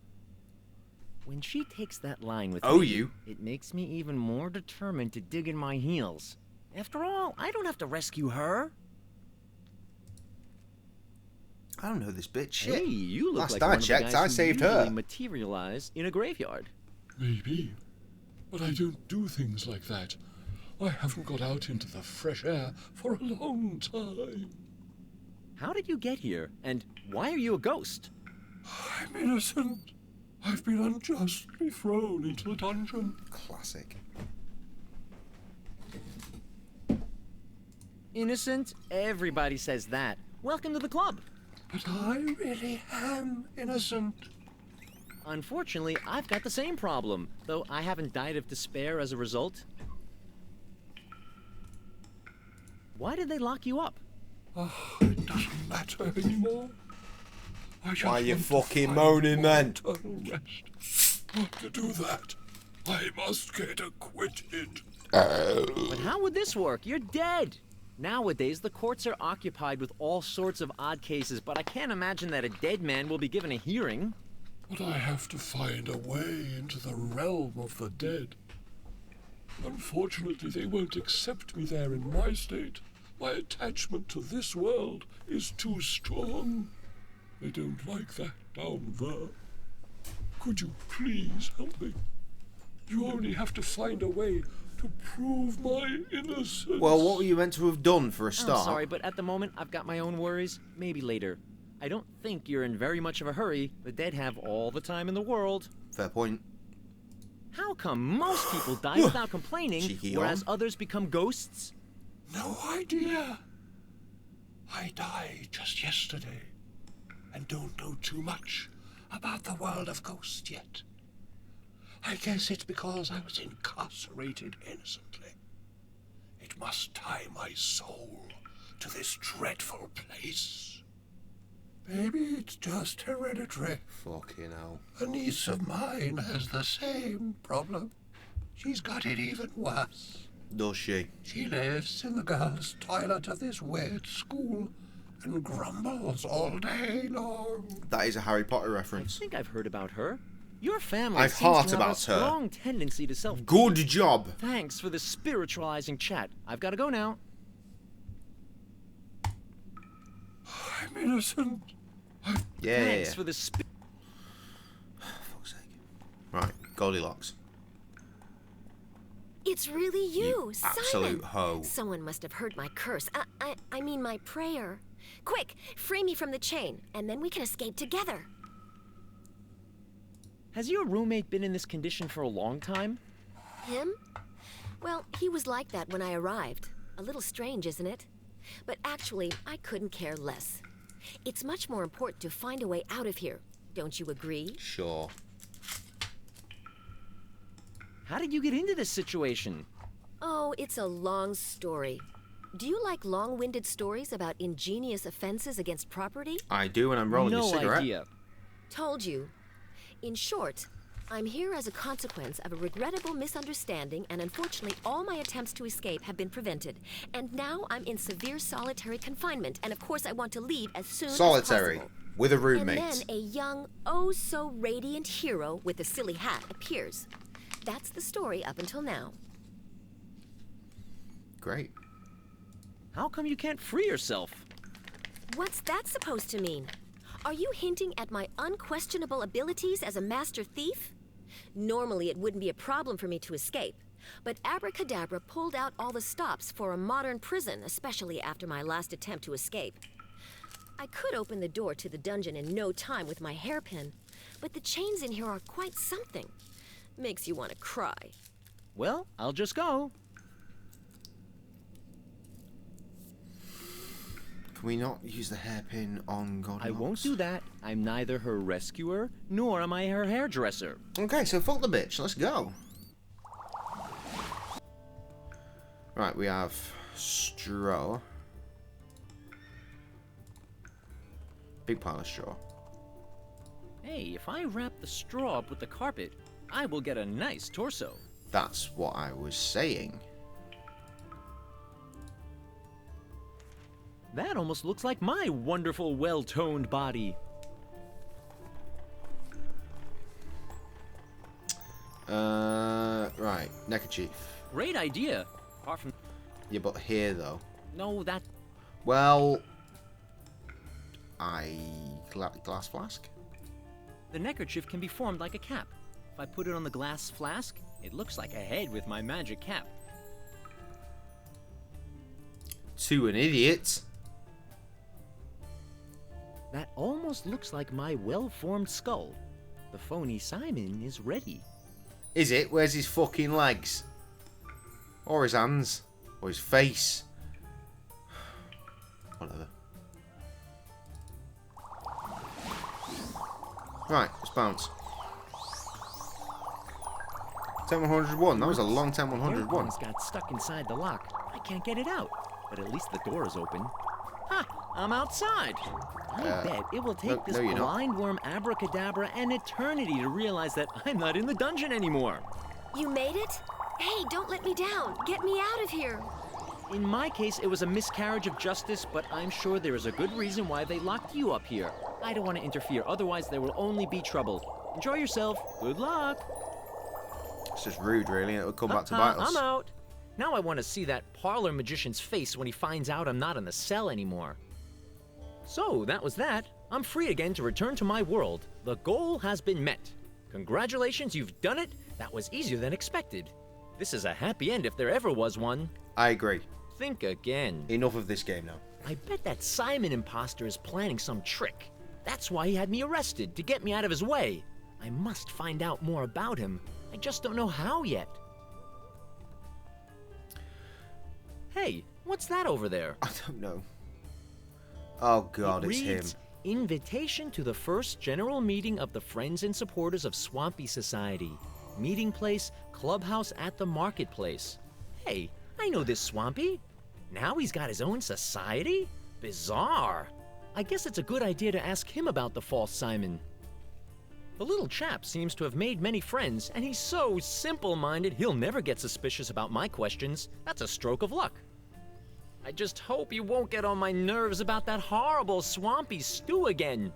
When she takes that line with Oh, me, you? it makes me even more determined to dig in my heels. After all, I don't have to rescue her. I don't know this bitch shit. Hey, you look Last like I one of the checked, guys I who saved usually her. materialize in a graveyard. Maybe. but I don't do things like that. I haven't got out into the fresh air for a long time. How did you get here? And why are you a ghost? I'm innocent. I've been unjustly thrown into the dungeon. Classic. Innocent? Everybody says that. Welcome to the club. But I really am innocent. Unfortunately, I've got the same problem, though I haven't died of despair as a result. Why did they lock you up? It doesn't matter anymore. Why are you fucking moaning then? Not to do that, I must get acquitted. But how would this work? You're dead! Nowadays, the courts are occupied with all sorts of odd cases, but I can't imagine that a dead man will be given a hearing. But I have to find a way into the realm of the dead. Unfortunately, they won't accept me there in my state. My attachment to this world is too strong. They don't like that down there. Could you please help me? You only have to find a way to prove my innocence. Well, what were you meant to have done for a start? I'm sorry, but at the moment, I've got my own worries. Maybe later. I don't think you're in very much of a hurry. The dead have all the time in the world. Fair point. How come most people die without complaining, whereas others become ghosts? No idea. I died just yesterday and don't know too much about the world of ghosts yet. I guess it's because I was incarcerated innocently. It must tie my soul to this dreadful place. Maybe it's just hereditary. Fucking hell. A niece of mine has the same problem. She's got it even worse. Does she? She lives in the girls' toilet of this weird school and grumbles all day long. That is a Harry Potter reference. I think I've heard about her. Your family I've seems heard to have about a strong tendency to self. Good job. Thanks for the spiritualizing chat. I've got to go now. I'm innocent. Thanks for the fuck's sake. Right, Goldilocks. It's really you, Simon. Absolute hoe. Someone must have heard my curse. I mean my prayer. Quick, free me from the chain, and then we can escape together. Has your roommate been in this condition for a long time? Him? Well, he was like that when I arrived. A little strange, isn't it? But actually, I couldn't care less. It's much more important to find a way out of here. Don't you agree? Sure. How did you get into this situation? Oh, it's a long story. Do you like long-winded stories about ingenious offenses against property? I do, and I'm rolling a cigarette. No idea. Told you. In short, I'm here as a consequence of a regrettable misunderstanding, and unfortunately all my attempts to escape have been prevented. And now I'm in severe solitary confinement, and of course I want to leave as soon as possible. With a roommate. And then a young, oh-so-radiant hero with a silly hat appears. That's the story up until now. Great. How come you can't free yourself? What's that supposed to mean? Are you hinting at my unquestionable abilities as a master thief? Normally, it wouldn't be a problem for me to escape, but Abracadabra pulled out all the stops for a modern prison, especially after my last attempt to escape. I could open the door to the dungeon in no time with my hairpin, but the chains in here are quite something. Makes you want to cry. Well, I'll just go. Can we not use the hairpin on Goldilocks? I won't do that. I'm neither her rescuer, nor am I her hairdresser. Okay, so fuck the bitch. Let's go. Right, we have straw. Big pile of straw. Hey, if I wrap the straw up with the carpet, I will get a nice torso. That's what I was saying. That almost looks like my wonderful, well-toned body. Right, neckerchief. Great idea. Apart from... Yeah, but here, though. No, that... Well... glass flask? The neckerchief can be formed like a cap. If I put it on the glass flask, it looks like a head with my magic cap. To an idiot. That almost looks like my well-formed skull. The phony Simon is ready. Is it? Where's his fucking legs? Or his hands? Or his face? Whatever. Right, let's bounce. 10101. That was a long time 101. Aircone's got stuck inside the lock. I can't get it out. But at least the door is open. Ha! I'm outside. I bet it will take this blind worm abracadabra an eternity to realize that I'm not in the dungeon anymore. You made it? Hey, don't let me down. Get me out of here. In my case, it was a miscarriage of justice, but I'm sure there is a good reason why they locked you up here. I don't want to interfere, otherwise there will only be trouble. Enjoy yourself. Good luck. It's just rude, really, and it would come back to bite us. I'm out. Now I want to see that parlor magician's face when he finds out I'm not in the cell anymore. So, that was that. I'm free again to return to my world. The goal has been met. Congratulations, you've done it. That was easier than expected. This is a happy end if there ever was one. I agree. Think again. Enough of this game now. I bet that Simon imposter is planning some trick. That's why he had me arrested, to get me out of his way. I must find out more about him. I just don't know how yet. Hey, what's that over there? I don't know. Oh God, it's him. Invitation to the first general meeting of the Friends and Supporters of Swampy Society. Meeting place, clubhouse at the marketplace. Hey, I know this Swampy. Now he's got his own society? Bizarre. I guess it's a good idea to ask him about the false Simon. The little chap seems to have made many friends, and he's so simple-minded he'll never get suspicious about my questions. That's a stroke of luck. I just hope he won't get on my nerves about that horrible Swampy stew again.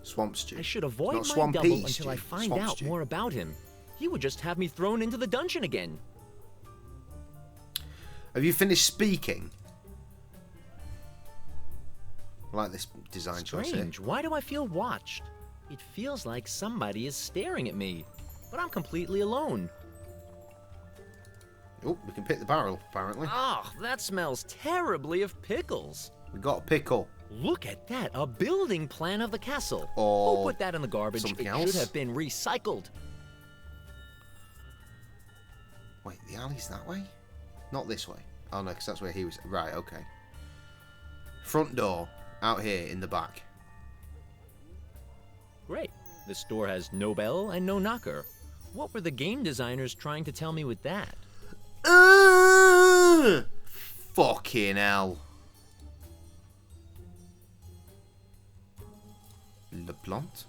Swamp stew. I should avoid my double until I find out more about him. He would just have me thrown into the dungeon again. Have you finished speaking? I like this design choice here. Strange. Why do I feel watched? It feels like somebody is staring at me, but I'm completely alone. Oh, we can pick the barrel, apparently. Oh, that smells terribly of pickles. We got a pickle. Look at that, a building plan of the castle. Or Who put that in the garbage? Something It else? should have been recycled. Wait, the alley's that way? Not this way. Oh no, because that's where he was. Right, okay. Front door, out here in the back. Great. This door has no bell and no knocker. What were the game designers trying to tell me with that? Fucking hell. Le plant?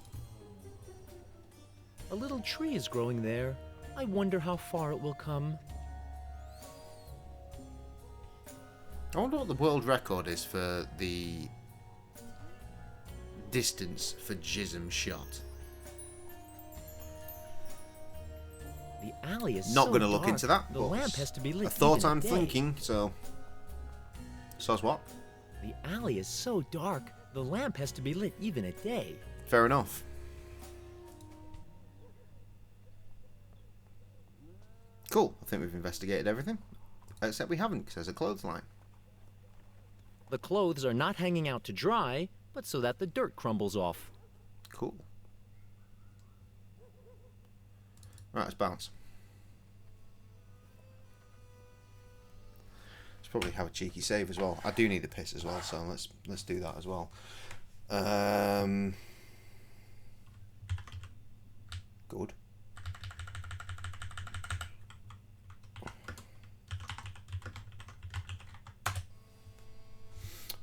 A little tree is growing there. I wonder how far it will come. I wonder what the world record is for the distance for Jism shot. The alley is Not so going to look dark, into that. The but lamp has to be lit. I thought even I'm at day. thinking, so. So's what? The alley is so dark, the lamp has to be lit even at day. Fair enough. Cool. I think we've investigated everything. Except we haven't, because there's a clothesline. The clothes are not hanging out to dry, but so that the dirt crumbles off. Cool. Right, let's bounce. Let's probably have a cheeky save as well. I do need the piss as well, so let's do that as well. Good.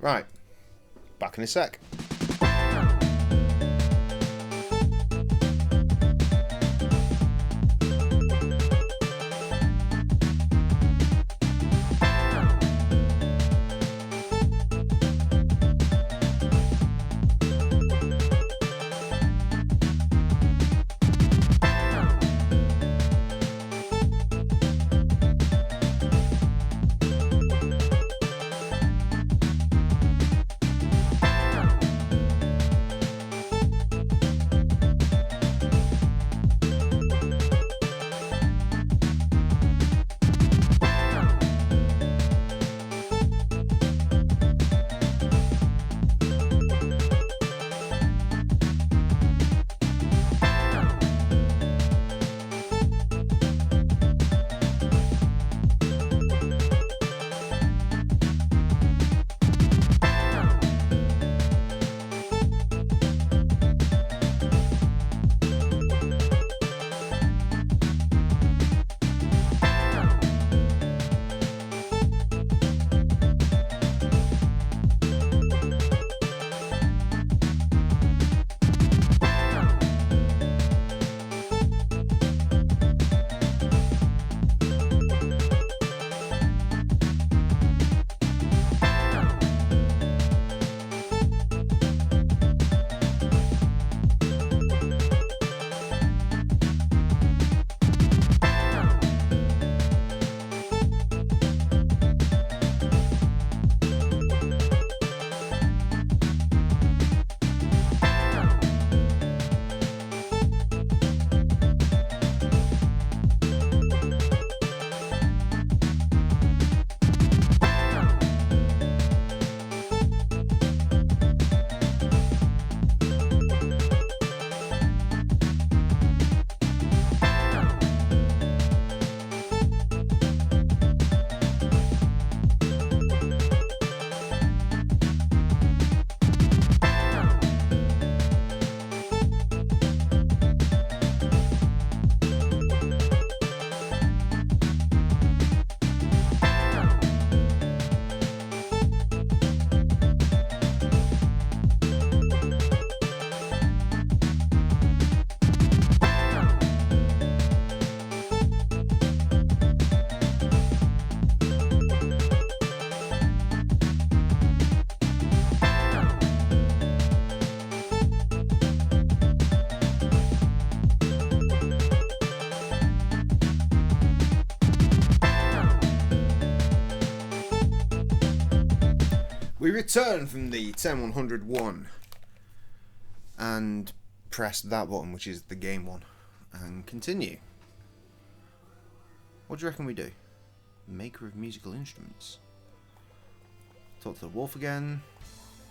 Right, back in a sec. We return from the 10101 and press that button, which is the game one, and continue. What do you reckon we do? Maker of musical instruments. Talk to the wolf again.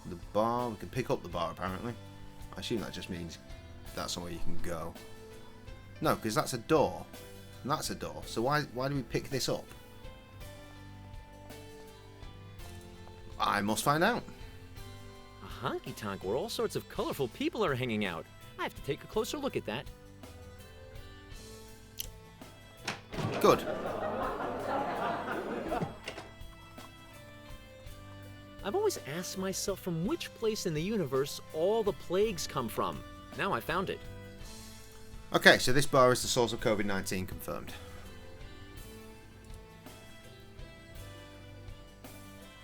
The bar. We can pick up the bar apparently. I assume that just means that's somewhere you can go. No, because that's a door. And that's a door. So why do we pick this up? I must find out. A honky-tonk where all sorts of colorful people are hanging out. I have to take a closer look at that. Good. I've always asked myself from which place in the universe all the plagues come from. Now I found it. Okay, so this bar is the source of COVID-19 confirmed.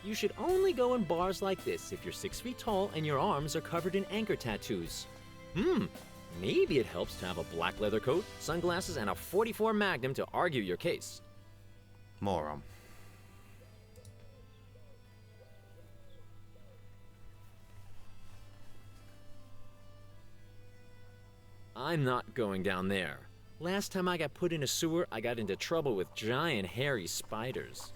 You should only go in bars like this if you're 6 feet tall and your arms are covered in anchor tattoos. Maybe it helps to have a black leather coat, sunglasses, and a .44 Magnum to argue your case. Moron. I'm not going down there. Last time I got put in a sewer, I got into trouble with giant hairy spiders.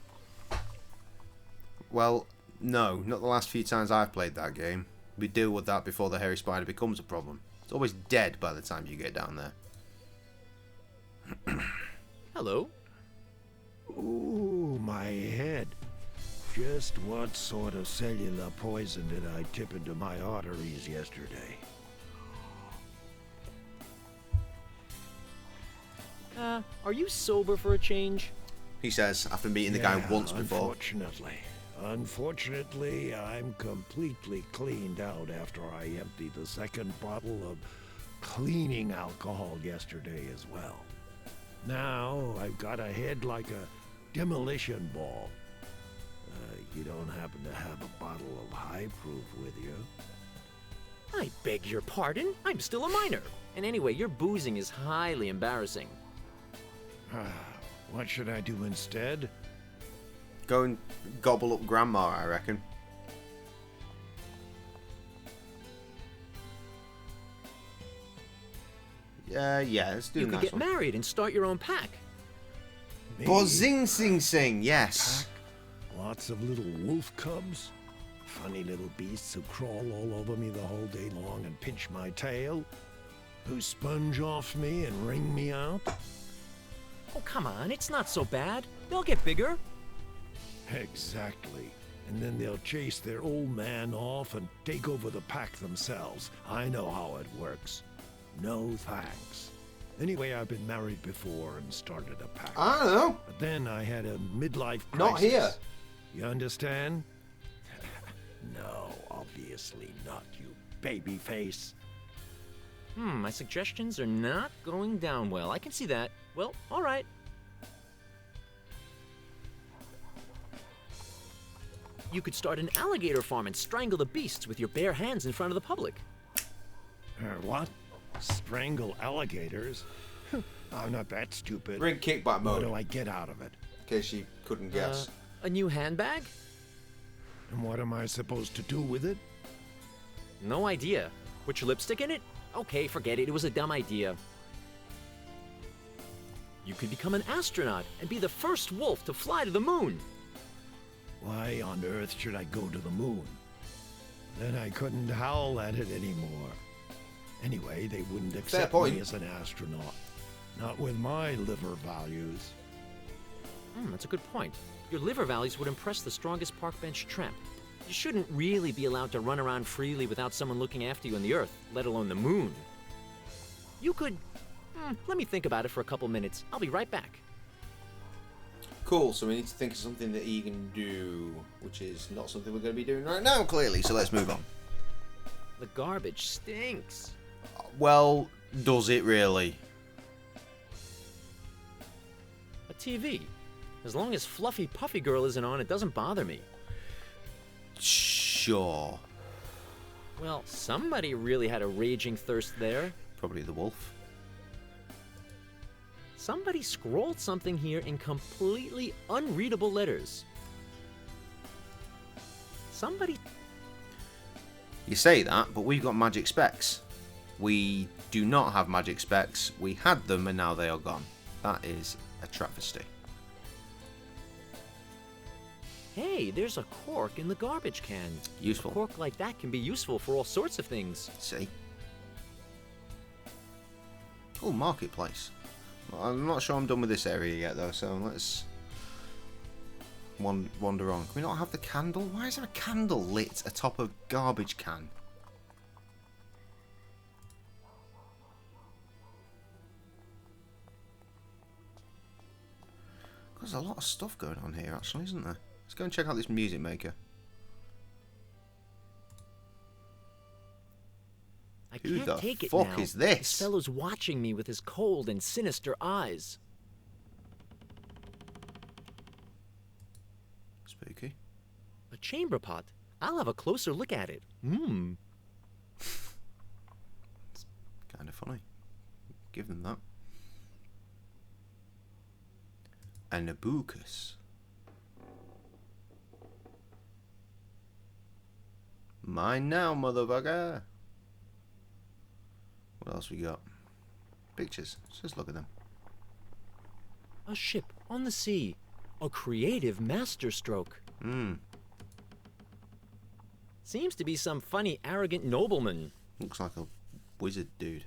Well, no, not the last few times I've played that game. We deal with that before the hairy spider becomes a problem. It's always dead by the time you get down there. Hello? Ooh, my head. Just what sort of cellular poison did I tip into my arteries yesterday? Are you sober for a change? He says, after meeting the guy once before. Unfortunately, I'm completely cleaned out after I emptied the second bottle of cleaning alcohol yesterday as well. Now, I've got a head like a demolition ball. You don't happen to have a bottle of high proof with you? I beg your pardon? I'm still a minor. And anyway, your boozing is highly embarrassing. What should I do instead? Go and gobble up Grandma, I reckon. Yeah, let's do You a could nice get one. married and start your own pack. Bozing Sing Sing, yes. Lots of little wolf cubs? Funny little beasts who crawl all over me the whole day long and pinch my tail? Who sponge off me and wring me out? Oh, come on, it's not so bad. They'll get bigger. Exactly. And then they'll chase their old man off and take over the pack themselves. I know how it works. No thanks. Anyway, I've been married before and started a pack. I don't know. But then I had a midlife crisis. Not here. You understand? No, obviously not, you baby face. My suggestions are not going down well. I can see that. Well, all right. You could start an alligator farm and strangle the beasts with your bare hands in front of the public. What? Strangle alligators? I'm not that stupid. Ring kickback mode. What do I get out of it? In case you couldn't guess. A new handbag? And what am I supposed to do with it? No idea. Put your lipstick in it? Okay, forget it. It was a dumb idea. You could become an astronaut and be the first wolf to fly to the moon. Why on earth should I go to the moon? Then I couldn't howl at it anymore. Anyway, they wouldn't accept me as an astronaut. Not with my liver values. That's a good point. Your liver values would impress the strongest park bench tramp. You shouldn't really be allowed to run around freely without someone looking after you on the Earth, let alone the moon. You could... let me think about it for a couple minutes. I'll be right back. Cool, so we need to think of something that he can do, which is not something we're going to be doing right now, clearly, so let's move on. The garbage stinks. Well, does it really? A TV. As long as Fluffy Puffy Girl isn't on, it doesn't bother me. Sure. Well, somebody really had a raging thirst there. Probably the wolf. Somebody scrawled something here in completely unreadable letters. Somebody... You say that, but we've got magic specs. We do not have magic specs. We had them and now they are gone. That is a travesty. Hey, there's a cork in the garbage can. Useful. A cork like that can be useful for all sorts of things. See? Oh, marketplace. Well, I'm not sure I'm done with this area yet though, so let's wander on. Can we not have the candle? Why is there a candle lit atop a garbage can? There's a lot of stuff going on here actually, isn't there? Let's go and check out this music maker. I Who can't the take it fuck now. is this? This fellow's watching me with his cold and sinister eyes. Spooky. A chamber pot. I'll have a closer look at it. Mmm. It's kind of funny. Give them that. A Nabucus. Mine now, motherfucker. What else we got? Pictures. Let's just look at them. A ship on the sea. A creative masterstroke. Seems to be some funny, arrogant nobleman. Looks like a wizard dude.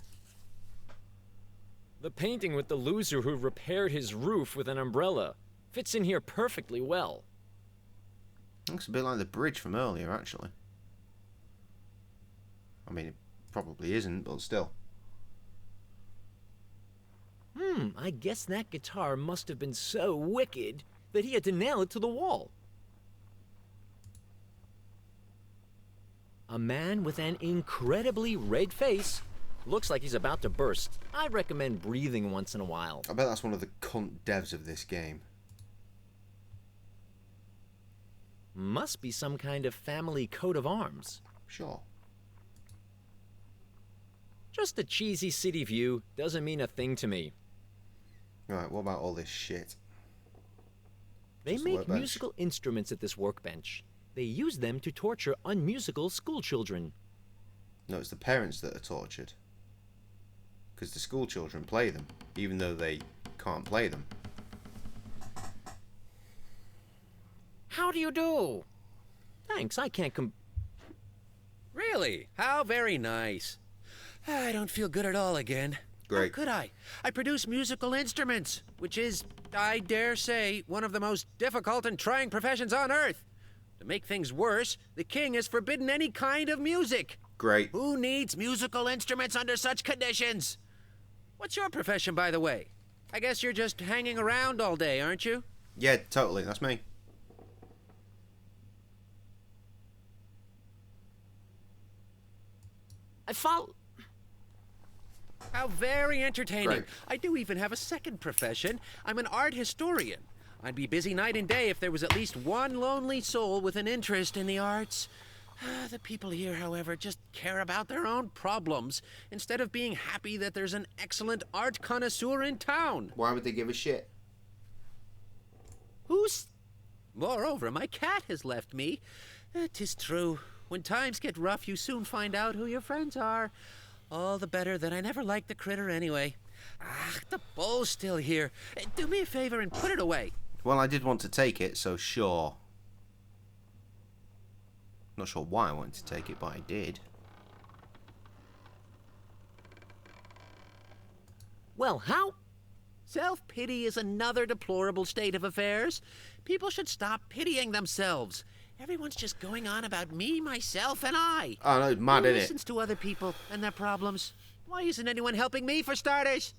The painting with the loser who repaired his roof with an umbrella fits in here perfectly well. Looks a bit like the bridge from earlier, actually. I mean, it probably isn't, but still. I guess that guitar must have been so wicked that he had to nail it to the wall. A man with an incredibly red face. Looks like he's about to burst. I recommend breathing once in a while. I bet that's one of the cunt devs of this game. Must be some kind of family coat of arms. Sure. Just a cheesy city view doesn't mean a thing to me. Right, what about all this shit? They Just a make workbench. musical instruments at this workbench. They use them to torture unmusical schoolchildren. No, it's the parents that are tortured. Because the school children play them, even though they can't play them. How do you do? Thanks, I can't Really? How very nice. I don't feel good at all again. Great. How could I? I produce musical instruments, which is, I dare say, one of the most difficult and trying professions on Earth. To make things worse, the king has forbidden any kind of music. Great. Who needs musical instruments under such conditions? What's your profession, by the way? I guess you're just hanging around all day, aren't you? Yeah, totally. That's me. I follow. How very entertaining. Right. I do even have a second profession. I'm an art historian. I'd be busy night and day if there was at least one lonely soul with an interest in the arts. The people here, however, just care about their own problems instead of being happy that there's an excellent art connoisseur in town. Why would they give a shit? Who's... Moreover, my cat has left me. 'Tis true. When times get rough, you soon find out who your friends are. All the better that I never liked the critter anyway. Ah, the bowl's still here. Do me a favor and put it away. Well, I did want to take it, so sure. Not sure why I wanted to take it, but I did. Well, how? Self-pity is another deplorable state of affairs. People should stop pitying themselves. Everyone's just going on about me, myself, and I. Oh, no, it's mad, Who isn't it? listens to other people and their problems? Why isn't anyone helping me, for starters?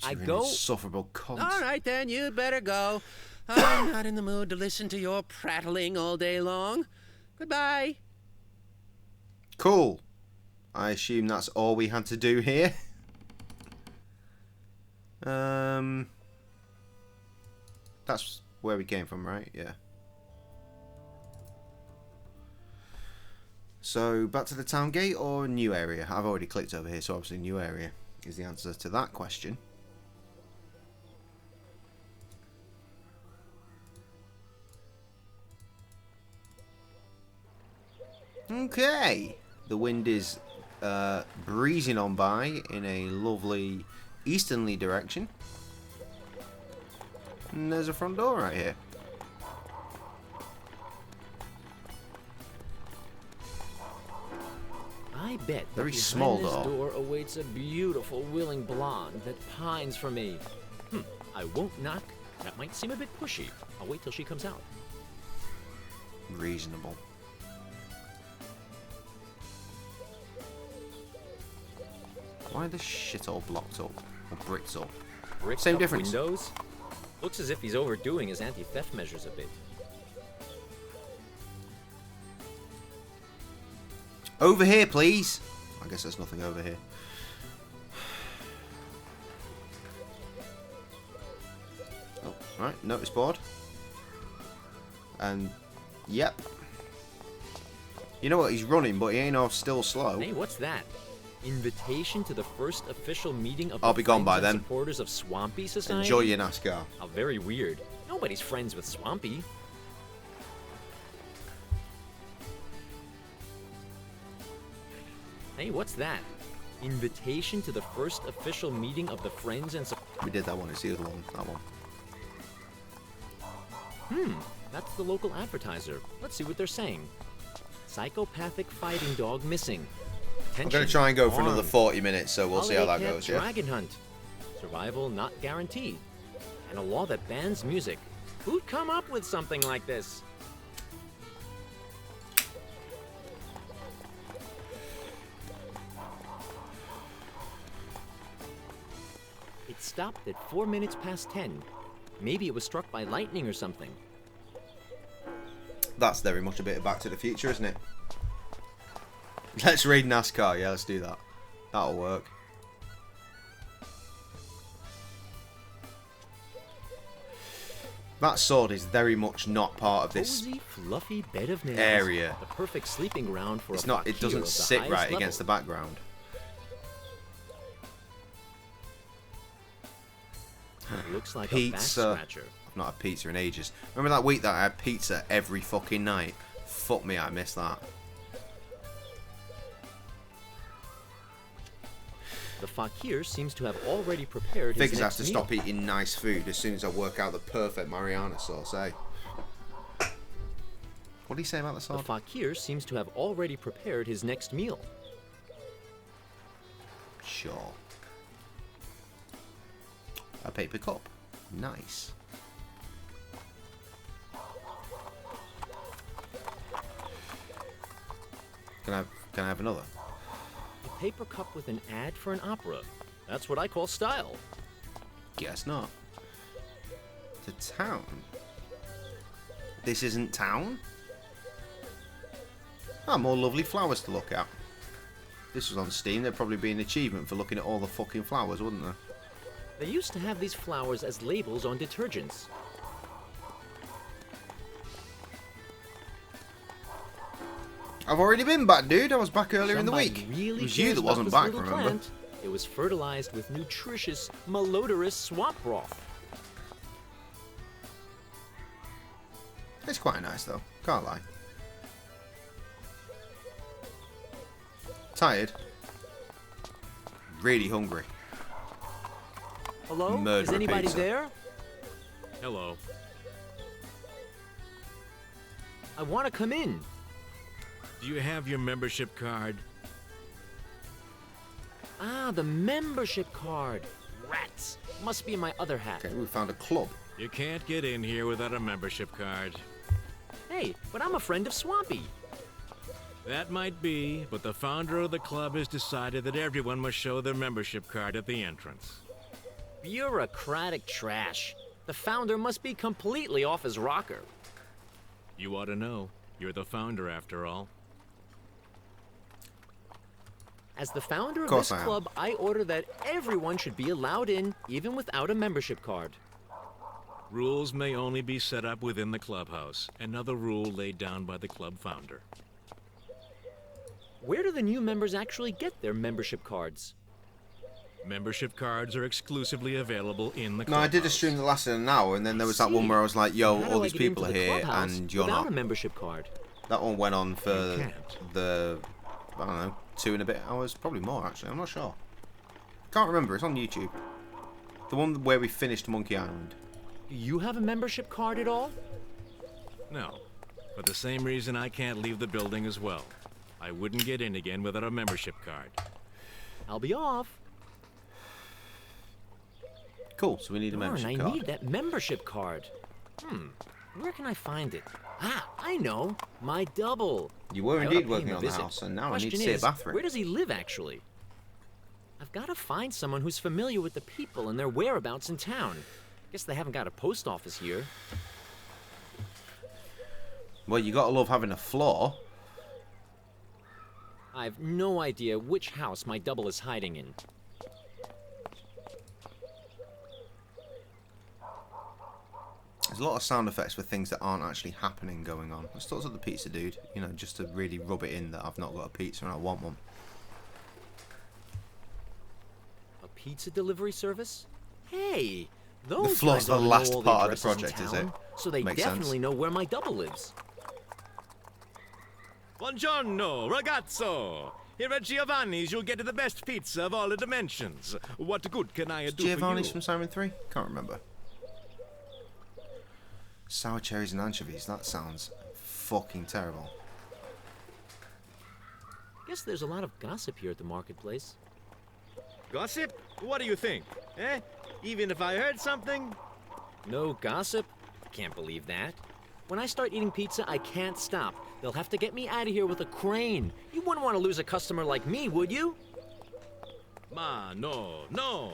I go. Insufferable cunt. All right, then, you'd better go. I'm not in the mood to listen to your prattling all day long. Goodbye. Cool. I assume that's all we had to do here. That's where we came from, right? Yeah. So, back to the town gate or new area? I've already clicked over here, so obviously new area is the answer to that question. Okay. The wind is breezing on by in a lovely easterly direction. And there's a front door right here. I bet that Very behind small this door. door awaits a beautiful, willing blonde that pines for me. I won't knock. That might seem a bit pushy. I'll wait till she comes out. Reasonable. Why are this shit all blocked up? Or bricked up? Bricked Same up difference. windows? Looks as if he's overdoing his anti-theft measures a bit. Over here, please. I guess there's nothing over here. Oh, right. Notice board. And, yep. You know what? He's running, but he ain't all still slow. Hey, what's that? Invitation to the first official meeting of I'll the be gone Friends by and then. Supporters of Swampy Society? Enjoy your NASCAR. How very weird. Nobody's friends with Swampy. Hey, what's that? Invitation to the first official meeting of the Friends and We did that one. It's the other one. That one. That's the local advertiser. Let's see what they're saying. Psychopathic fighting dog missing. I'm going to try and go for another 40 minutes, so we'll see how that Holiday goes, Camp yeah? Dragon hunt. Survival not guaranteed. And a law that bans music. Who'd come up with something like this? It stopped at 4 minutes past 10. Maybe it was struck by lightning or something. That's very much a bit of Back to the Future, isn't it? Let's raid NASCAR. Yeah, let's do that. That'll work. That sword is very much not part of this Cozy, fluffy bed of nails. area. The perfect sleeping ground for It's a not. It fakir doesn't of the sit highest right level. against the background. Looks like Pizza. a back scratcher. I've not had pizza in ages. Remember that week that I had pizza every fucking night? Fuck me, I missed that. The fakir seems to have already prepared his Figures I have next to meal. stop eating nice food as soon as I work out the perfect Mariana sauce, eh? What do you say about the The sword? fakir seems to have already prepared his next meal. Sure. A paper cup. Nice. Can I have another? A paper cup with an ad for an opera. That's what I call style. Guess not. To town? This isn't town? Ah, more lovely flowers to look at. If this was on Steam, there'd probably be an achievement for looking at all the fucking flowers, wouldn't there? They used to have these flowers as labels on detergents. I've already been back, dude. I was back earlier in the Somebody week. Really It was you cares that about wasn't this back, little remember? plant. It was fertilized with nutritious, malodorous swamp broth. It's quite nice, though. Can't lie. Tired. Really hungry. Hello? Murder Is a anybody pizza. there? Hello. I want to come in. Do you have your membership card? Ah, the membership card. Rats. Must be in my other hat. Okay, we found a club. You can't get in here without a membership card. Hey, but I'm a friend of Swampy. That might be, but the founder of the club has decided that everyone must show their membership card at the entrance. Bureaucratic trash. The founder must be completely off his rocker. You ought to know. You're the founder, after all. As the founder of Course this I am. club, I order that everyone should be allowed in, even without a membership card. Rules may only be set up within the clubhouse. Another rule laid down by the club founder. Where do the new members actually get their membership cards? Membership cards are exclusively available in the No, I clubhouse. did a stream that lasted an hour, and then there was that one where I was like, yo, How all do I these get people into are the here, clubhouse and you're without not. a membership card? That one went on for You can't. the, I don't know, 2 and a bit hours. Probably more, actually. I'm not sure. Can't remember. It's on YouTube. The one where we finished Monkey Island. You have a membership card at all? No. For the same reason I can't leave the building as well. I wouldn't get in again without a membership card. I'll be off. Cool, so we need a membership card. I need that membership card. Where can I find it? Ah, I know. My double. You were I ought to indeed pay working him a on the visit. house, and now I Question need to see a is, bathroom. Where does he live, actually? I've got to find someone who's familiar with the people and their whereabouts in town. Guess they haven't got a post office here. Well, you gotta love having a floor. I've no idea which house my double is hiding in. There's a lot of sound effects for things that aren't actually happening going on. Let's talk to the pizza dude, you know, just to really rub it in that I've not got a pizza and I want one. A pizza delivery service? Hey, those The floor's guys the ought to know last all part of addresses the in project, is it? town, so they Makes definitely sense. know where my double lives. Buongiorno, ragazzo! Here at Giovanni's, you'll get the best pizza of all the dimensions. What good can I do Giovanni's for from you? Simon 3? Can't remember. Sour cherries and anchovies, that sounds fucking terrible. Guess there's a lot of gossip here at the marketplace. Gossip? What do you think? Eh? Even if I heard something? No gossip? Can't believe that. When I start eating pizza, I can't stop. They'll have to get me out of here with a crane. You wouldn't want to lose a customer like me, would you? Ma, no, no.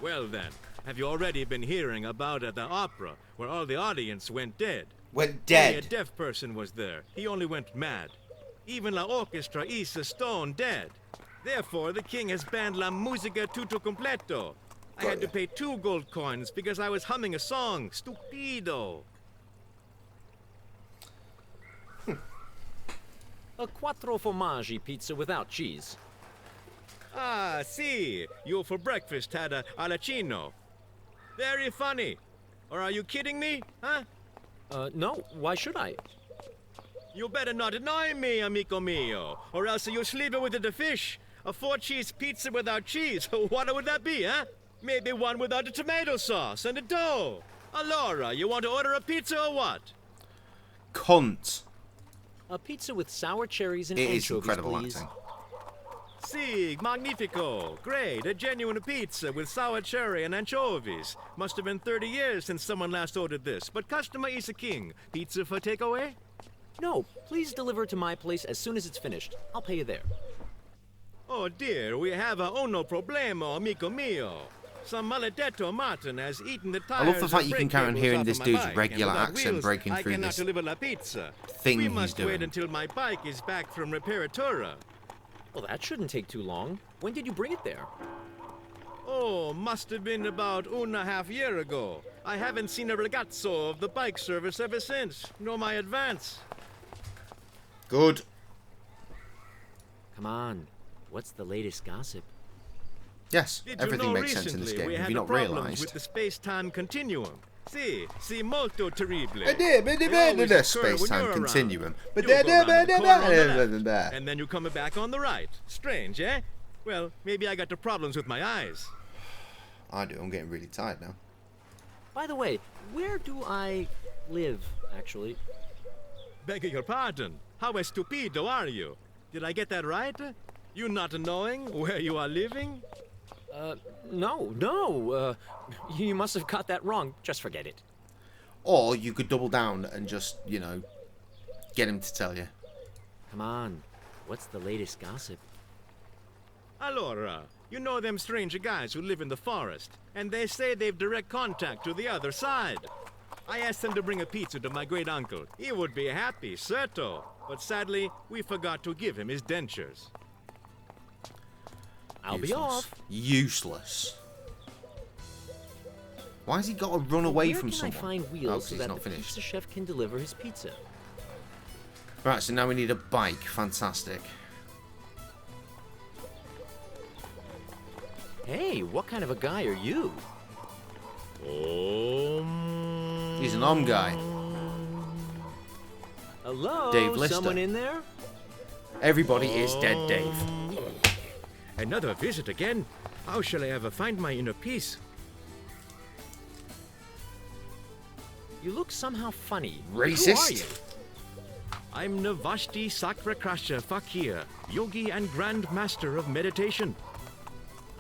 Well then, have you already been hearing about at the opera, where all the audience went dead? Went dead? Only a deaf person was there. He only went mad. Even la orchestra is stone dead. Therefore, the king has banned la musica tutto completo. I had to pay 2 gold coins because I was humming a song. Stupido. A quattro formaggi pizza without cheese. Ah, see, you for breakfast had a alacino. Very funny. Or are you kidding me, huh? No, why should I? You better not annoy me, amico mio, or else you're sleeping with the fish. A 4-cheese pizza without cheese. What would that be, huh? Maybe one without the tomato sauce and the dough. Allora, you want to order a pizza or what? Cunt. A pizza with sour cherries and It anchovies, is incredible please. acting. Si, magnifico. Great, a genuine pizza with sour cherry and anchovies. Must have been 30 years since someone last ordered this, but customer is a king. Pizza for takeaway? No, please deliver it to my place as soon as it's finished. I'll pay you there. Oh dear, we have a uno problema, amico mio. Some maledetto Martin has eaten the tires I love the fact and you can brake carry on cables hearing off this of my dude's bike, regular and without accent wheels, breaking I through cannot this deliver la pizza. thing We he's must doing. wait until my bike is back from reparatura. Well, that shouldn't take too long. When did you bring it there? Oh, must have been about 1.5 years ago. I haven't seen a ragazzo of the bike service ever since, nor my advance. Good. Come on. What's the latest gossip? Yes, Did everything you know makes sense in this recently game. we Have had you not problems realised? with the space-time continuum? Si, molto terrible. I did, but They the always occur space-time when you're continuum. around. But You go around the corner on the left, and then you come back on the right. Strange, eh? Well, maybe I got the problems with my eyes. I do. I'm getting really tired now. By the way, where do I live, actually? Beg your pardon. How stupido are you? Did I get that right? You not knowing where you are living? No. You must have got that wrong. Just forget it. Or you could double down and just, you know, get him to tell you. Come on. What's the latest gossip? Allora, you know them strange guys who live in the forest, and they say they've direct contact to the other side. I asked them to bring a pizza to my great uncle. He would be happy, certo. But sadly, we forgot to give him his dentures. I'll be off. Useless. Why has he got to run away from someone? Where can I find Oh, wheels 'cause so he's that not the finished. pizza chef can deliver his pizza? Right, so now we need a bike. Fantastic. Hey, what kind of a guy are you? He's an guy. Hello? Dave Lister. Someone in there? Everybody is dead, Dave. Another visit again? How shall I ever find my inner peace? You look somehow funny. Racist? Who are you? I'm Navashti Sakrakrasha Fakir, yogi and grand master of meditation.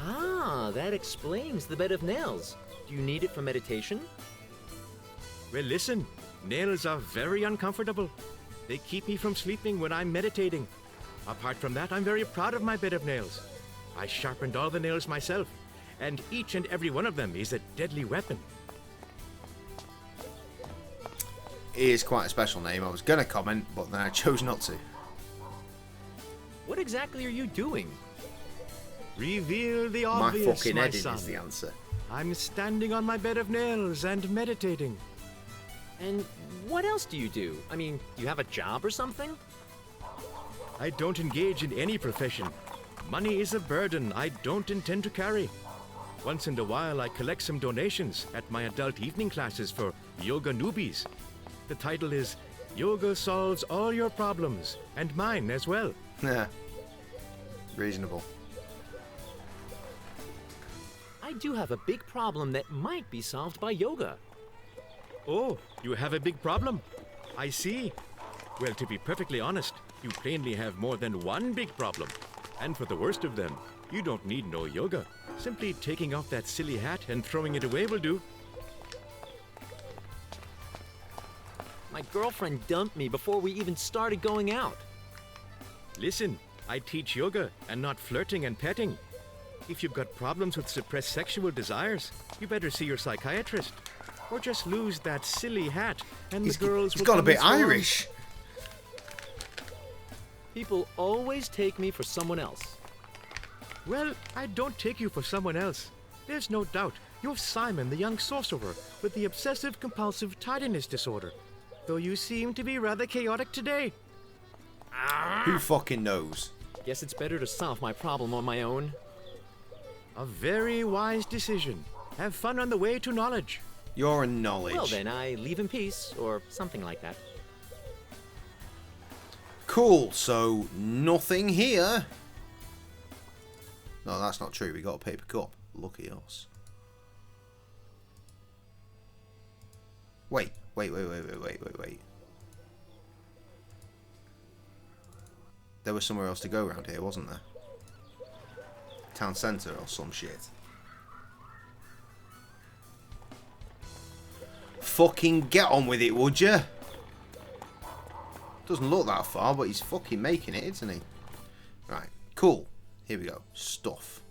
Ah, that explains the bed of nails. Do you need it for meditation? Well, listen, nails are very uncomfortable. They keep me from sleeping when I'm meditating. Apart from that, I'm very proud of my bed of nails. I sharpened all the nails myself, and each and every one of them is a deadly weapon. It is quite a special name. I was going to comment, but then I chose not to. What exactly are you doing? Reveal the My obvious, fucking my head son. is the answer. I'm standing on my bed of nails and meditating. And what else do you do? I mean, do you have a job or something? I don't engage in any profession. Money is a burden I don't intend to carry. Once in a while, I collect some donations at my adult evening classes for yoga newbies. The title is Yoga Solves All Your Problems, and mine as well. Yeah. Reasonable. I do have a big problem that might be solved by yoga. Oh, you have a big problem? I see. Well, to be perfectly honest, you plainly have more than one big problem. And for the worst of them, you don't need no yoga. Simply taking off that silly hat and throwing it away will do. My girlfriend dumped me before we even started going out. Listen, I teach yoga and not flirting and petting. If you've got problems with suppressed sexual desires, you better see your psychiatrist. Or just lose that silly hat and the girls will He's got a come bit and swarm. Irish. People always take me for someone else. Well, I don't take you for someone else. There's no doubt you're Simon, the young sorcerer, with the obsessive-compulsive tidiness disorder. Though you seem to be rather chaotic today. Who fucking knows? Guess it's better to solve my problem on my own. A very wise decision. Have fun on the way to knowledge. You're a knowledge. Well then, I leave in peace, or something like that. Cool, so nothing here. No, that's not true. We got a paper cup. Lucky us. Wait. There was somewhere else to go around here, wasn't there? Town centre or some shit. Fucking get on with it, would you? Doesn't look that far, but he's fucking making it, isn't he? Right, cool. Here we go. Stuff.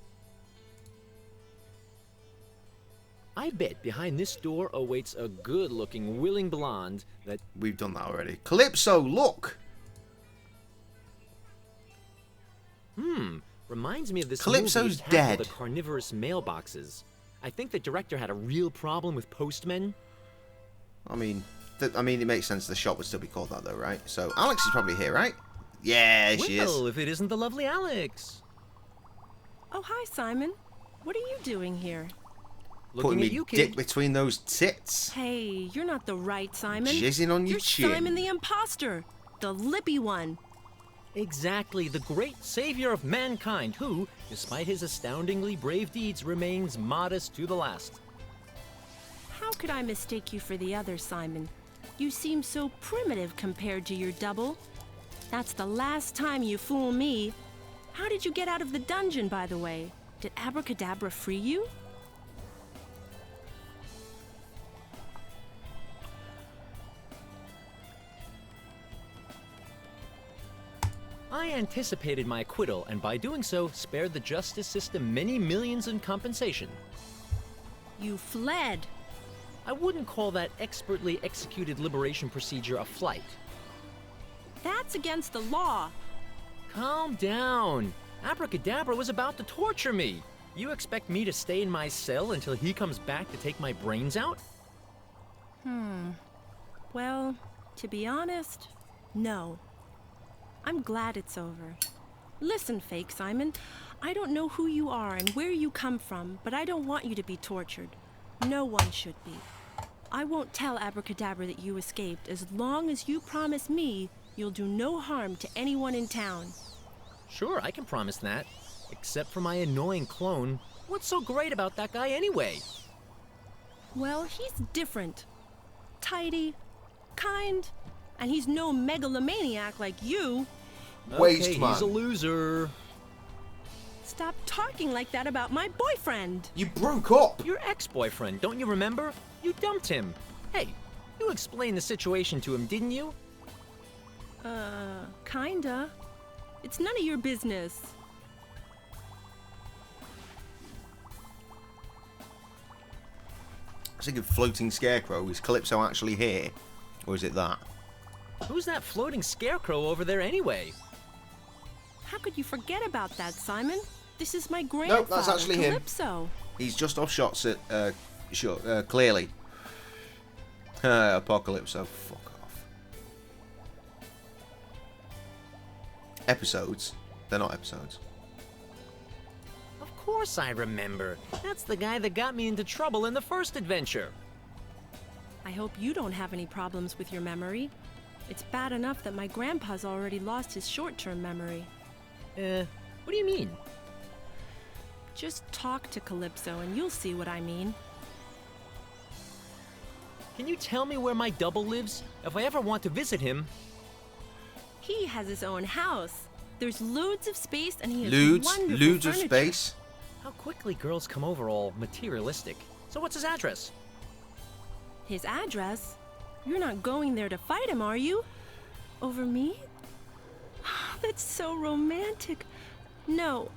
I bet behind this door awaits a good-looking, willing blonde that... We've done that already. Calypso, look! Reminds me of this Calypso's movie Attack dead. of the Carnivorous Mailboxes. I think the director had a real problem with postmen. I mean, it makes sense the shop would still be called that, though, right? So, Alex is probably here, right? Yeah, she is. Well, if it isn't the lovely Alex. Oh, hi, Simon. What are you doing here? Putting Looking me at you, dick kid. between those tits. Hey, you're not the right Simon. Jizzing on your You're chin. Simon the imposter. The lippy one. Exactly, the great savior of mankind who, despite his astoundingly brave deeds, remains modest to the last. How could I mistake you for the other Simon? You seem so primitive compared to your double. That's the last time you fool me. How did you get out of the dungeon, by the way? Did Abracadabra free you? I anticipated my acquittal, and by doing so, spared the justice system many millions in compensation. You fled. I wouldn't call that expertly executed liberation procedure a flight. That's against the law. Calm down. Abracadabra was about to torture me. You expect me to stay in my cell until he comes back to take my brains out? Well, to be honest, no. I'm glad it's over. Listen, fake Simon, I don't know who you are and where you come from, but I don't want you to be tortured. No one should be. I won't tell Abracadabra that you escaped as long as you promise me you'll do no harm to anyone in town. Sure, I can promise that. Except for my annoying clone. What's so great about that guy anyway? Well, he's different. Tidy, kind, and he's no megalomaniac like you. Waste okay, man. He's a loser. Stop talking like that about my boyfriend. You broke up. Your ex-boyfriend, don't you remember? You dumped him. Hey, you explained the situation to him, didn't you? Kinda. It's none of your business. I was thinking floating scarecrow. Is Calypso actually here? Or is it that? Who's that floating scarecrow over there anyway? How could you forget about that, Simon? This is my grandfather, Nope, that's actually Calypso. him. He's just off shots at, clearly. Apocalypso, fuck off. Episodes. They're not episodes. Of course I remember. That's the guy that got me into trouble in the first adventure. I hope you don't have any problems with your memory. It's bad enough that my grandpa's already lost his short-term memory. What do you mean? Just talk to Calypso and you'll see what I mean. Can you tell me where my double lives? If I ever want to visit him... He has his own house. There's loads of space and he has wonderful loads of furniture. space? How quickly girls come over all materialistic. So what's his address? His address? You're not going there to fight him, are you? Over me? That's so romantic. No,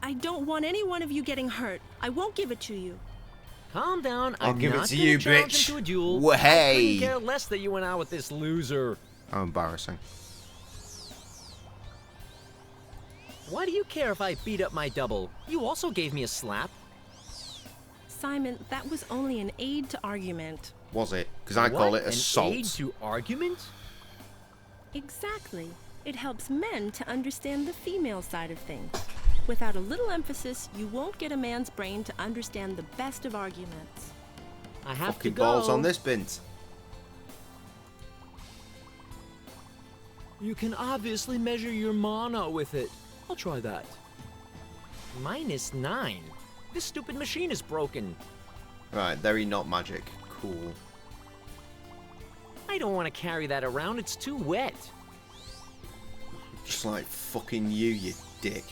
I don't want any one of you getting hurt. I won't give it to you. Calm down. I'll I'm give it not to gonna you, challenge bitch. him to a duel. Well, hey. I couldn't care less that you went out with this loser. How embarrassing. Why do you care if I beat up my double? You also gave me a slap. Simon, that was only an aid to argument. Was it? Because I call What? it assault. An aid to argument? Exactly. It helps men to understand the female side of things. Without a little emphasis, you won't get a man's brain to understand the best of arguments. I have Fucking to go. balls on this bint. You can obviously measure your mana with it. I'll try that. -9. This stupid machine is broken. Right, very not magic. Cool. I don't want to carry that around. It's too wet. Just like fucking you dick.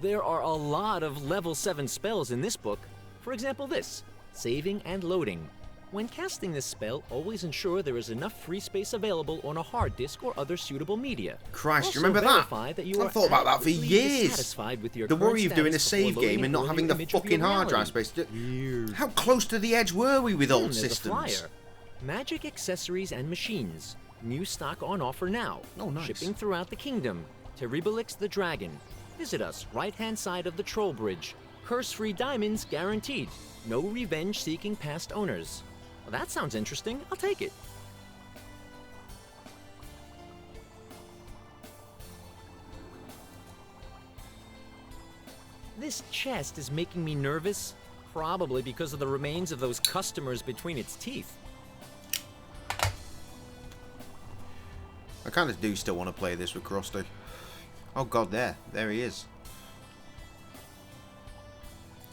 There are a lot of level 7 spells in this book. For example, this, saving and loading. When casting this spell, always ensure there is enough free space available on a hard disk or other suitable media. Christ, Also you remember that? verify that you I've are thought about that for adequately years. dissatisfied with your The current worry of doing a status save before loading game and an not earlier having the image of fucking your hard drive reality. space. How close to the edge were we with old There's systems? a flyer. Magic accessories and machines. New stock on offer now. Oh, nice. Shipping throughout the kingdom. Terribilix the Dragon. Visit us, right-hand side of the Troll Bridge. Curse-free diamonds guaranteed. No revenge seeking past owners. Well, that sounds interesting. I'll take it. This chest is making me nervous. Probably because of the remains of those customers between its teeth. I kind of do still want to play this with Krusty. Oh god, there he is.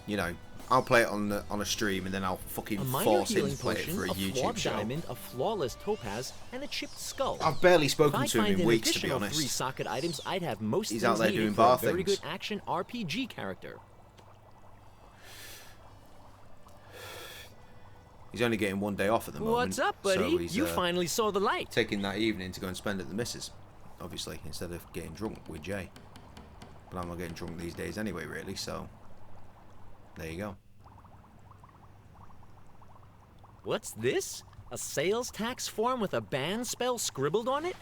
You know, I'll play it on a stream and then I'll fucking A minor force him healing to play it potion, for a a YouTube flawed show. diamond, a flawless topaz, and a chipped skull. I've barely spoken If to I him find in an weeks, to be additional honest. 3 socket items, I'd have most He's things out there needed doing for a bar very things. good action RPG character. He's only getting one day off at the moment. What's up, buddy? So he's, You finally saw the light. taking that evening to go and spend at the missus, obviously, instead of getting drunk with Jay. But I'm not getting drunk these days anyway, really, so there you go. What's this? A sales tax form with a ban spell scribbled on it?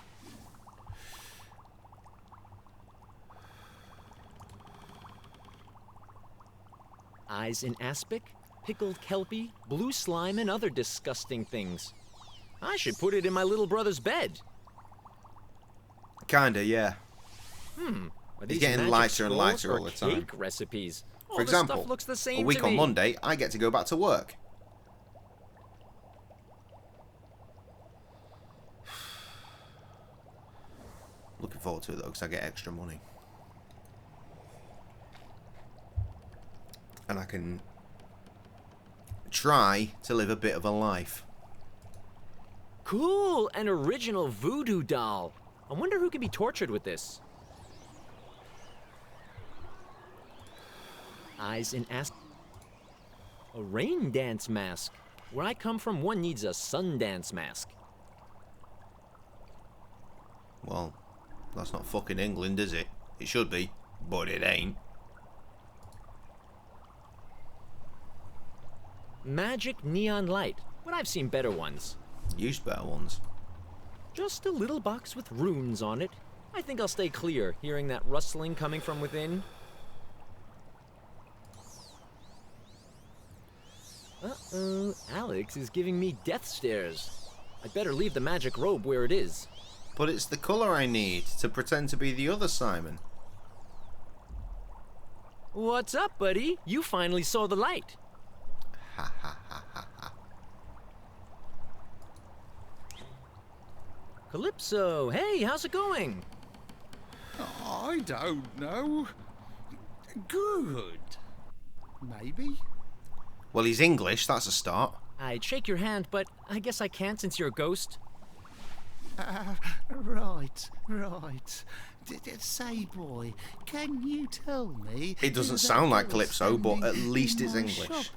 Eyes in aspic, pickled kelpie, blue slime, and other disgusting things. I should put it in my little brother's bed. Kinda, yeah. He's getting lighter and lighter all the time. Cake recipes. For example, looks the same a week to on me. Monday, I get to go back to work. Looking forward to it though, because I get extra money. And I can try to live a bit of a life. Cool, an original voodoo doll. I wonder who can be tortured with this. Eyes in ass. A rain dance mask. Where I come from, one needs a sun dance mask. Well, that's not fucking England, is it? It should be, but it ain't. Magic neon light. But I've seen better ones. Used better ones. Just a little box with runes on it. I think I'll stay clear, hearing that rustling coming from within. Uh-oh, Alex is giving me death stares. I'd better leave the magic robe where it is. But it's the colour I need to pretend to be the other Simon. What's up, buddy? You finally saw the light. Ha ha ha ha ha. Calypso, hey, how's it going? I don't know. Good. Maybe. Well, he's English, that's a start. I'd shake your hand, but I guess I can't since you're a ghost. Right. Say, boy, can you tell me... It doesn't sound like Calypso, but at least it's English.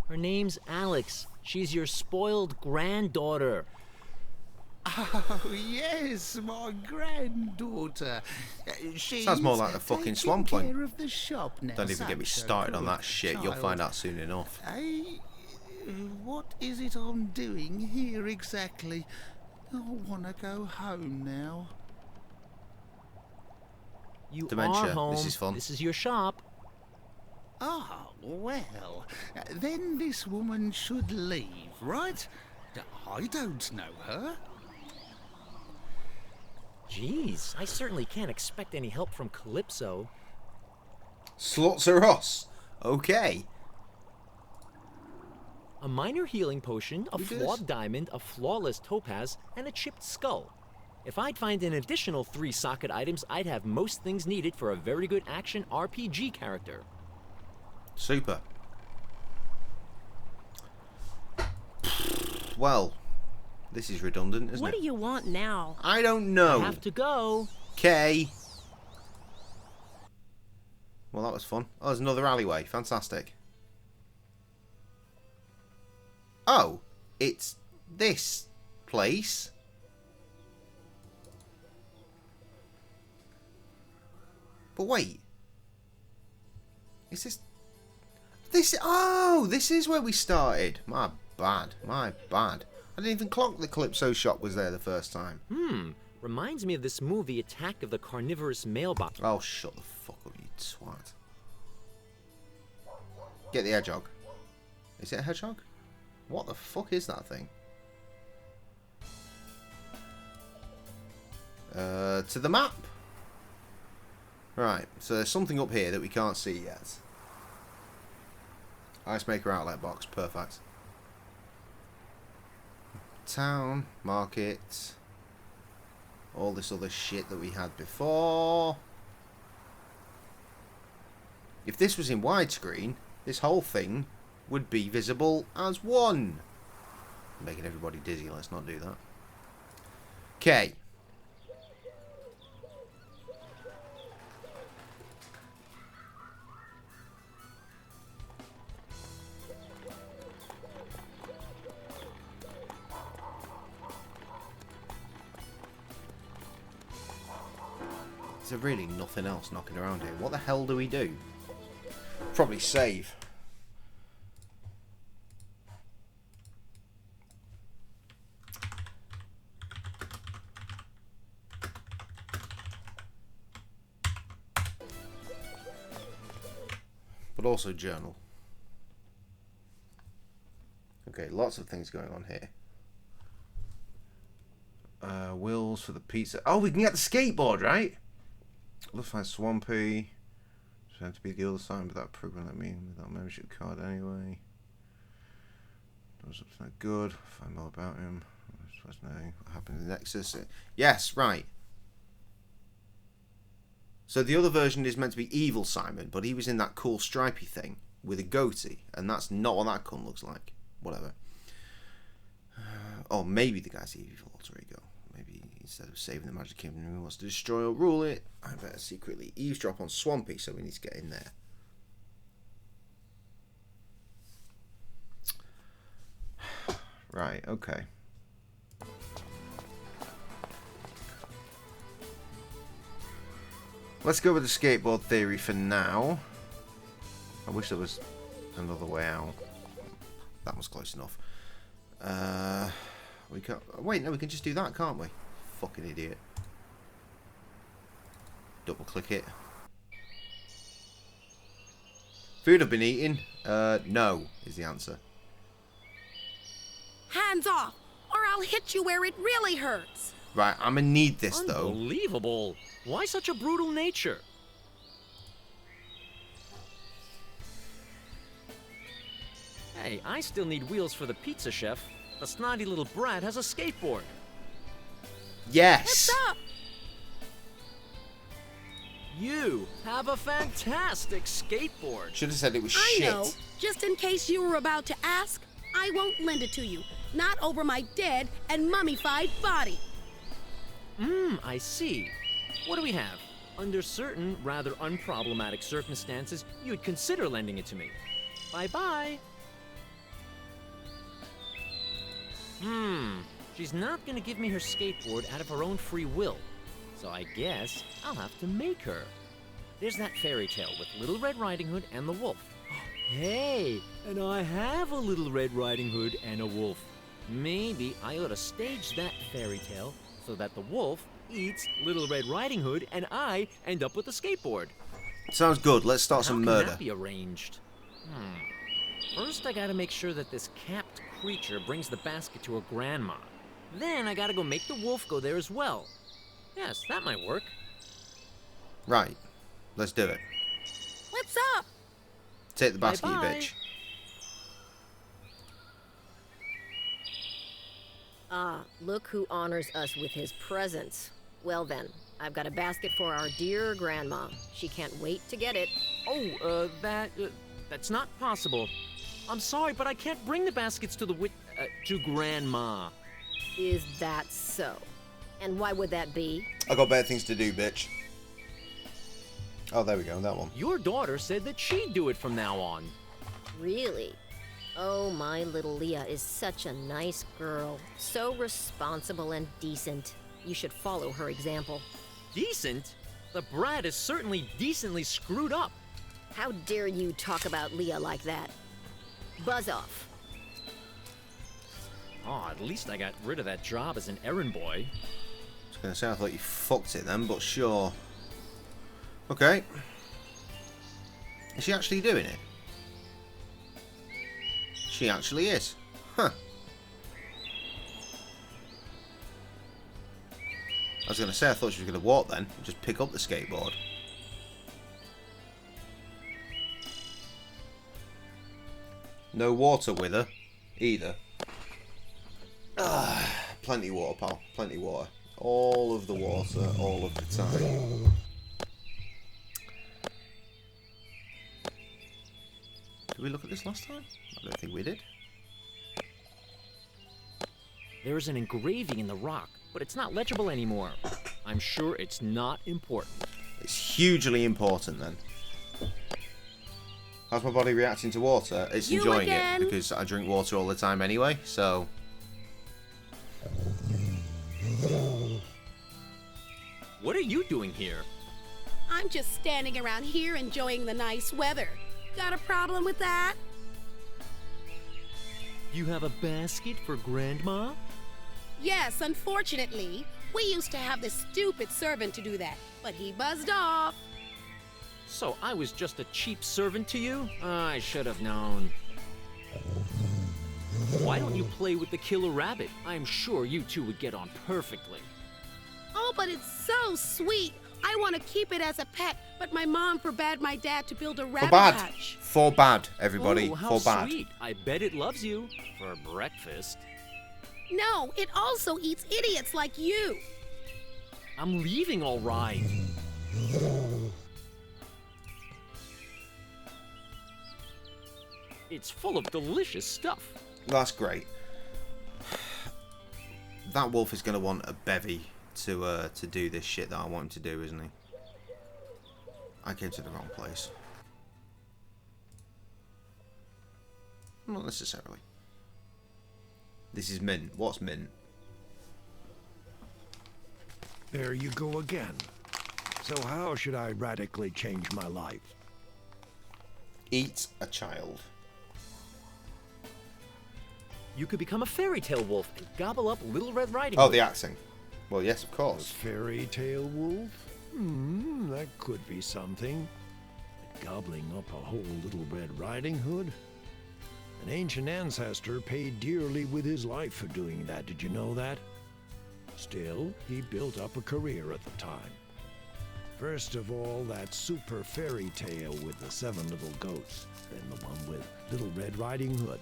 Her name's Alex. She's your spoiled granddaughter. Oh, yes, my granddaughter. Sounds more like the fucking Swampling. Care of the shop now, Don't even get me started on that shit. You'll find out soon enough. Hey, what is it I'm doing here exactly? I want to go home now. You Dementia. are home. This is fun. This is your shop. Oh, well, then this woman should leave, right? I don't know her. Jeez, I certainly can't expect any help from Calypso. Sorcerer. Okay. A minor healing potion, a flawed diamond, a flawless topaz, and a chipped skull. If I'd find an additional 3 socket items, I'd have most things needed for a very good action RPG character. Super. Well, this is redundant, isn't What it? do you want now? I don't know. I have to go. Okay. Well, that was fun. Oh, there's another alleyway. Fantastic. Oh, it's this place. But wait. Is this... Oh, this is where we started. My bad. I didn't even clock the Calypso shop was there the first time. Reminds me of this movie, Attack of the Carnivorous Mailbox. Oh, shut the fuck up, you twat. Get the hedgehog. Is it a hedgehog? What the fuck is that thing? To the map. Right, so there's something up here that we can't see yet. Ice maker outlet box, perfect. Town, market, all this other shit that we had before. If this was in widescreen, this whole thing would be visible as one. Making everybody dizzy, let's not do that. Okay. There's really nothing else knocking around here. What the hell do we do? Probably save. But also journal. Okay, lots of things going on here. Wheels for the pizza. Oh, we can get the skateboard, right? Looks like Swampy. Just have to be the other side, but that program let me in without membership card anyway. Does something good. Find more about him. What happened in the Nexus? Yes, right. So the other version is meant to be evil Simon, but he was in that cool stripy thing with a goatee, and that's not what that cunt looks like. Whatever. Or maybe the guy's the evil alter ego. Maybe instead of saving the Magic Kingdom, he wants to destroy or rule it. I better secretly eavesdrop on Swampy, so we need to get in there. Right, okay. Let's go with the skateboard theory for now. I wish there was another way out. That was close enough. We can't. Wait, no, we can just do that, can't we? Fucking idiot. Double click it. Food I've been eating? No, is the answer. Hands off, or I'll hit you where it really hurts. Right, I'm gonna need this though. Unbelievable. Why such a brutal nature? Hey, I still need wheels for the pizza chef. The snotty little brat has a skateboard. Yes. What's up? You have a fantastic skateboard. Should have said it was shit. I know. Just in case you were about to ask, I won't lend it to you. Not over my dead and mummified body. I see. What do we have? Under certain, rather unproblematic circumstances, you'd consider lending it to me. Bye-bye. She's not gonna give me her skateboard out of her own free will. So I guess I'll have to make her. There's that fairy tale with Little Red Riding Hood and the wolf. Hey, and I have a Little Red Riding Hood and a wolf. Maybe I ought to stage that fairy tale so that the wolf eats Little Red Riding Hood and I end up with a skateboard. Sounds good. Let's start some murder. How can that be arranged? First, I gotta make sure that this capped creature brings the basket to her grandma. Then I gotta go make the wolf go there as well. Yes, that might work. Right. Let's do it. What's up? Take the basket, Bye-bye. you bitch. Ah, look who honors us with his presence. Well then, I've got a basket for our dear grandma. She can't wait to get it. Oh, that's not possible. I'm sorry, but I can't bring the baskets to to Grandma. Is that so? And why would that be? I got better things to do, bitch. Oh, there we go, that one. Your daughter said that she'd do it from now on. Really? Oh, my little Leah is such a nice girl. So responsible and decent. You should follow her example. Decent? The brat is certainly decently screwed up. How dare you talk about Leah like that? Buzz off. Oh, at least I got rid of that job as an errand boy. I was gonna say, I thought you fucked it then, but sure. Okay. Is she actually doing it? She actually is. Huh. I was gonna say, I thought she was gonna walk then, just pick up the skateboard. No water with her, either. Plenty of water, pal. Plenty of water. All of the water, all of the time. Did we look at this last time? I don't think we did. There's an engraving in the rock, but it's not legible anymore. I'm sure it's not important. It's hugely important then. How's my body reacting to water? It's You enjoying again? it because I drink water all the time anyway, so... What are you doing here? I'm just standing around here enjoying the nice weather. Got a problem with that? You have a basket for Grandma? Yes, unfortunately. We used to have this stupid servant to do that, but he buzzed off. So I was just a cheap servant to you? I should have known. Why don't you play with the killer rabbit? I'm sure you two would get on perfectly. Oh, but it's so sweet. I want to keep it as a pet, but my mom forbade my dad to build a rabbit hutch. For bad, everybody. Oh, how For bad. sweet. I bet it loves you. For breakfast. No, it also eats idiots like you. I'm leaving, all right. It's full of delicious stuff. That's great. That wolf is going to want a bevy to do this shit that I want him to do, isn't he? I came to the wrong place. Not necessarily. This is mint. What's mint? There you go again. So how should I radically change my life? Eat a child. You could become a fairy tale wolf and gobble up Little Red Riding Oh, Hood. the axing. Well, yes, of course. A fairy tale wolf? That could be something. But gobbling up a whole Little Red Riding Hood? An ancient ancestor paid dearly with his life for doing that. Did you know that? Still, he built up a career at the time. First of all, that super fairy tale with the 7 little goats, then the one with Little Red Riding Hood.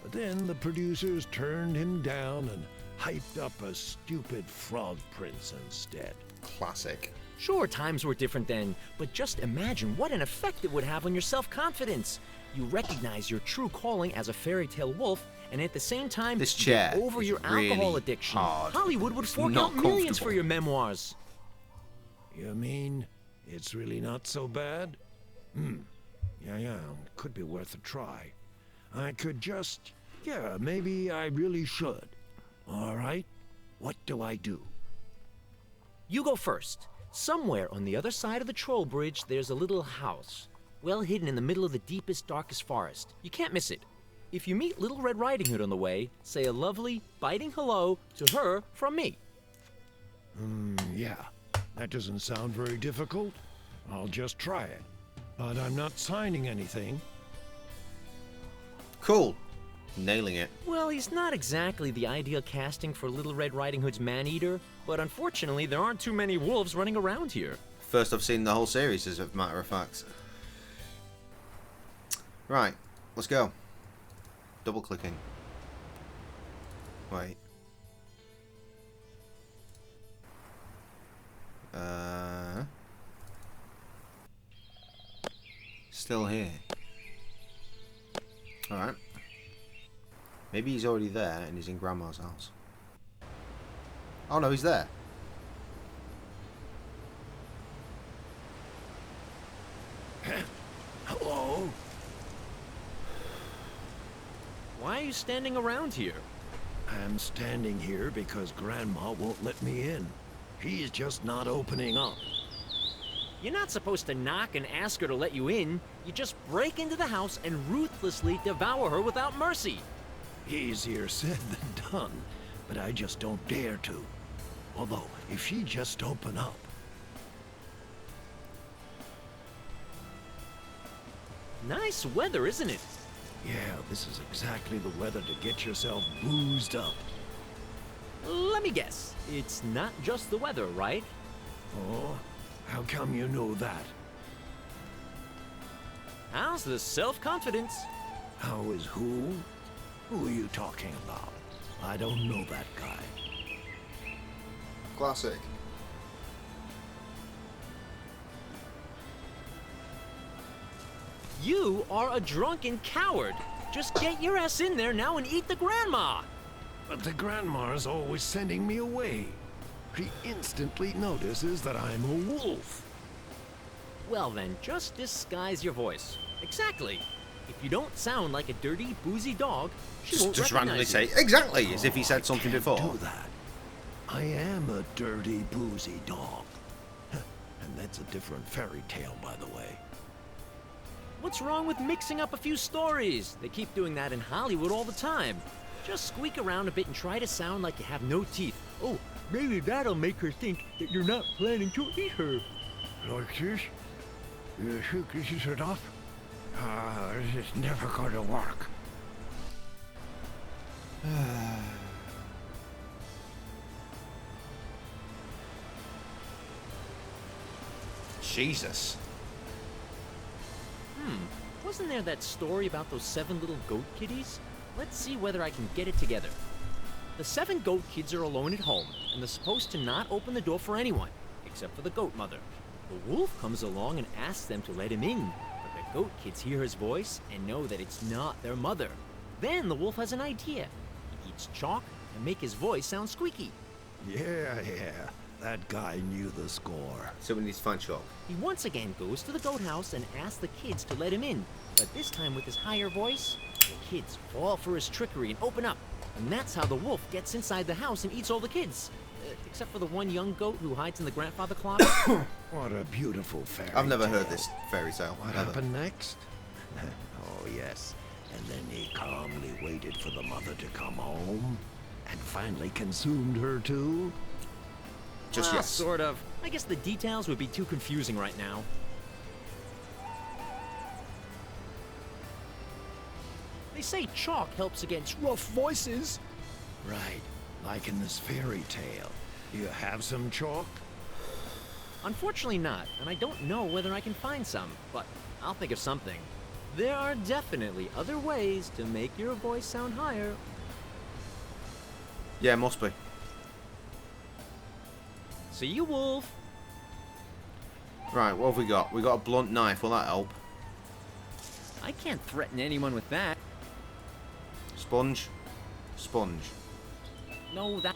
But then the producers turned him down and hyped up a stupid frog prince instead. Classic. Sure, times were different then, but just imagine what an effect it would have on your self-confidence. You recognize your true calling as a fairy tale wolf, and at the same time, This chair get over is your really alcohol addiction. hard. Hollywood would It's fork not out millions comfortable. for your memoirs. You mean it's really not so bad? Yeah, could be worth a try. I could just, maybe I really should. All right, what do I do? You go first. Somewhere on the other side of the troll bridge, there's a little house. Well hidden in the middle of the deepest, darkest forest. You can't miss it. If you meet Little Red Riding Hood on the way, say a lovely, biting hello to her from me. Yeah, that doesn't sound very difficult. I'll just try it. But I'm not signing anything. Cool. Nailing it. Well, he's not exactly the ideal casting for Little Red Riding Hood's man-eater, but unfortunately there aren't too many wolves running around here. First I've seen the whole series, as a matter of fact. Right, let's go. Double clicking. Wait. Still here. Alright. Maybe he's already there and he's in Grandma's house. Oh no, he's there. Hello? Why are you standing around here? I'm standing here because Grandma won't let me in. She's just not opening up. You're not supposed to knock and ask her to let you in. You just break into the house and ruthlessly devour her without mercy. Easier said than done, but I just don't dare to. Although, if she'd just open up. Nice weather, isn't it? Yeah, this is exactly the weather to get yourself boozed up. Let me guess. It's not just the weather, right? Oh, how come you know that? How's the self-confidence? How is who? Who are you talking about? I don't know that guy. Classic. You are a drunken coward. Just get your ass in there now and eat the grandma. But the grandma's always sending me away. She instantly notices that I'm a wolf. Well then, just disguise your voice. Exactly. If you don't sound like a dirty, boozy dog, she won't Just randomly recognize say, you. exactly, as if he said something before. Do that. I am a dirty, boozy dog. And that's a different fairy tale, by the way. What's wrong with mixing up a few stories? They keep doing that in Hollywood all the time. Just squeak around a bit and try to sound like you have no teeth. Oh, maybe that'll make her think that you're not planning to eat her. Like this? You think this is enough? This is never gonna work. Jesus. Wasn't there that story about those 7 little goat kitties? Let's see whether I can get it together. The 7 goat kids are alone at home, and they're supposed to not open the door for anyone, except for the goat mother. The wolf comes along and asks them to let him in, but the goat kids hear his voice and know that it's not their mother. Then the wolf has an idea. He eats chalk and make his voice sound squeaky. Yeah. That guy knew the score. So we need to find chalk. He once again goes to the goat house and asks the kids to let him in, but this time with his higher voice, the kids fall for his trickery and open up. And that's how the wolf gets inside the house and eats all the kids. Except for the one young goat who hides in the grandfather closet. What a beautiful fairy I've never heard tale. this fairy tale. What Never. happened next? Oh, yes. And then he calmly waited for the mother to come home and finally consumed her too? Just Well, yes. sort of. I guess the details would be too confusing right now. They say chalk helps against rough voices. Right, like in this fairy tale. Do you have some chalk? Unfortunately not, and I don't know whether I can find some, but I'll think of something. There are definitely other ways to make your voice sound higher. Yeah, must be. See you, wolf. Right, what have we got? We got a blunt knife. Will that help? I can't threaten anyone with that. Sponge. Sponge. No, that...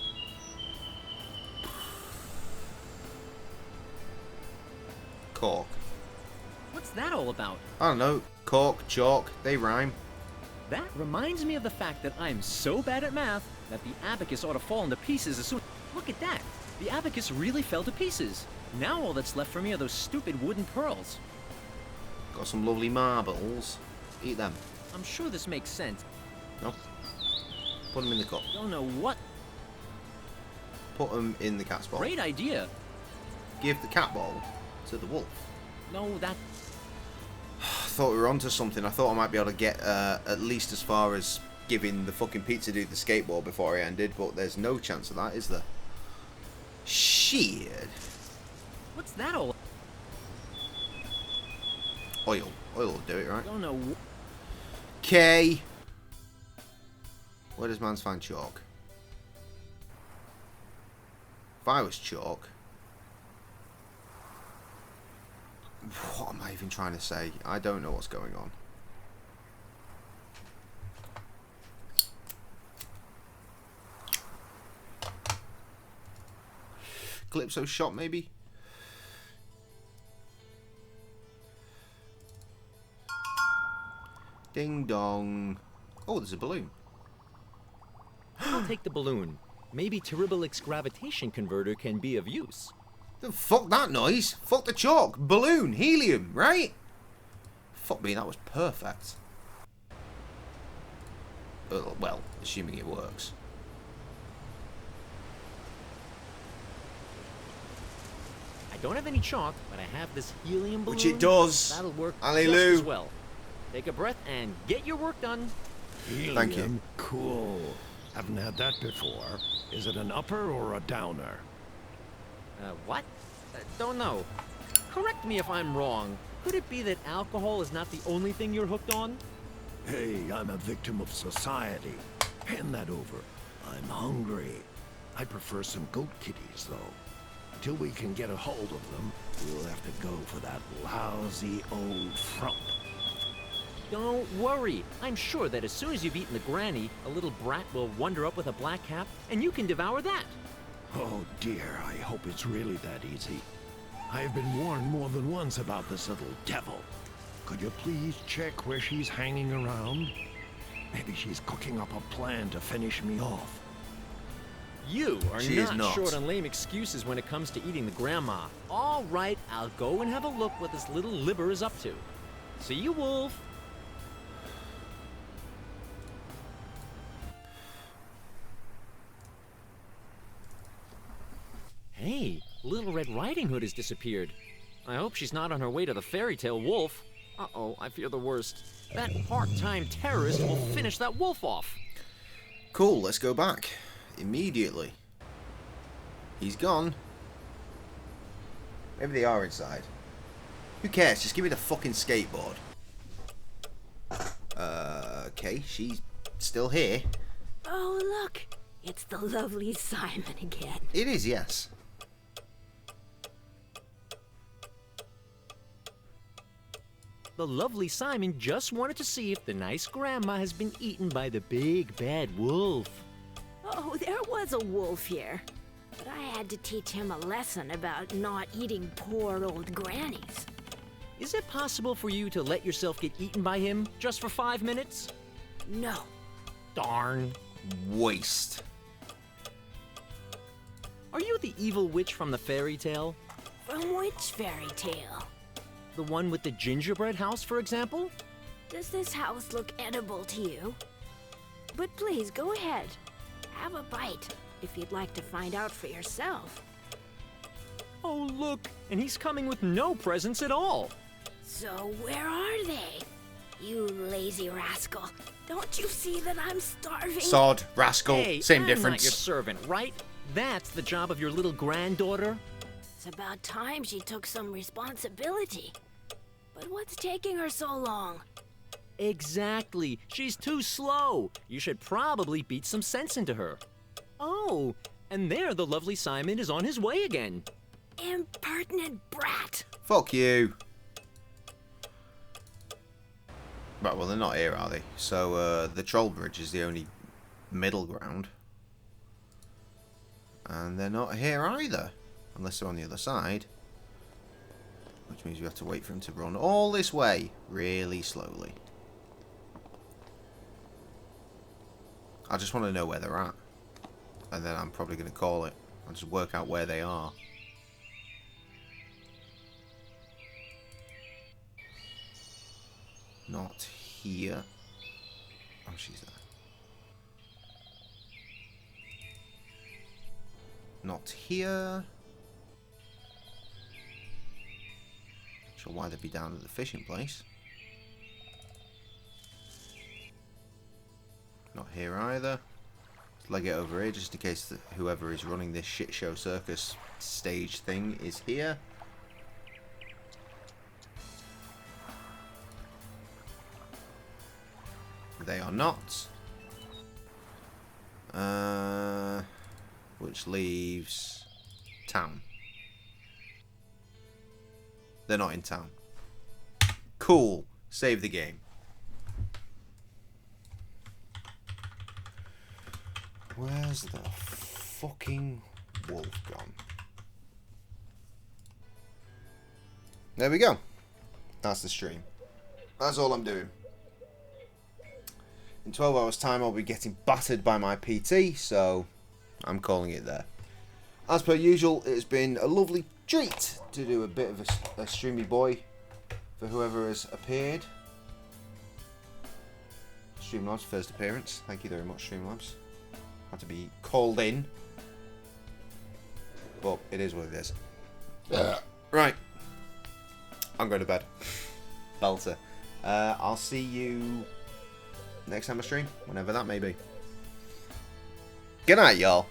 Cork. What's that all about? I don't know. Cork, chalk, they rhyme. That reminds me of the fact that I'm so bad at math that the abacus ought to fall into pieces as soon... Look at that! The abacus really fell to pieces. Now all that's left for me are those stupid wooden pearls. Got some lovely marbles. Eat them. I'm sure this makes sense. No. Put them in the cup. Don't know what... Put them in the cat's bowl. Great idea. Give the cat bowl to the wolf. No, that... I thought we were onto something. I thought I might be able to get at least as far as giving the fucking pizza dude the skateboard before I ended, but there's no chance of that, is there? Shit. What's that all... Oil. Oil will do it, right? Don't know... Okay. Where does man's find chalk? If I was chalk... What am I even trying to say? I don't know what's going on. Calypso shot, maybe? Ding dong. Oh, there's a balloon. I'll take the balloon. Maybe Terribilix gravitation converter can be of use. Fuck that noise. Fuck the chalk. Balloon. Helium, right? Fuck me, that was perfect. Well, assuming it works. I don't have any chalk, but I have this helium balloon. Which it does. That'll work Hallelujah. just as well. Take a breath and get your work done. Helium. Thank you. Cool. Haven't had that before. Is it an upper or a downer? What? Don't know. Correct me if I'm wrong. Could it be that alcohol is not the only thing you're hooked on? Hey, I'm a victim of society. Hand that over. I'm hungry. I prefer some goat kitties, though. Until we can get a hold of them, we'll have to go for that lousy old frump. Don't worry. I'm sure that as soon as you've eaten the granny, a little brat will wander up with a black cap, and you can devour that. Oh dear, I hope it's really that easy. I've been warned more than once about this little devil. Could you please check where she's hanging around? Maybe she's cooking up a plan to finish me off. You are She is not. short on lame excuses when it comes to eating the grandma. All right, I'll go and have a look what this little libber is up to. See you, wolf. Hey, Little Red Riding Hood has disappeared. I hope she's not on her way to the fairy tale wolf. Uh-oh, I fear the worst. That part-time terrorist will finish that wolf off. Cool, let's go back. Immediately. He's gone. Maybe they are inside. Who cares? Just give me the fucking skateboard. Okay, she's still here. Oh, look. It's the lovely Simon again. It is, yes. The lovely Simon just wanted to see if the nice grandma has been eaten by the big bad wolf. Oh, there was a wolf here. But I had to teach him a lesson about not eating poor old grannies. Is it possible for you to let yourself get eaten by him just for 5 minutes? No. Darn. Waste. Are you the evil witch from the fairy tale? From which fairy tale? The one with the gingerbread house, for example? Does this house look edible to you? But please, go ahead. Have a bite, if you'd like to find out for yourself. Oh, look, and he's coming with no presents at all. So where are they? You lazy rascal. Don't you see that I'm starving? Sod, rascal, hey, same I'm difference. Not your servant, right? That's the job of your little granddaughter. It's about time she took some responsibility. But what's taking her so long? Exactly. She's too slow. You should probably beat some sense into her. Oh, and there the lovely Simon is on his way again. Impertinent brat. Fuck you. Right, well, they're not here, are they? So, the troll bridge is the only middle ground. And they're not here either. Unless they're on the other side. Which means we have to wait for him to run all this way. Really slowly. I just want to know where they're at. And then I'm probably going to call it. I'll just work out where they are. Not here. Oh, she's there. Not here. Not sure why they'd be down at the fishing place. Not here either. Let's leg it over here just in case that whoever is running this shit show circus stage thing is here. They are not. Which leaves town. They're not in town. Cool. Save the game. Where's the fucking wolf gone? There we go. That's the stream. That's all I'm doing. In 12 hours time I'll be getting battered by my PT, so I'm calling it there. As per usual, it's been a lovely treat to do a bit of a streamy boy for whoever has appeared. Streamlabs first appearance. Thank you very much, Streamlabs. Had to be called in. But it is what it is. Right. I'm going to bed. Belter. I'll see you next time I stream, whenever that may be. Good night, y'all.